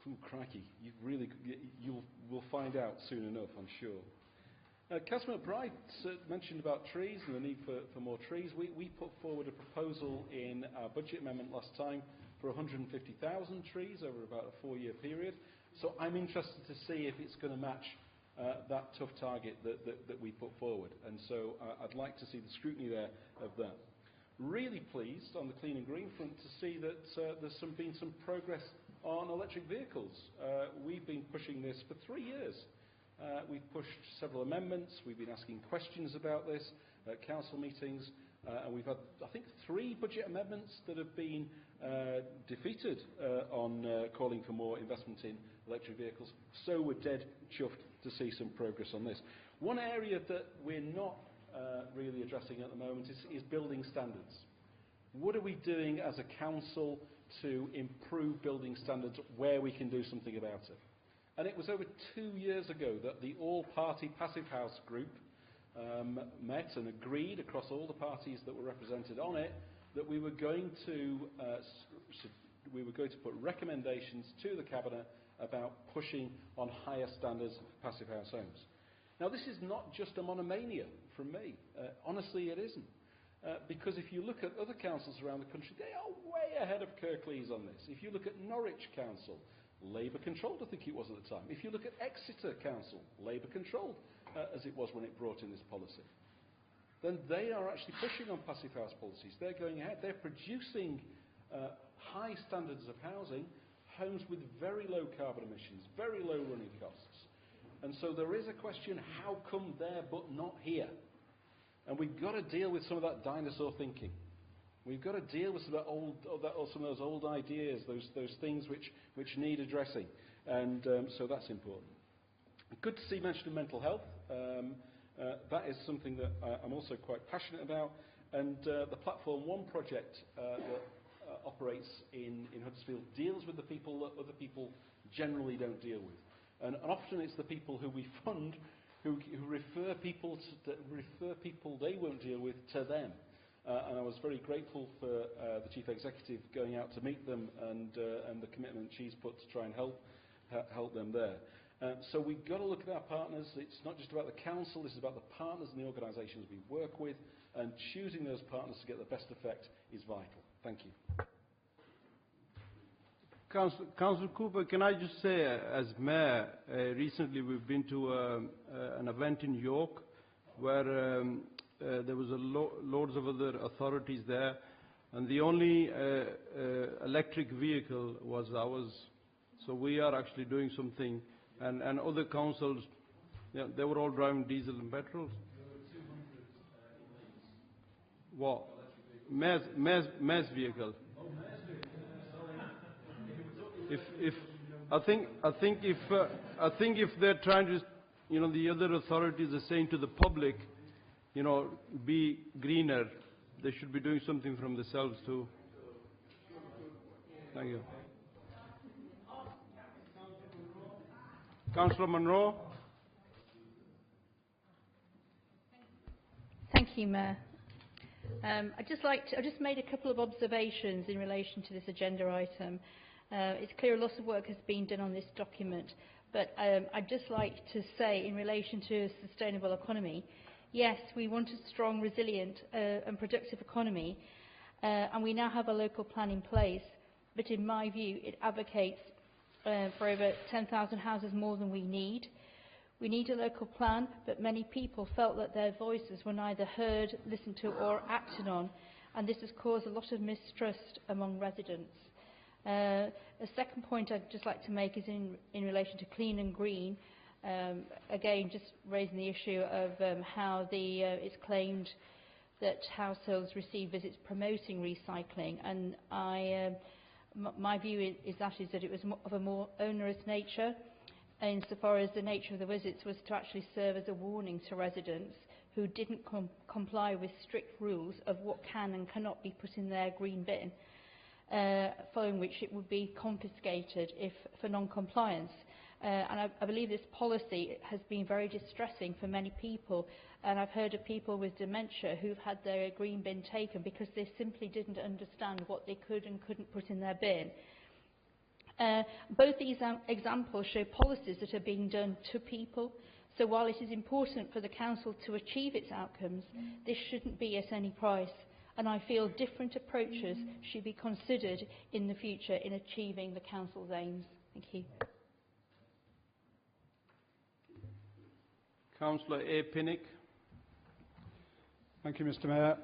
Ooh, crikey, you will find out soon enough, I'm sure. Councillor McBride mentioned about trees and the need for more trees. We put forward a proposal in our budget amendment last time for 150,000 trees over about a 4-year period. So I'm interested to see if it's going to match that tough target that we put forward. And so I'd like to see the scrutiny there of that. Really pleased on the clean and green front to see that there's been some progress on electric vehicles. We've been pushing this for 3 years. We've pushed several amendments. We've been asking questions about this at council meetings. And we've had, I think, 3 budget amendments that have been defeated on calling for more investment in electric vehicles. So we're dead chuffed to see some progress on this. One area that we're not really addressing at the moment is building standards. What are we doing as a council to improve building standards where we can do something about it? And it was over 2 years ago that the all-party Passive House group met and agreed across all the parties that were represented on it that we were going to put recommendations to the Cabinet about pushing on higher standards for Passive House homes. Now, this is not just a monomania from me. Honestly, it isn't. Because if you look at other councils around the country, they are way ahead of Kirklees on this. If you look at Norwich Council, Labour controlled, I think it was at the time. If you look at Exeter Council, Labour controlled, as it was when it brought in this policy, then they are actually pushing on Passive House policies. They're going ahead. They're producing high standards of housing, homes with very low carbon emissions, very low running costs. And so there is a question, how come there but not here? And we've got to deal with some of that dinosaur thinking. We've got to deal with some of those old ideas, those things which need addressing. And so that's important. Good to see mention of mental health. That is something that I'm also quite passionate about. And the Platform One project that operates in Huddersfield deals with the people that other people generally don't deal with. And often it's the people who we fund who refer people they won't deal with to them. And I was very grateful for the Chief Executive going out to meet them and the commitment she's put to try and help them there. So we've got to look at our partners. It's not just about the council, this is about the partners and the organisations we work with, and choosing those partners to get the best effect is vital. Thank you. Councillor Cooper, can I just say, as Mayor, recently we've been to an event in York where there was loads of other authorities there, and the only electric vehicle was ours. So we are actually doing something, and other councils, yeah, they were all driving diesel and petrol. What? Mayor's vehicle. I think if they're trying to, the other authorities are saying to the public, be greener, they should be doing something from themselves too. Thank you. Councillor Monroe. Thank you, Mayor. I just made a couple of observations in relation to this agenda item. It's clear a lot of work has been done on this document, but I'd just like to say in relation to a sustainable economy, yes, we want a strong, resilient and productive economy, and we now have a local plan in place, but in my view it advocates for over 10,000 houses more than we need. We need a local plan, but many people felt that their voices were neither heard, listened to or acted on, and this has caused a lot of mistrust among residents. A second point I'd just like to make is in relation to clean and green. Again, just raising the issue of how it's claimed that households receive visits promoting recycling, and my view is that it was of a more onerous nature, insofar as the nature of the visits was to actually serve as a warning to residents who didn't comply with strict rules of what can and cannot be put in their green bin, following which it would be confiscated for non-compliance. And I believe this policy has been very distressing for many people, and I've heard of people with dementia who've had their green bin taken because they simply didn't understand what they could and couldn't put in their bin. Both these examples show policies that are being done to people, so while it is important for the Council to achieve its outcomes, this shouldn't be at any price, and I feel different approaches should be considered in the future in achieving the Council's aims. Thank you. Councillor A. Pinnock. Thank you, Mr. Mayor.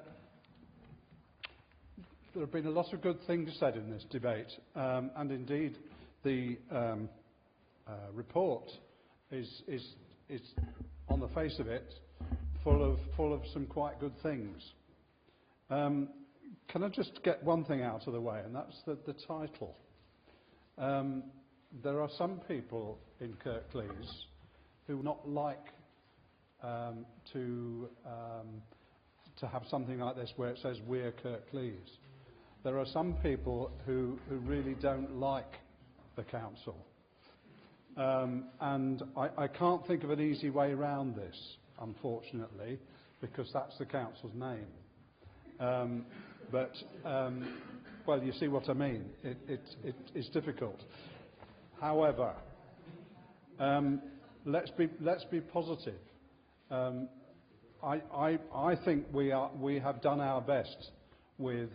There have been a lot of good things said in this debate, and indeed the report is on the face of it full of some quite good things. Can I just get one thing out of the way, and that's the title. There are some people in Kirklees who not like to have something like this where it says "We're Kirklees." There are some people who really don't like the council. And I can't think of an easy way around this, unfortunately, because that's the council's name. Well, you see what I mean. It's difficult. However, let's be positive. I think we have done our best with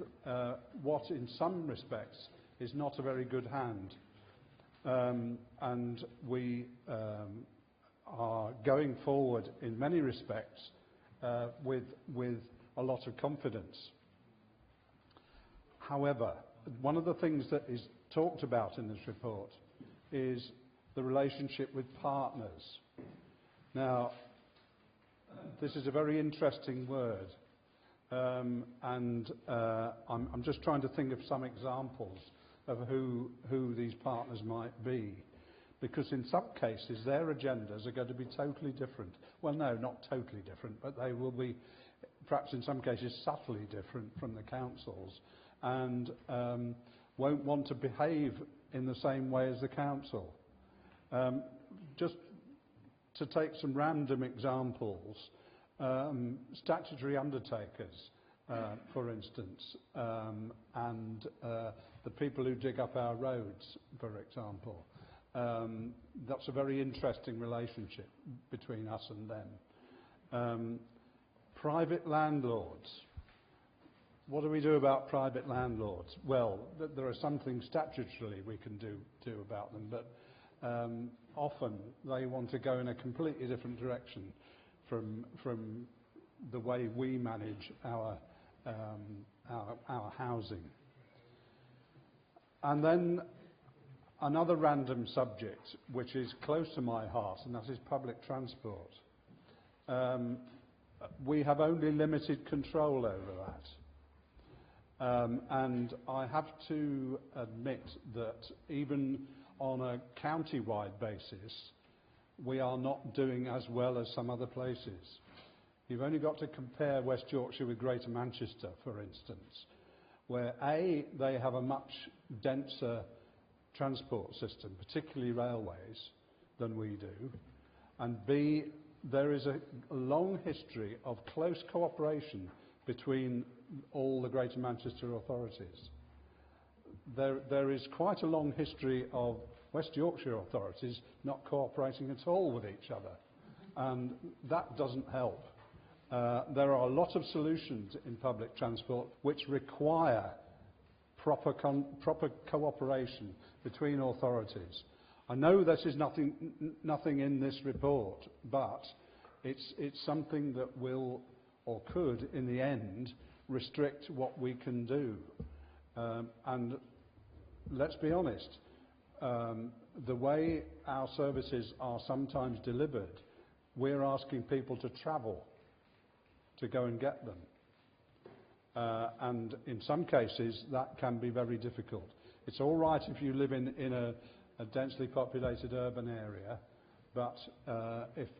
what, in some respects, is not a very good hand. And we are going forward in many respects with a lot of confidence. However, one of the things that is talked about in this report is the relationship with partners. Now, this is a very interesting word, and I'm just trying to think of some examples of who these partners might be, because in some cases their agendas are going to be totally different. Well, no, not totally different, but they will be, perhaps in some cases, subtly different from the councils, and won't want to behave in the same way as the council. Just to take some random examples, statutory undertakers, for instance, and the people who dig up our roads, for example. That's a very interesting relationship between us and them. Private landlords. What do we do about private landlords? Well, there are some things statutorily we can do about them, but often they want to go in a completely different direction from the way we manage our housing. And then another random subject which is close to my heart, and that is public transport. We have only limited control over that. And I have to admit that even on a county-wide basis, we are not doing as well as some other places. You've only got to compare West Yorkshire with Greater Manchester, for instance, where A, they have a much denser transport system, particularly railways, than we do, and B, there is a long history of close cooperation between all the Greater Manchester authorities. There is quite a long history of West Yorkshire authorities not cooperating at all with each other, and that doesn't help. There are a lot of solutions in public transport which require proper cooperation between authorities. I know this is nothing in this report, but it's something that will, or could, in the end, restrict what we can do. And let's be honest, the way our services are sometimes delivered, we're asking people to travel to go and get them. And in some cases, that can be very difficult. It's all right if you live in a densely populated urban area, but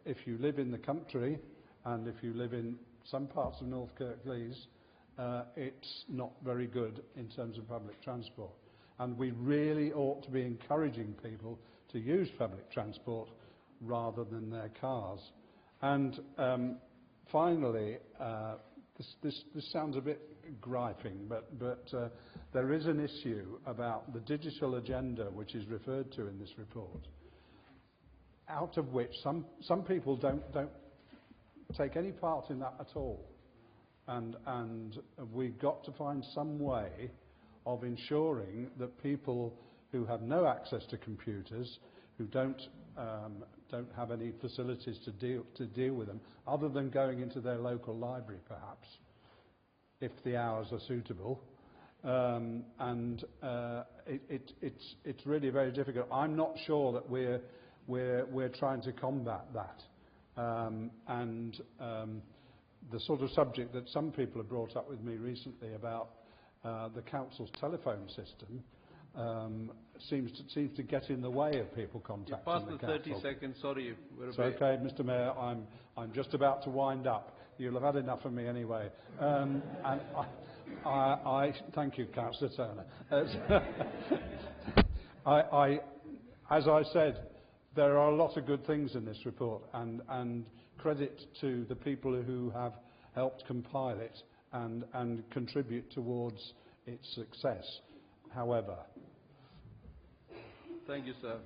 if you live in the country, and if you live in some parts of North Kirklees, it's not very good in terms of public transport. And we really ought to be encouraging people to use public transport rather than their cars. And finally, this sounds a bit griping, but there is an issue about the digital agenda which is referred to in this report, out of which some people don't take any part in that at all. And we've got to find some way of ensuring that people who have no access to computers, who don't have any facilities to deal with them, other than going into their local library, perhaps, if the hours are suitable. It's really very difficult. I'm not sure that we're trying to combat that. The sort of subject that some people have brought up with me recently about the council's telephone system, seems to get in the way of people contacting You passed the council. 30 seconds, sorry. It's okay, Mr. Mayor. I'm just about to wind up. You'll have had enough of me anyway. And I thank you, Councillor Turner. As I said, there are a lot of good things in this report, and credit to the people who have helped compile it and contribute towards its success. However, Thank you, sir.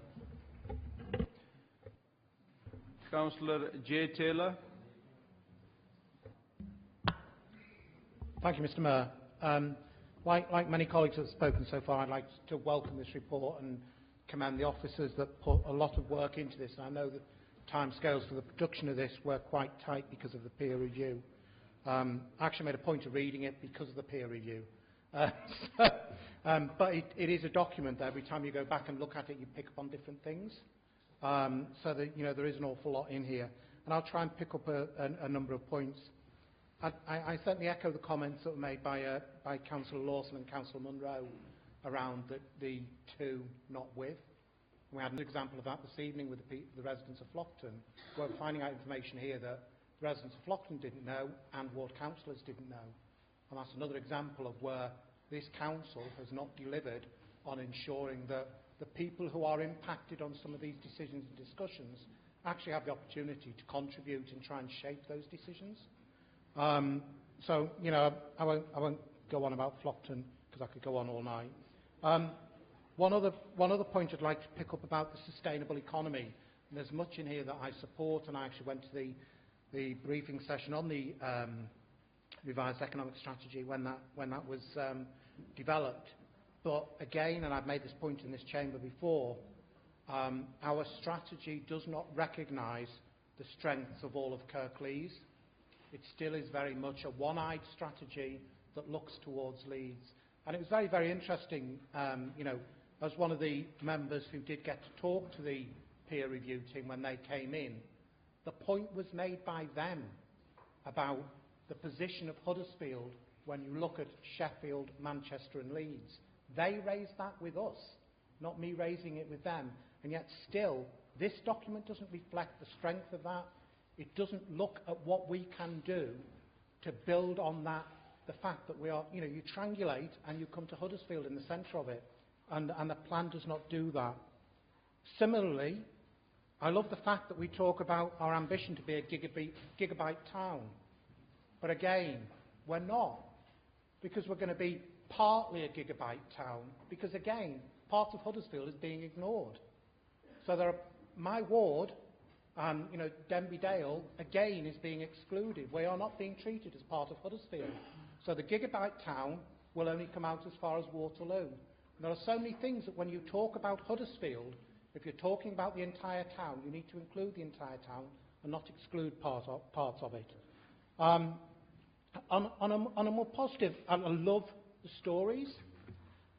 Councillor J. Taylor. Thank you, Mr. Mayor. Like many colleagues that have spoken so far, I'd like to welcome this report and commend the officers that put a lot of work into this. And I know that timescales for the production of this were quite tight because of the peer review. I actually made a point of reading it because of the peer review. But it is a document that every time you go back and look at it, you pick up on different things. So that, there is an awful lot in here. And I'll try and pick up a number of points. I certainly echo the comments that were made by Councillor Lawson and Councillor Munro around the to, not with. We had an example of that this evening with the residents of Flockton. We're finding out information here that the residents of Flockton didn't know and ward councillors didn't know. And that's another example of where this council has not delivered on ensuring that the people who are impacted on some of these decisions and discussions actually have the opportunity to contribute and try and shape those decisions. So, I won't go on about Flockton because I could go on all night. One other point I'd like to pick up about the sustainable economy. And there's much in here that I support, and I actually went to the briefing session on the revised economic strategy when that was developed. But again, and I've made this point in this chamber before, our strategy does not recognise the strengths of all of Kirklees. It still is very much a one-eyed strategy that looks towards Leeds. And it was very, very interesting, as one of the members who did get to talk to the peer review team when they came in, the point was made by them about the position of Huddersfield when you look at Sheffield, Manchester and Leeds. They raised that with us, not me raising it with them. And yet still, this document doesn't reflect the strength of that. It doesn't look at what we can do to build on that, the fact that we are, you triangulate and you come to Huddersfield in the centre of it. And the plan does not do that. Similarly, I love the fact that we talk about our ambition to be a gigabyte town. But again, we're not, because we're going to be partly a gigabyte town, because again, part of Huddersfield is being ignored. So my ward, Denby Dale, again, is being excluded. We are not being treated as part of Huddersfield. So the gigabyte town will only come out as far as Waterloo. And there are so many things that when you talk about Huddersfield, if you're talking about the entire town, you need to include the entire town and not exclude parts of it. On a more positive, I love the stories,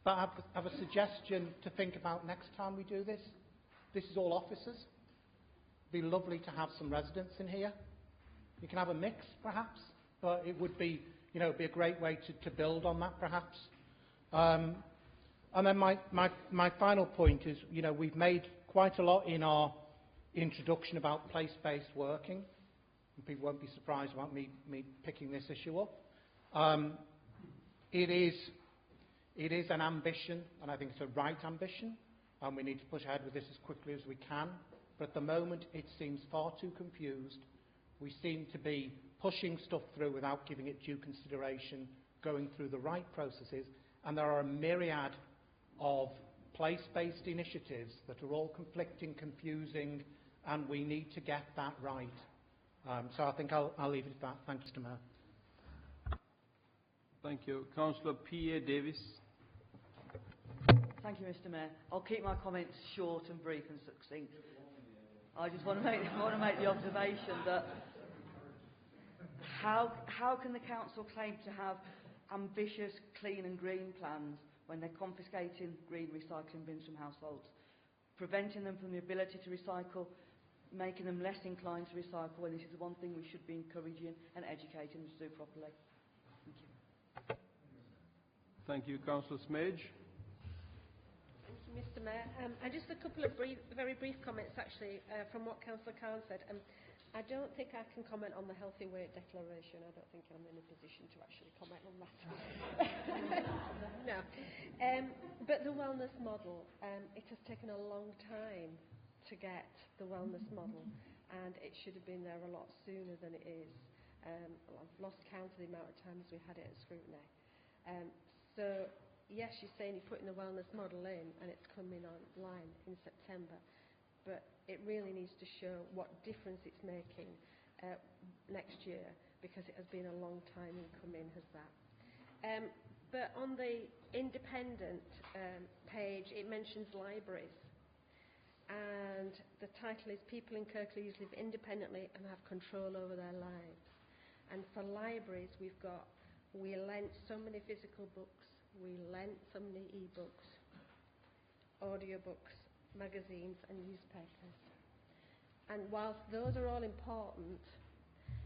but I have a suggestion to think about next time we do this. This is all officers. It'd be lovely to have some residents in here. You can have a mix, perhaps, but it would be, it'd be a great way to build on that, perhaps. And then my final point is, we've made quite a lot in our introduction about place-based working. And people won't be surprised about me picking this issue up. It is an ambition, and I think it's a right ambition, and we need to push ahead with this as quickly as we can. But at the moment, it seems far too confused. We seem to be pushing stuff through without giving it due consideration, going through the right processes, and there are a myriad of place-based initiatives that are all conflicting, confusing, and we need to get that right. So I think I'll leave it at that. Thank you, Mr. Mayor. Thank you. Councillor P.A. Davis. Thank you, Mr. Mayor. I'll keep my comments short and brief and succinct. I just want to make the observation that how can the council claim to have ambitious, clean and green plans when they're confiscating green recycling bins from households, preventing them from the ability to recycle, making them less inclined to recycle, when this is the one thing we should be encouraging and educating them to do properly? Thank you. Thank you. Councillor Smage. Mr Mayor. Just a couple of very brief comments, actually, from what Councillor Khan said. I don't think I can comment on the healthy weight declaration. I don't think I'm in a position to actually comment on that. No. But the wellness model, it has taken a long time to get the wellness model, and it should have been there a lot sooner than it is. I've lost count of the amount of times we had it at scrutiny. So, yes, you're saying you're putting the wellness model in and it's coming online in September, but it really needs to show what difference it's making next year, because it has been a long time in coming, has that. But on the independent page, it mentions libraries. And the title is People in Kirklees Live Independently and Have Control Over Their Lives. And for libraries, we lent so many physical books, we lent so many e-books, audiobooks, magazines and newspapers. And whilst those are all important,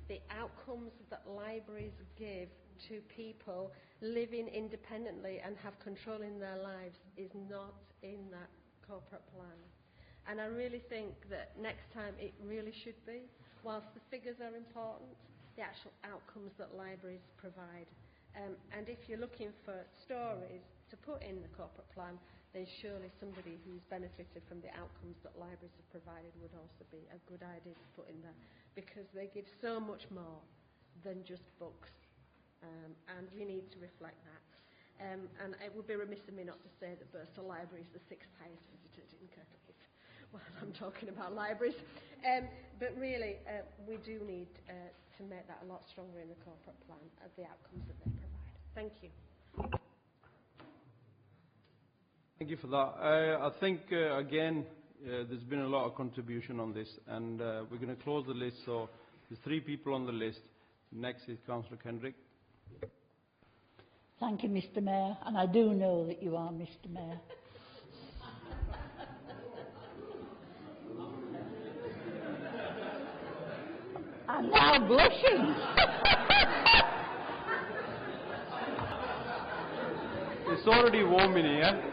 the outcomes that libraries give to people living independently and have control in their lives is not in that corporate plan. And I really think that next time it really should be, whilst the figures are important, the actual outcomes that libraries provide. And if you're looking for stories to put in the corporate plan, then surely somebody who's benefited from the outcomes that libraries have provided would also be a good idea to put in there, because they give so much more than just books, and we need to reflect that. And it would be remiss of me not to say that Burstall Library is the 6th highest visited in Kirklees while I'm talking about libraries. But really, we do need to make that a lot stronger in the corporate plan of the outcomes that they provide. Thank you. Thank you for that. I think, again, there's been a lot of contribution on this, and we're going to close the list. So there's 3 people on the list. Next is Councillor Kendrick. Thank you, Mr Mayor, and I do know that you are Mr Mayor. I'm now blushing. It's already warm in here.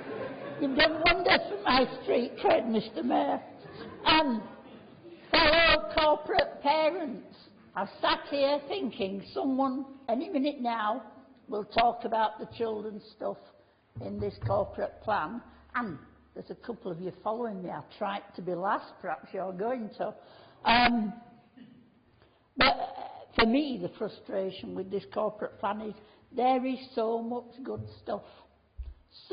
You've done wonders for my street cred, Mr Mayor. And fellow corporate parents, I've sat here thinking someone, any minute now, will talk about the children's stuff in this corporate plan. And there's a couple of you following me. I've tried to be last, perhaps you're going to. But for me, the frustration with this corporate plan is there is so much good stuff.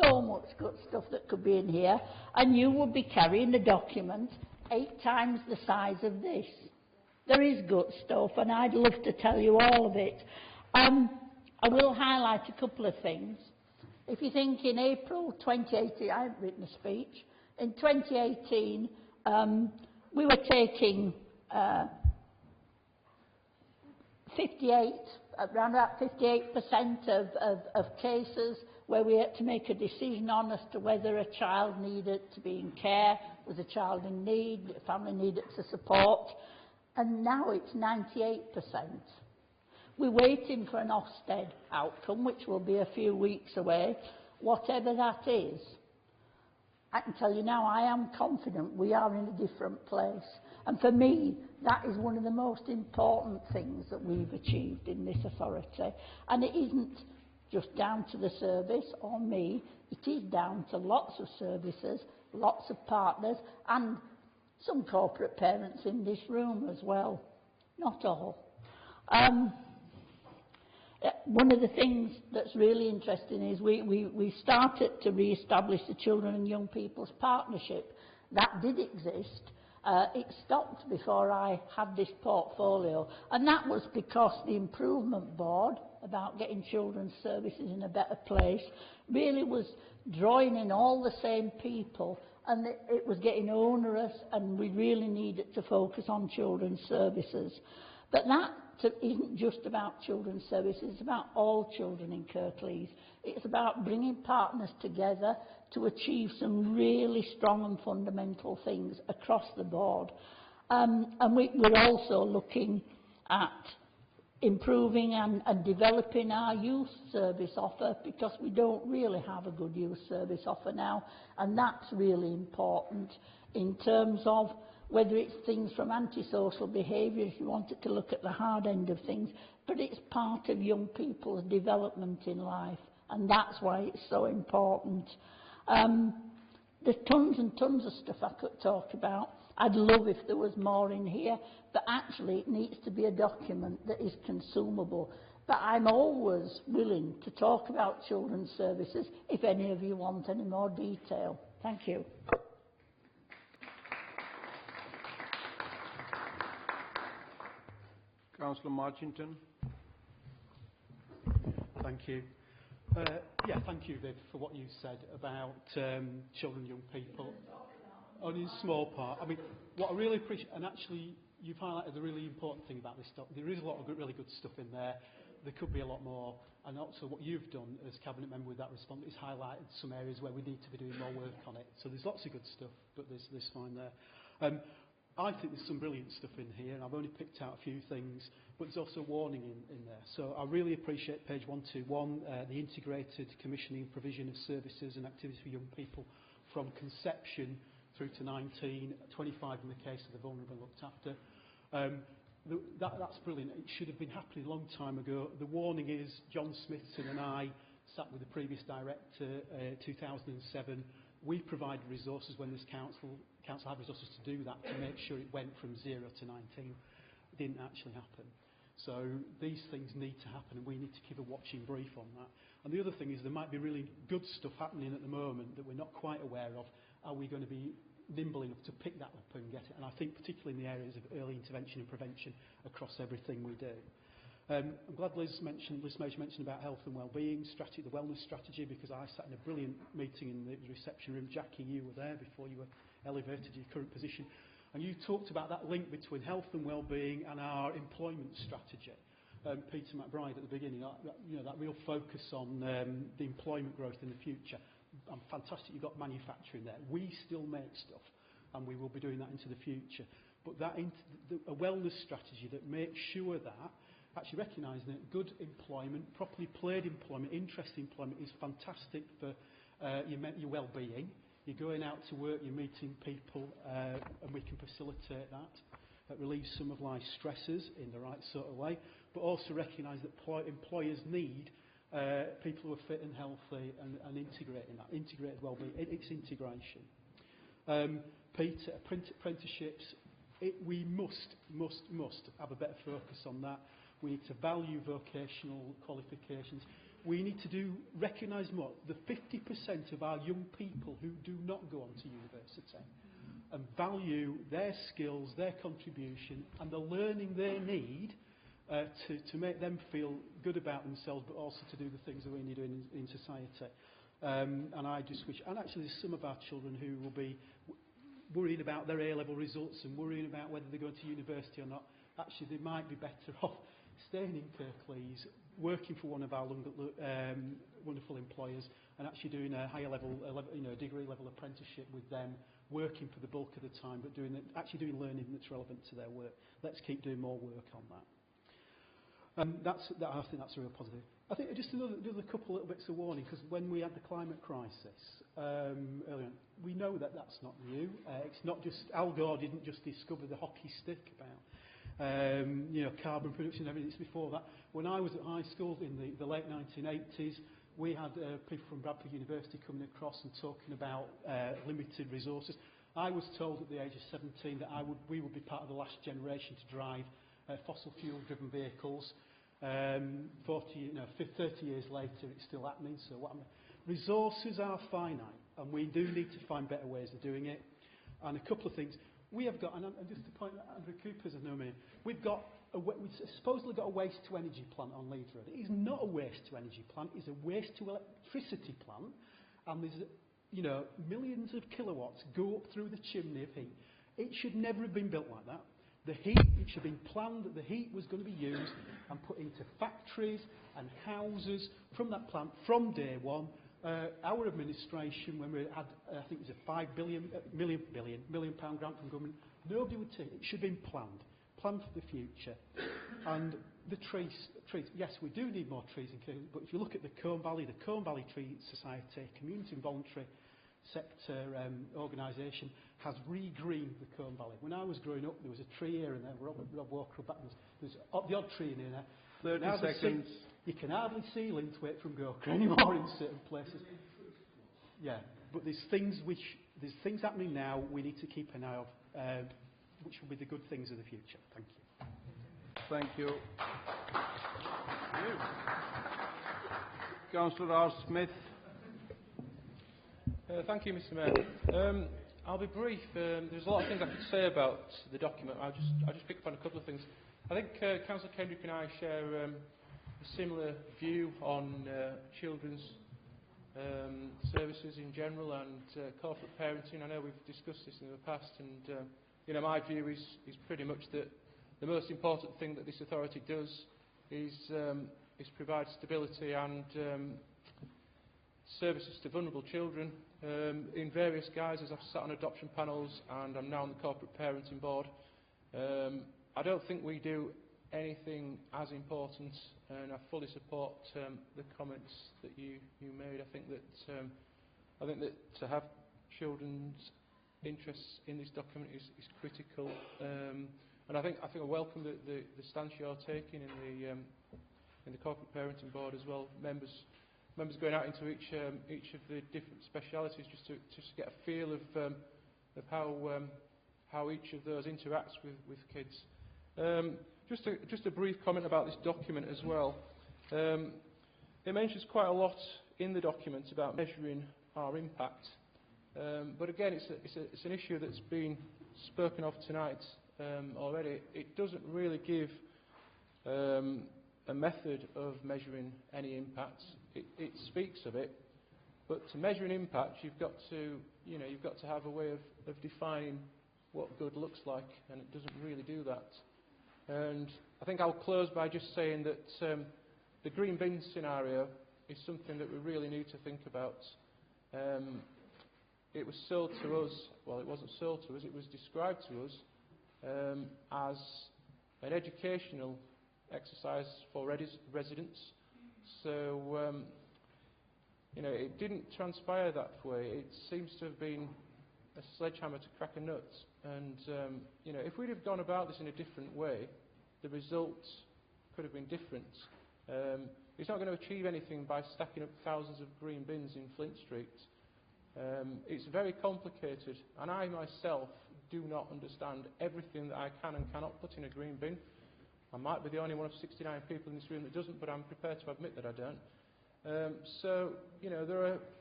So much good stuff that could be in here, and you would be carrying a document 8 times the size of this. There is good stuff, and I'd love to tell you all of it. I will highlight a couple of things. If you think in April 2018, I haven't written a speech, in 2018 we were taking around about 58% of cases where we had to make a decision on as to whether a child needed to be in care, was a child in need, the family needed to support, and now it's 98%. We're waiting for an Ofsted outcome, which will be a few weeks away. Whatever that is, I can tell you now, I am confident we are in a different place. And for me, that is one of the most important things that we've achieved in this authority. And it isn't just down to the service or me, it is down to lots of services, lots of partners, and some corporate parents in this room as well. Not all. One of the things that's really interesting is we started to re-establish the Children and Young People's Partnership. That did exist. It stopped before I had this portfolio, and that was because the Improvement Board, about getting children's services in a better place, really was drawing in all the same people, and it was getting onerous, and we really needed to focus on children's services. But that isn't just about children's services, it's about all children in Kirklees. It's about bringing partners together to achieve some really strong and fundamental things across the board. And we're also looking at improving and developing our youth service offer, because we don't really have a good youth service offer now, and that's really important in terms of whether it's things from antisocial behaviour, if you wanted to look at the hard end of things, but it's part of young people's development in life, and that's why it's so important. There's tons and tons of stuff I could talk about. I'd love if there was more in here, but actually it needs to be a document that is consumable. But I'm always willing to talk about children's services if any of you want any more detail. Thank you. Councillor Marchington. Thank you. Thank you, Viv, for what you said about children and young people. Only a small part. I mean, what I really appreciate, and actually you've highlighted the really important thing about this stuff. There is a lot of really good stuff in there. There could be a lot more. And also what you've done as Cabinet Member with that response is highlighted some areas where we need to be doing more work on it. So there's lots of good stuff, but there's fine there. I think there's some brilliant stuff in here, and I've only picked out a few things, but there's also a warning in there. So I really appreciate page 121, the integrated commissioning and provision of services and activities for young people from conception through to 19, 25 in the case of the vulnerable and looked after. That's brilliant. It should have been happening a long time ago. The warning is John Smithson and I sat with the previous director 2007. We provided resources when this council had resources to do that, to make sure it went from 0 to 19. It didn't actually happen. So these things need to happen, and we need to keep a watching brief on that. And the other thing is there might be really good stuff happening at the moment that we're not quite aware of. Are we going to be nimble enough to pick that up and get it? And I think particularly in the areas of early intervention and prevention across everything we do. I'm glad Liz Major mentioned about health and wellbeing strategy, the wellness strategy, because I sat in a brilliant meeting in the reception room. Jackie, you were there before you were elevated to your current position. And you talked about that link between health and wellbeing and our employment strategy. Peter McBride at the beginning, that real focus on the employment growth in the future. Fantastic, you've got manufacturing there. We still make stuff, and we will be doing that into the future. But a wellness strategy that makes sure that actually recognising that good employment, properly played employment, interesting employment is fantastic for your well-being. You're going out to work, you're meeting people, and we can facilitate that. That relieves some of life's stresses in the right sort of way, but also recognise that employers need people who are fit and healthy and integrating that. Integrated well-being, it's integration. Peter, apprenticeships, we must have a better focus on that. We need to value vocational qualifications. We need to recognise more the 50% of our young people who do not go on to university, and value their skills, their contribution, and the learning they need to make them feel good about themselves, but also to do the things that we need to do in society. And I just wish, and actually there's some of our children who will be worried about their A-level results and worrying about whether they're going to university or not. Actually, they might be better off staying in Kirklees, working for one of our wonderful employers, and actually doing a higher level, degree level apprenticeship with them, working for the bulk of the time, but actually doing learning that's relevant to their work. Let's keep doing more work on that. I think that's a real positive. I think just another couple little bits of warning, because when we had the climate crisis earlier on, we know that that's not new. It's not just, Al Gore didn't just discover the hockey stick about carbon production and everything. It's before that. When I was at high school in the late 1980s, we had people from Bradford University coming across and talking about limited resources. I was told at the age of 17 that we would be part of the last generation to drive fossil fuel driven vehicles. 30 years later it's still happening. So resources are finite, and we do need to find better ways of doing it. And a couple of things we have got, and just to point out, Andrew Cooper's a no man. We've supposedly got a waste to energy plant on Leeds Road. It is not a waste to energy plant. It's a waste to electricity plant, and there's millions of kilowatts go up through the chimney of heat. It should never have been built like that. The heat, it should have been planned that the heat was going to be used and put into factories and houses from that plant from day one. Our administration, when we had, I think it was a £5 million grant from government, nobody would take it. It should have been planned plan for the future. And the trees, yes, we do need more trees in Kirklees, but if you look at the Combe Valley Tree Society, community and voluntary sector organisation, has re-greened the Combe Valley. When I was growing up, there was a tree here and there. Rob Walker back, there's the odd tree in here. 30 seconds. You can hardly see Linthwaite from Gawker anymore in certain places. Yeah, but there's things happening now we need to keep an eye on, which will be the good things of the future. Thank you. Thank you. Councillor R. Smith. Thank you, Mr. Mayor. I'll be brief. There's a lot of things I could say about the document. I'll just pick up on a couple of things. I think Councillor Kendrick and I share a similar view on children's services in general and corporate parenting. I know we've discussed this in the past, and my view is pretty much that the most important thing that this authority does is provide stability and services to vulnerable children in various guises. I've sat on adoption panels and I'm now on the corporate parenting board. I don't think we do anything as important, and I fully support the comments that you made. I think that to have children's interests in this document is critical, and I think I welcome the stance you're taking in the corporate parenting board as well. Members going out into each of the different specialities just to get a feel of how each of those interacts with kids. Just a brief comment about this document as well. It mentions quite a lot in the document about measuring our impact, but again, it's an issue that's been spoken of tonight already. It doesn't really give a method of measuring any impacts. It speaks of it, but to measure an impact, you've got to have a way of defining what good looks like, and it doesn't really do that. And I think I'll close by just saying that the green bin scenario is something that we really need to think about. It was sold to us, well, it wasn't sold to us, it was described to us as an educational exercise for residents. So, it didn't transpire that way. It seems to have been a sledgehammer to crack a nut. And, if we'd have gone about this in a different way, the results could have been different. It's not going to achieve anything by stacking up thousands of green bins in Flint Street. It's very complicated, and I myself do not understand everything that I can and cannot put in a green bin. I might be the only one of 69 people in this room that doesn't, but I'm prepared to admit that I don't. So,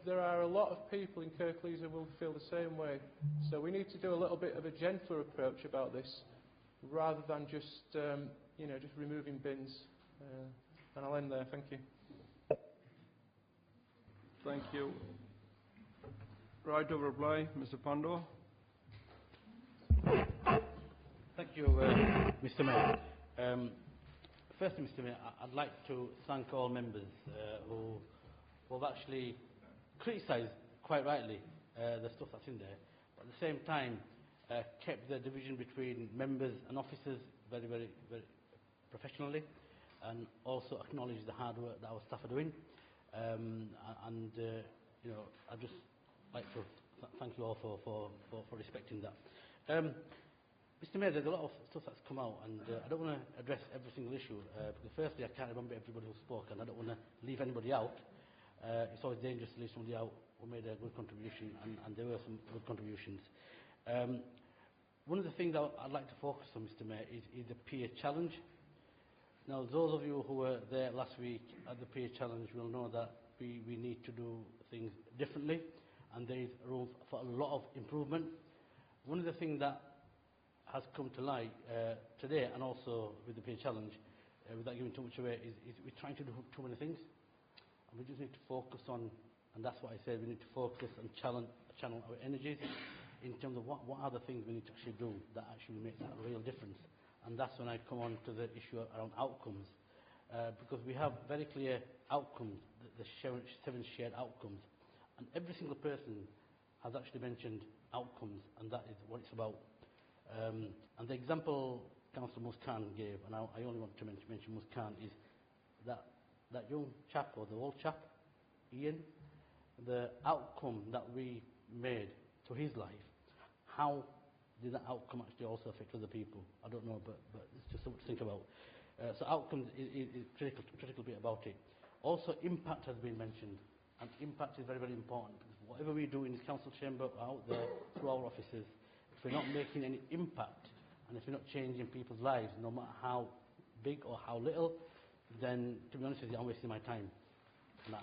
there are a lot of people in Kirklees who will feel the same way. So we need to do a little bit of a gentler approach about this, rather than just removing bins. And I'll end there. Thank you. Thank you. Right of reply, Mr. Pando. Thank you, Mr. Mayor. Firstly, Mr. Mayor, I'd like to thank all members who have actually criticised, quite rightly, the stuff that's in there, but at the same time kept the division between members and officers very, very, very professionally, and also acknowledged the hard work that our staff are doing. I'd just like to thank you all for respecting that. Mr. Mayor, there's a lot of stuff that's come out, and I don't want to address every single issue, because firstly, I can't remember everybody who spoke, and I don't want to leave anybody out. It's always dangerous to leave somebody out who made a good contribution, and there were some good contributions. One of the things I'd like to focus on, Mr. Mayor, is the peer challenge. Now, those of you who were there last week at the peer challenge will know that we need to do things differently, and there is room for a lot of improvement. One of the things that has come to light today, and also with the peer challenge, without giving too much away, is we're trying to do too many things, and we just need to focus on, and that's what I said, we need to focus and channel our energies in terms of what are the things we need to actually do that actually make that real difference. And that's when I come on to the issue around outcomes, because we have very clear outcomes, the 7 shared outcomes, and every single person has actually mentioned outcomes, and that is what it's about. And the example Councillor Muscan gave, and I only want to mention Muscan, is that young chap, or the old chap, Ian, the outcome that we made to his life, how did that outcome actually also affect other people? I don't know, but it's just something to think about. So outcomes is critical bit about it. Also, impact has been mentioned, and impact is very, very important, because whatever we do in this council chamber or out there through our offices, if we're not making any impact, and if we're not changing people's lives, no matter how big or how little, then, to be honest with you, I'm wasting my time. And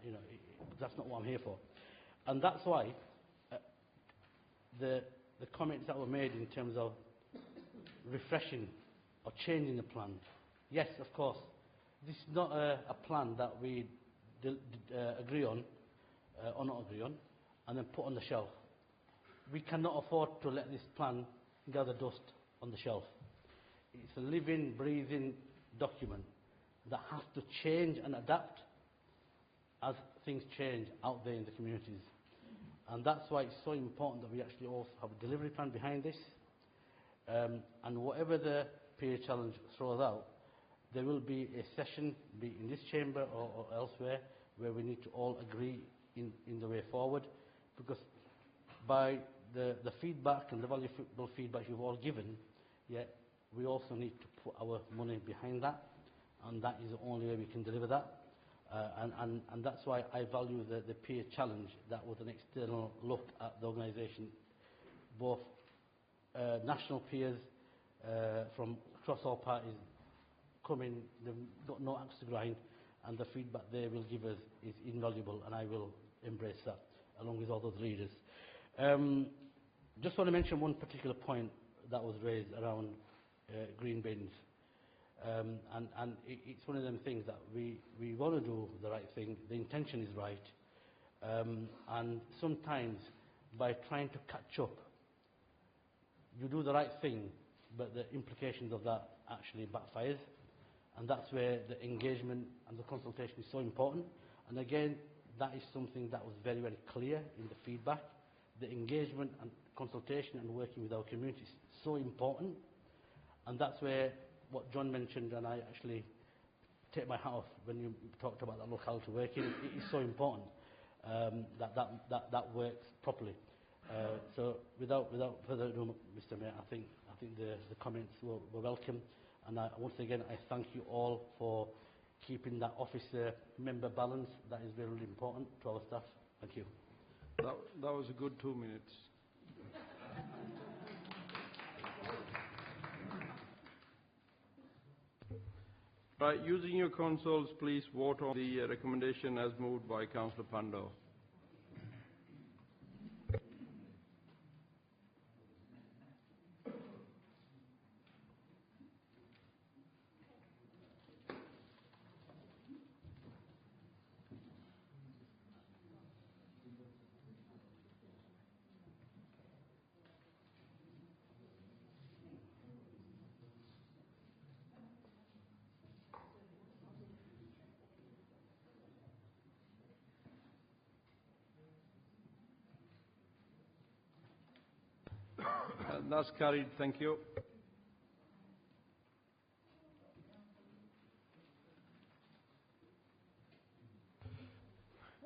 you know, that's not what I'm here for. And that's why the comments that were made in terms of refreshing or changing the plan, yes, of course, this is not a plan that we agree on or not agree on and then put on the shelf. We cannot afford to let this plan gather dust on the shelf. It's a living, breathing document that has to change and adapt as things change out there in the communities. And that's why it's so important that we actually also have a delivery plan behind this. And whatever the peer challenge throws out, there will be a session, be it in this chamber or elsewhere, where we need to all agree in the way forward. Because by the feedback and the valuable feedback you've all given, yeah, we also need to put our money behind that, and that is the only way we can deliver that. And that's why I value the peer challenge. That was an external look at the organisation, both national peers from across all parties coming, they've got no axe to grind, and the feedback they will give us is invaluable, and I will embrace that along with all those leaders. Just want to mention one particular point that was raised around green bins. And it's one of them things that we want to do the right thing, the intention is right, and sometimes by trying to catch up, you do the right thing, but the implications of that actually backfires, and that's where the engagement and the consultation is so important. And again, that is something that was very, very clear in the feedback. The engagement and consultation and working with our community is so important, and that's where what John mentioned, and I actually take my hat off when you talked about that locality working. It is so important that works properly. So without further ado, Mr. Mayor, I think the comments were welcome, and once again I thank you all for keeping that officer member balance. That is very important to our staff. Thank you. That was a good 2 minutes. Right, using your consoles, please vote on the recommendation as moved by Councillor Pando. That's carried. Thank you.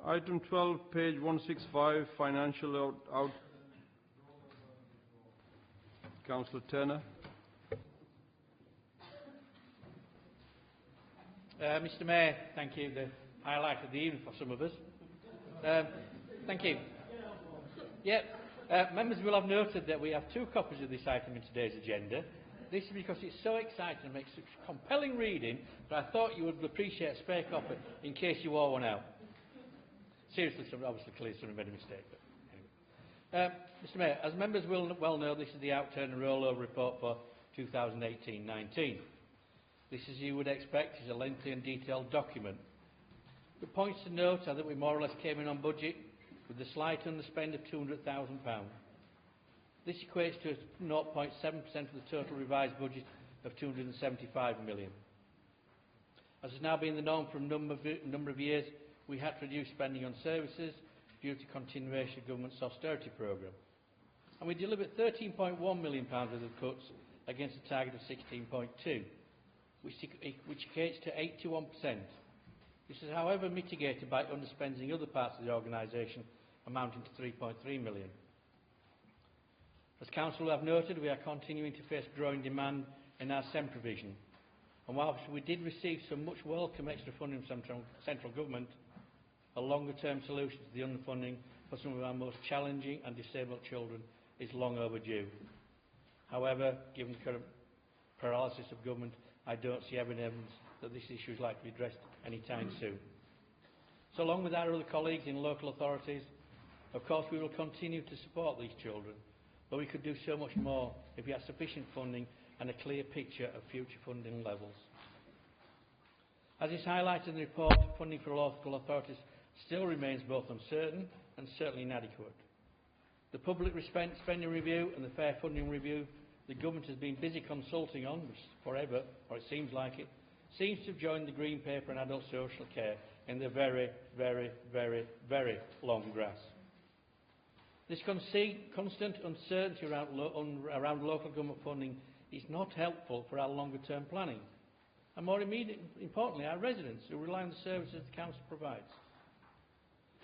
Item 12, page 165, financial out. Councillor Turner. Mr. Mayor, thank you. The highlight of the evening for some of us. Thank you. Members will have noted that we have 2 copies of this item in today's agenda. This is because it's so exciting and makes such compelling reading that I thought you would appreciate a spare copy in case you wore one out. Seriously, obviously, clearly someone made a mistake. But anyway. Mr. Mayor, as members will well know, this is the outturn and rollover report for 2018-19. This, as you would expect, is a lengthy and detailed document. The points to note are that we more or less came in on budget, with a slight underspend of £200,000. This equates to 0.7% of the total revised budget of £275 million. As has now been the norm for a number of years, we had to reduce spending on services due to continuation of government's austerity programme. And we delivered £13.1 million worth of cuts against a target of 16.2, which equates to 81%. This is, however, mitigated by underspending in other parts of the organisation, amounting to 3.3 million. As Council have noted, we are continuing to face growing demand in our SEM provision, and whilst we did receive some much welcome extra funding from central government, a longer-term solution to the underfunding for some of our most challenging and disabled children is long overdue. However, given the current paralysis of government, I don't see evidence that this issue is likely to be addressed anytime soon. So, along with our other colleagues in local authorities, of course we will continue to support these children, but we could do so much more if we had sufficient funding and a clear picture of future funding levels. As is highlighted in the report, funding for local authorities still remains both uncertain and certainly inadequate. The public spending review and the fair funding review the government has been busy consulting on forever, or it seems like it, seems to have joined the Green Paper on adult social care in the very, very, very, very long grass. This constant uncertainty around local government funding is not helpful for our longer-term planning, and more importantly, our residents who rely on the services the Council provides.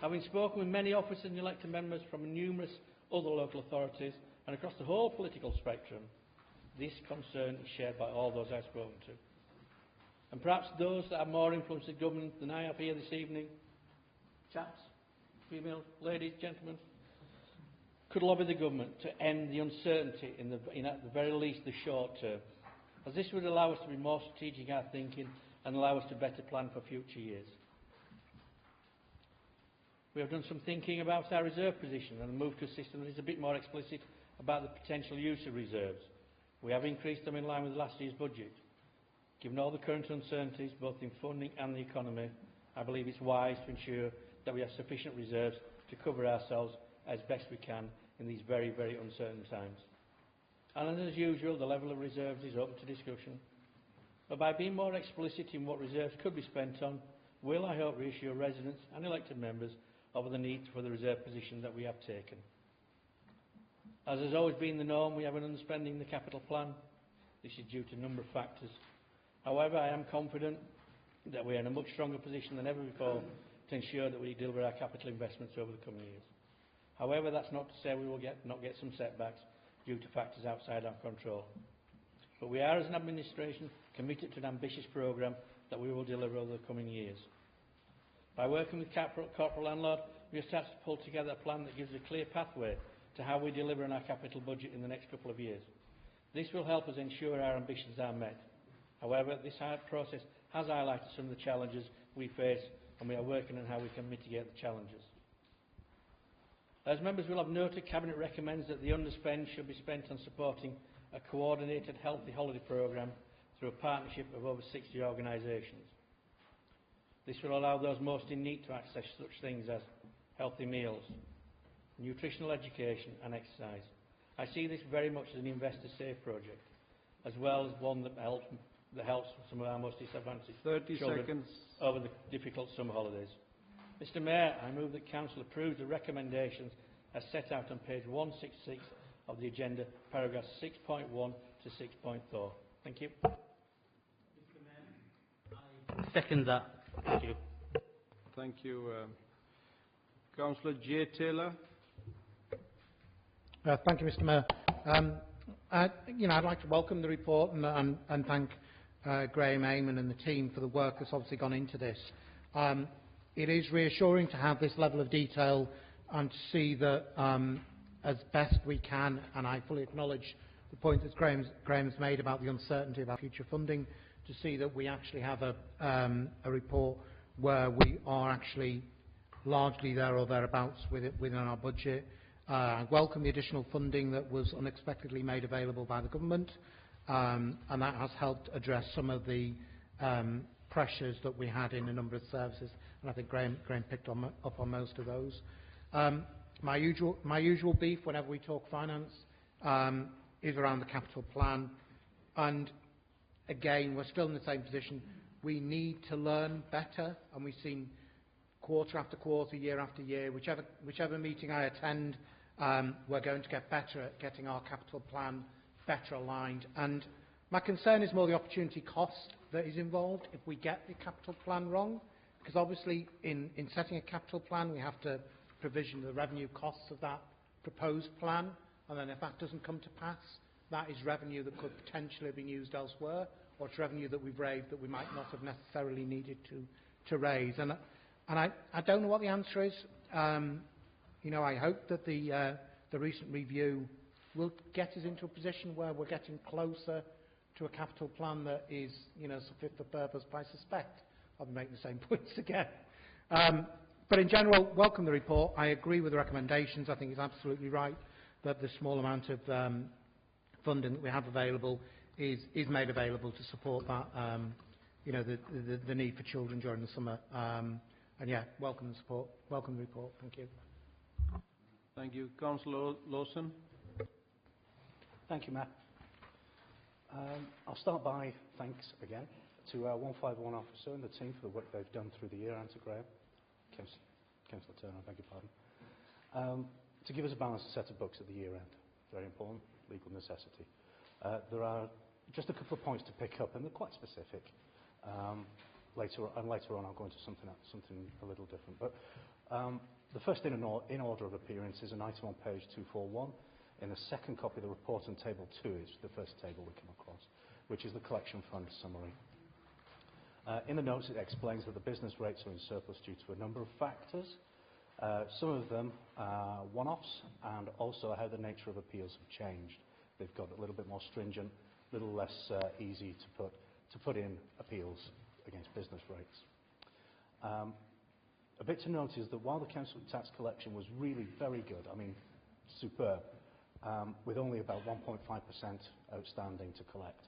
Having spoken with many officers and elected members from numerous other local authorities and across the whole political spectrum, this concern is shared by all those I've spoken to. And perhaps those that have more influence in government than I have here this evening, chaps, female, ladies, gentlemen, could lobby the government to end the uncertainty in at the very least the short term, as this would allow us to be more strategic in our thinking and allow us to better plan for future years. We have done some thinking about our reserve position and moved to a system that is a bit more explicit about the potential use of reserves. We have increased them in line with last year's budget. Given all the current uncertainties, both in funding and the economy, I believe it's wise to ensure that we have sufficient reserves to cover ourselves as best we can in these very, very uncertain times. And as usual, the level of reserves is open to discussion. But by being more explicit in what reserves could be spent on, will, I hope, reassure residents and elected members over the need for the reserve position that we have taken. As has always been the norm, we have an underspending in the capital plan. This is due to a number of factors. However, I am confident that we are in a much stronger position than ever before to ensure that we deliver our capital investments over the coming years. However, that's not to say we will not get some setbacks due to factors outside our control. But we are, as an administration, committed to an ambitious programme that we will deliver over the coming years. By working with corporate landlord, we have started to pull together a plan that gives a clear pathway to how we deliver on our capital budget in the next couple of years. This will help us ensure our ambitions are met. However, this hard process has highlighted some of the challenges we face, and we are working on how we can mitigate the challenges. As members will have noted, Cabinet recommends that the underspend should be spent on supporting a coordinated healthy holiday programme through a partnership of over 60 organisations. This will allow those most in need to access such things as healthy meals, nutritional education and exercise. I see this very much as an investor-safe project, as well as one that helps some of our most disadvantaged 30 children seconds. over the difficult summer holidays. Mr Mayor, I move that Council approves the recommendations as set out on page 166 of the agenda, paragraphs 6.1 to 6.4. Thank you. Second that. Thank you. Thank you. Councillor J. Taylor. Thank you, Mr Mayor. I'd like to welcome the report and thank Graham Eamon and the team for the work that's obviously gone into this. It is reassuring to have this level of detail and to see that as best we can, and I fully acknowledge the point that Graham's made about the uncertainty about future funding, to see that we actually have a report where we are actually largely there or thereabouts within our budget. I welcome the additional funding that was unexpectedly made available by the government, and that has helped address some of the pressures that we had in a number of services, and I think Graham picked up on most of those. My usual beef whenever we talk finance is around the capital plan, and again, we're still in the same position. We need to learn better, and we've seen quarter after quarter, year after year, whichever meeting I attend, we're going to get better at getting our capital plan better aligned. And my concern is more the opportunity cost that is involved if we get the capital plan wrong, because obviously in setting a capital plan we have to provision the revenue costs of that proposed plan, and then if that doesn't come to pass, that is revenue that could potentially have been used elsewhere, or it's revenue that we've raised that we might not have necessarily needed to raise. And I don't know what the answer is. You know, I hope that the recent review will get us into a position where we're getting closer to a capital plan that is, you know, fit for purpose. But I suspect I'll be making the same points again. But in general, welcome the report. I agree with the recommendations. I think it's absolutely right that the small amount of funding that we have available is made available to support that, you know, the need for children during the summer. And yeah, welcome the support, welcome the report. Thank you. Thank you. Councillor Lawson. Thank you, Matt. I'll start by thanks again to our 151 officer and the team for the work they've done through the year, and to Graham, Councillor Turner, I beg your pardon, to give us a balanced set of books at the year end. Very important, legal necessity. There are just a couple of points to pick up, and they're quite specific. Later on I'll go into something a little different. But the first in order of appearance is an item on page 241. In the second copy of the report, on table 2 is the first table we come across, which is the collection fund summary. In the notes it explains that the business rates are in surplus due to a number of factors. Some of them are one-offs, and also how the nature of appeals have changed. They've got a little bit more stringent, a little less easy to put in appeals against business rates. A bit to note is that while the council tax collection was really very good, I mean superb, with only about 1.5% outstanding to collect.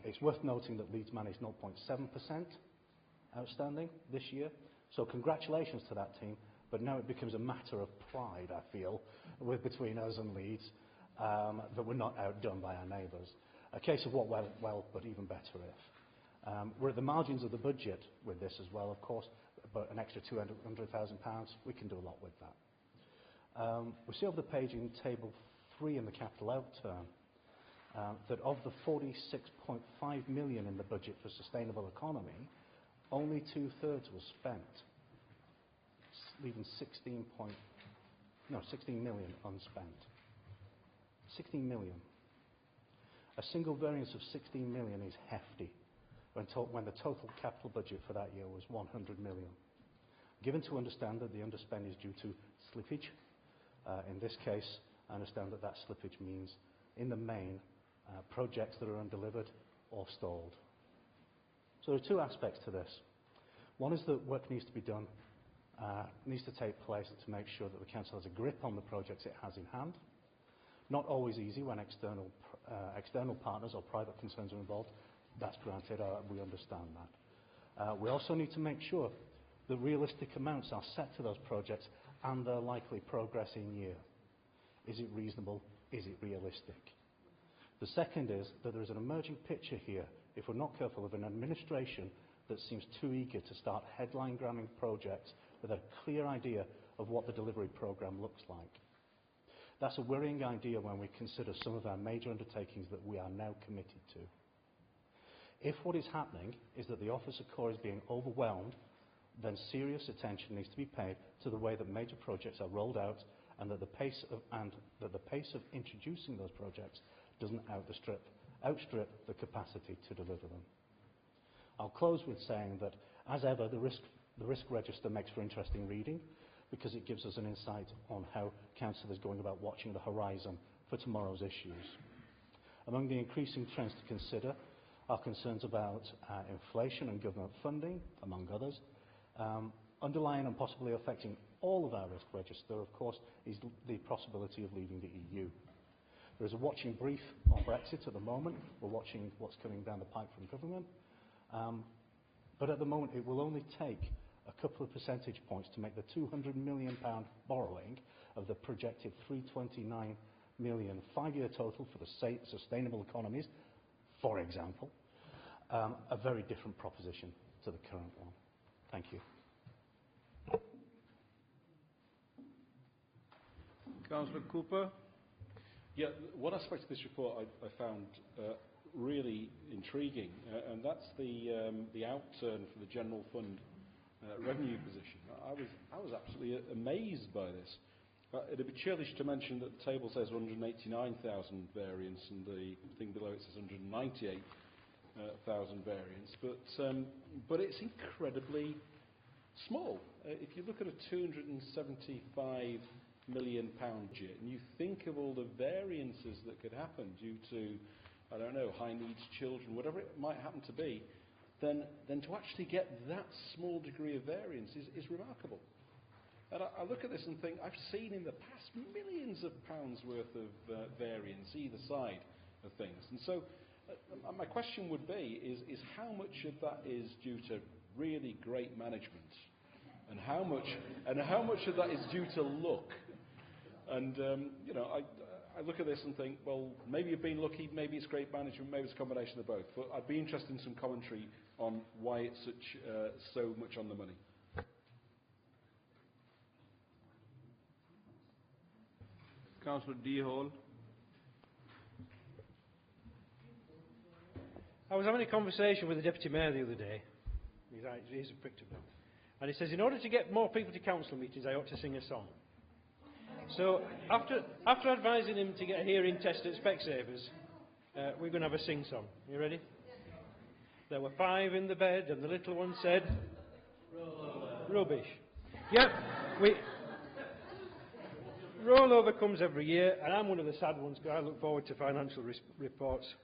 It's worth noting that Leeds managed 0.7% outstanding this year, so congratulations to that team, but now it becomes a matter of pride, I feel, between us and Leeds, that we're not outdone by our neighbours. A case of what went well, but even better if. We're at the margins of the budget with this as well, of course, but an extra £200,000, we can do a lot with that. We see over the page in table 3 in the capital outturn that of the 46.5 million in the budget for sustainable economy, only 2/3 was spent, leaving 16 million unspent. 16 million. A single variance of 16 million is hefty when the total capital budget for that year was 100 million. Given to understand that the underspend is due to slippage, in this case, I understand that slippage means, in the main, projects that are undelivered or stalled. So there are two aspects to this. One is that work needs to be done, needs to take place to make sure that the council has a grip on the projects it has in hand. Not always easy when external partners or private concerns are involved. That's granted, we understand that. We also need to make sure that realistic amounts are set to those projects and their likely progress in year. Is it reasonable? Is it realistic? The second is that there is an emerging picture here, if we're not careful, of an administration that seems too eager to start headline-grabbing projects with a clear idea of what the delivery programme looks like. That's a worrying idea when we consider some of our major undertakings that we are now committed to. If what is happening is that the Officer Corps is being overwhelmed, then serious attention needs to be paid to the way that major projects are rolled out, and that the pace of introducing those projects doesn't outstrip the capacity to deliver them. I'll close with saying that, as ever, the risk register makes for interesting reading, because it gives us an insight on how Council is going about watching the horizon for tomorrow's issues. Among the increasing trends to consider are concerns about inflation and government funding, among others. Underlying and possibly affecting all of our risk register, of course, is the possibility of leaving the EU. There is a watching brief on Brexit at the moment. We're watching what's coming down the pipe from government. But at the moment, it will only take a couple of percentage points to make the £200 million borrowing of the projected £329 million 5-year total for the sustainable economies, for example, a very different proposition to the current one. Thank you. Councillor Cooper. Yeah, one aspect of this report I found really intriguing, and that's the outturn for the general fund revenue position. I was absolutely amazed by this. It'd be churlish to mention that the table says 189,000 variance and the thing below it says 198,000 variance, but it's incredibly small. If you look at a £275 million budget and you think of all the variances that could happen due to, I don't know, high needs children, whatever it might happen to be, then to actually get that small degree of variance is remarkable. And I look at this and think, I've seen in the past millions of pounds worth of variance either side of things. And so my question would be, is how much of that is due to really great management? And how much of that is due to luck? And, you know, I look at this and think, well, maybe you've been lucky, maybe it's great management, maybe it's a combination of both. But I'd be interested in some commentary on why it's so much on the money. Councillor D. Hall. I was having a conversation with the Deputy Mayor the other day. He's a prick to me. And he says, in order to get more people to council meetings, I ought to sing a song. So after advising him to get a hearing test at Specsavers, we're going to have a sing-song. You ready? There were 5 in the bed, and the little one said, rubbish. Yeah, rollover comes every year, and I'm one of the sad ones because I look forward to financial reports.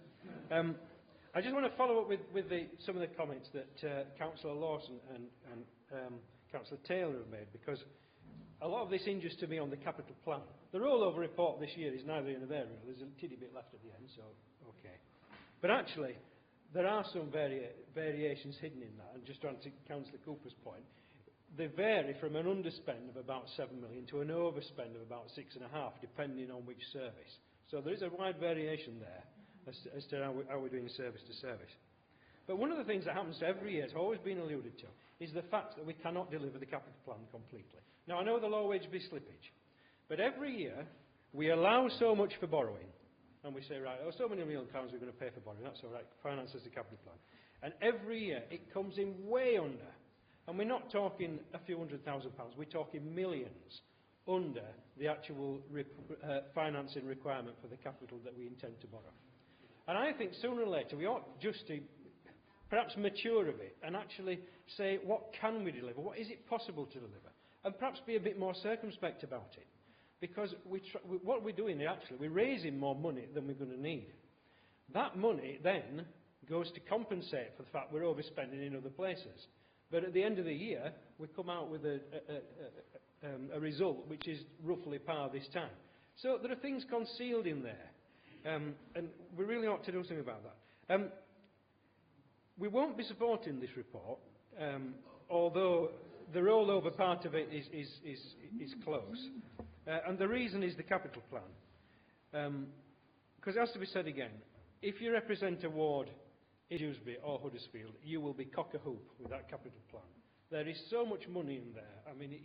I just want to follow up with some of the comments that Councillor Lawson and Councillor Taylor have made, because a lot of this injures to me on the capital plan. The rollover report this year is neither here nor there. There's a tiddy bit left at the end, so okay. But actually, there are some variations hidden in that, and just to answer Councillor Cooper's point, they vary from an underspend of about 7 million to an overspend of about 6.5, depending on which service. So there is a wide variation there as to how we're doing service to service. But one of the things that happens to every year, has always been alluded to, is the fact that we cannot deliver the capital plan completely. Now, I know there'll always be slippage, but every year we allow so much for borrowing, and we say, right, so many £1 million we're going to pay for borrowing, that's all right, finances the capital plan. And every year it comes in way under. And we're not talking a few £100,000, we're talking millions under the actual financing requirement for the capital that we intend to borrow. And I think sooner or later we ought just to perhaps mature a bit and actually say, what can we deliver? What is it possible to deliver? And perhaps be a bit more circumspect about it. Because what we're doing is actually, we're raising more money than we're going to need. That money then goes to compensate for the fact we're overspending in other places. But at the end of the year, we come out with a result which is roughly par this time. So there are things concealed in there. And we really ought to do something about that. We won't be supporting this report, although the rollover part of it is close. And the reason is the capital plan. Because it has to be said again, if you represent a ward in Dewsbury or Huddersfield, you will be cock-a-hoop with that capital plan. There is so much money in there. I mean,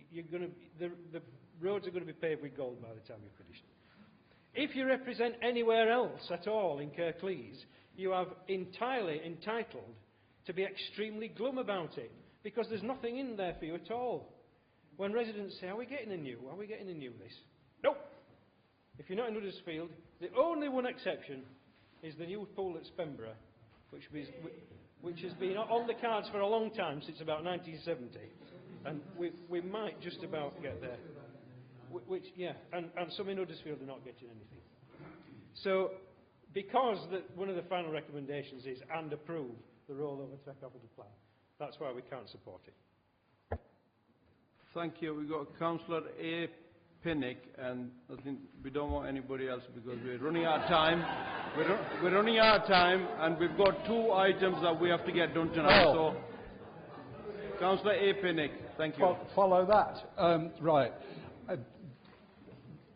the roads are going to be paved with gold by the time you're finished. If you represent anywhere else at all in Kirklees, you are entirely entitled to be extremely glum about it, because there's nothing in there for you at all. When residents say, are we getting a new this? Nope. If you're not in Huddersfield, the only one exception is the new pool at Spenborough, which has been on the cards for a long time, since about 1970. And we might just about get there. And some in Huddersfield are not getting anything. So, because one of the final recommendations is and approve the rollover to our capital plan, that's why we can't support it. Thank you. We've got Councillor A. Pinnick, and I think we don't want anybody else because we're running out of time. We're running out of time, and we've got 2 items that we have to get done tonight. Oh. So, Councillor A. Pinnick, thank you. Follow that. Right.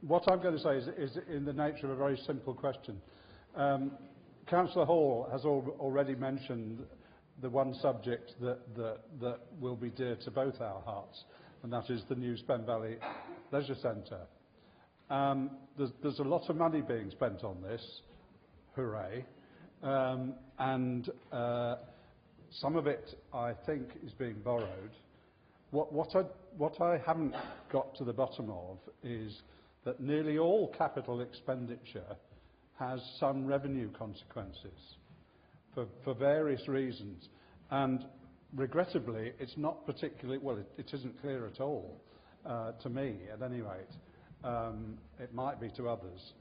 What I'm going to say is in the nature of a very simple question. Councillor Hall has already mentioned the one subject that will be dear to both our hearts, and that is the new Spen Valley Leisure Centre. There's a lot of money being spent on this, hooray, and some of it, I think, is being borrowed. What I haven't got to the bottom of is that nearly all capital expenditure has some revenue consequences for various reasons. And regrettably, it's not particularly, well, it isn't clear at all, to me at any rate. It might be to others,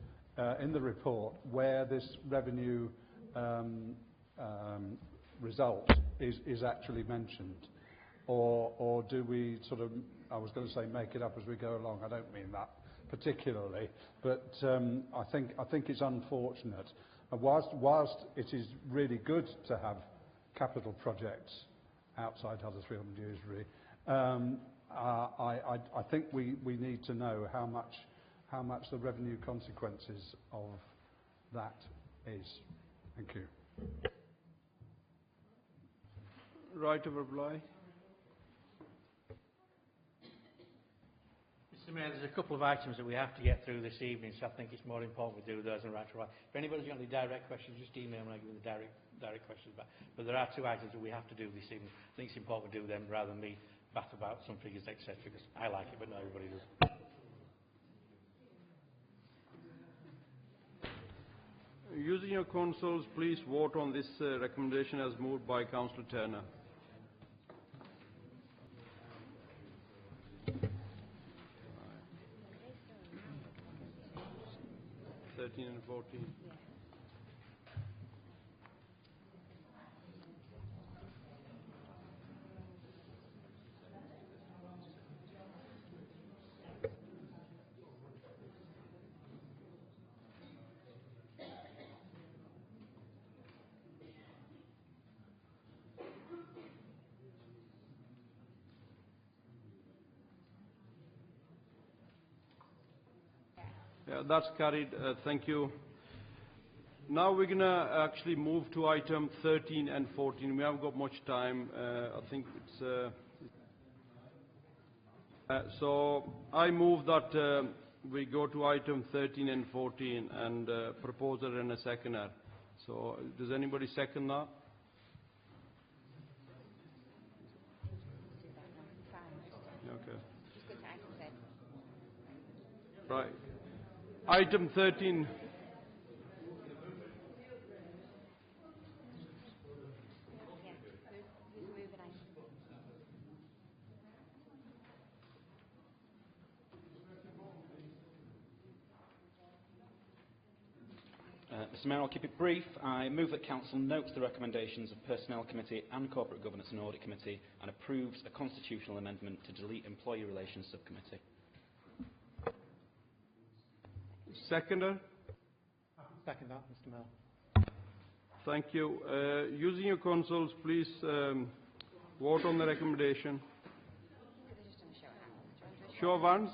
in the report where this revenue result is actually mentioned. Or do we sort of, I was going to say make it up as we go along, I don't mean that particularly, but I think it's unfortunate. Whilst it is really good to have capital projects outside Huddersfield and Dewsbury, I think we need to know how much the revenue consequences of that is. Thank you. Right of reply. Mr. Mayor, there's a couple of items that we have to get through this evening, so I think it's more important we do those and right to right. If anybody's got any direct questions, just email me and I'll give you the direct questions back. But there are two items that we have to do this evening. I think it's important we do them rather than me bat about some figures, etc., because I like it, but not everybody does. Using your consoles, please vote on this recommendation as moved by Councillor Turner. Right. 13 and 14. Yeah, that's carried. Thank you. Now we're going to actually move to item 13 and 14. We haven't got much time. I think it's... so I move that we go to item 13 and 14 and proposer and a seconder. So does anybody second that? Okay. Right. Item 13. Mr Mayor, I'll keep it brief. I move that Council notes the recommendations of Personnel Committee and Corporate Governance and Audit Committee and approves a constitutional amendment to delete Employee Relations Subcommittee. Seconder? Second that, Mr Mayor. Thank you. Using your consoles, please vote on the recommendation. Show of hands?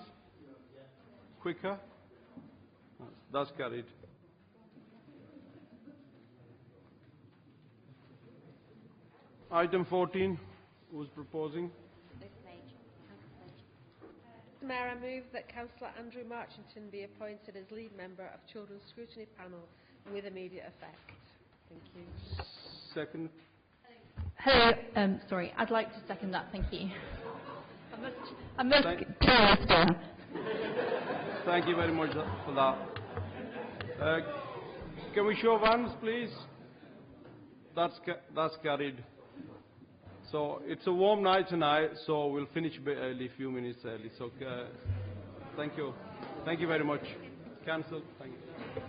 Quicker? That's carried. Item 14, who's proposing? Mr Mayor, I move that Councillor Andrew Marchington be appointed as lead member of Children's Scrutiny Panel with immediate effect. Thank you. Second. Hello. Sorry, I'd like to second that. Thank you. I must Thank you very much for that. Can we show of hands, please? That's carried. So it's a warm night tonight, so we'll finish a bit early, a few minutes early. So thank you. Thank you very much. Cancel. Thank you.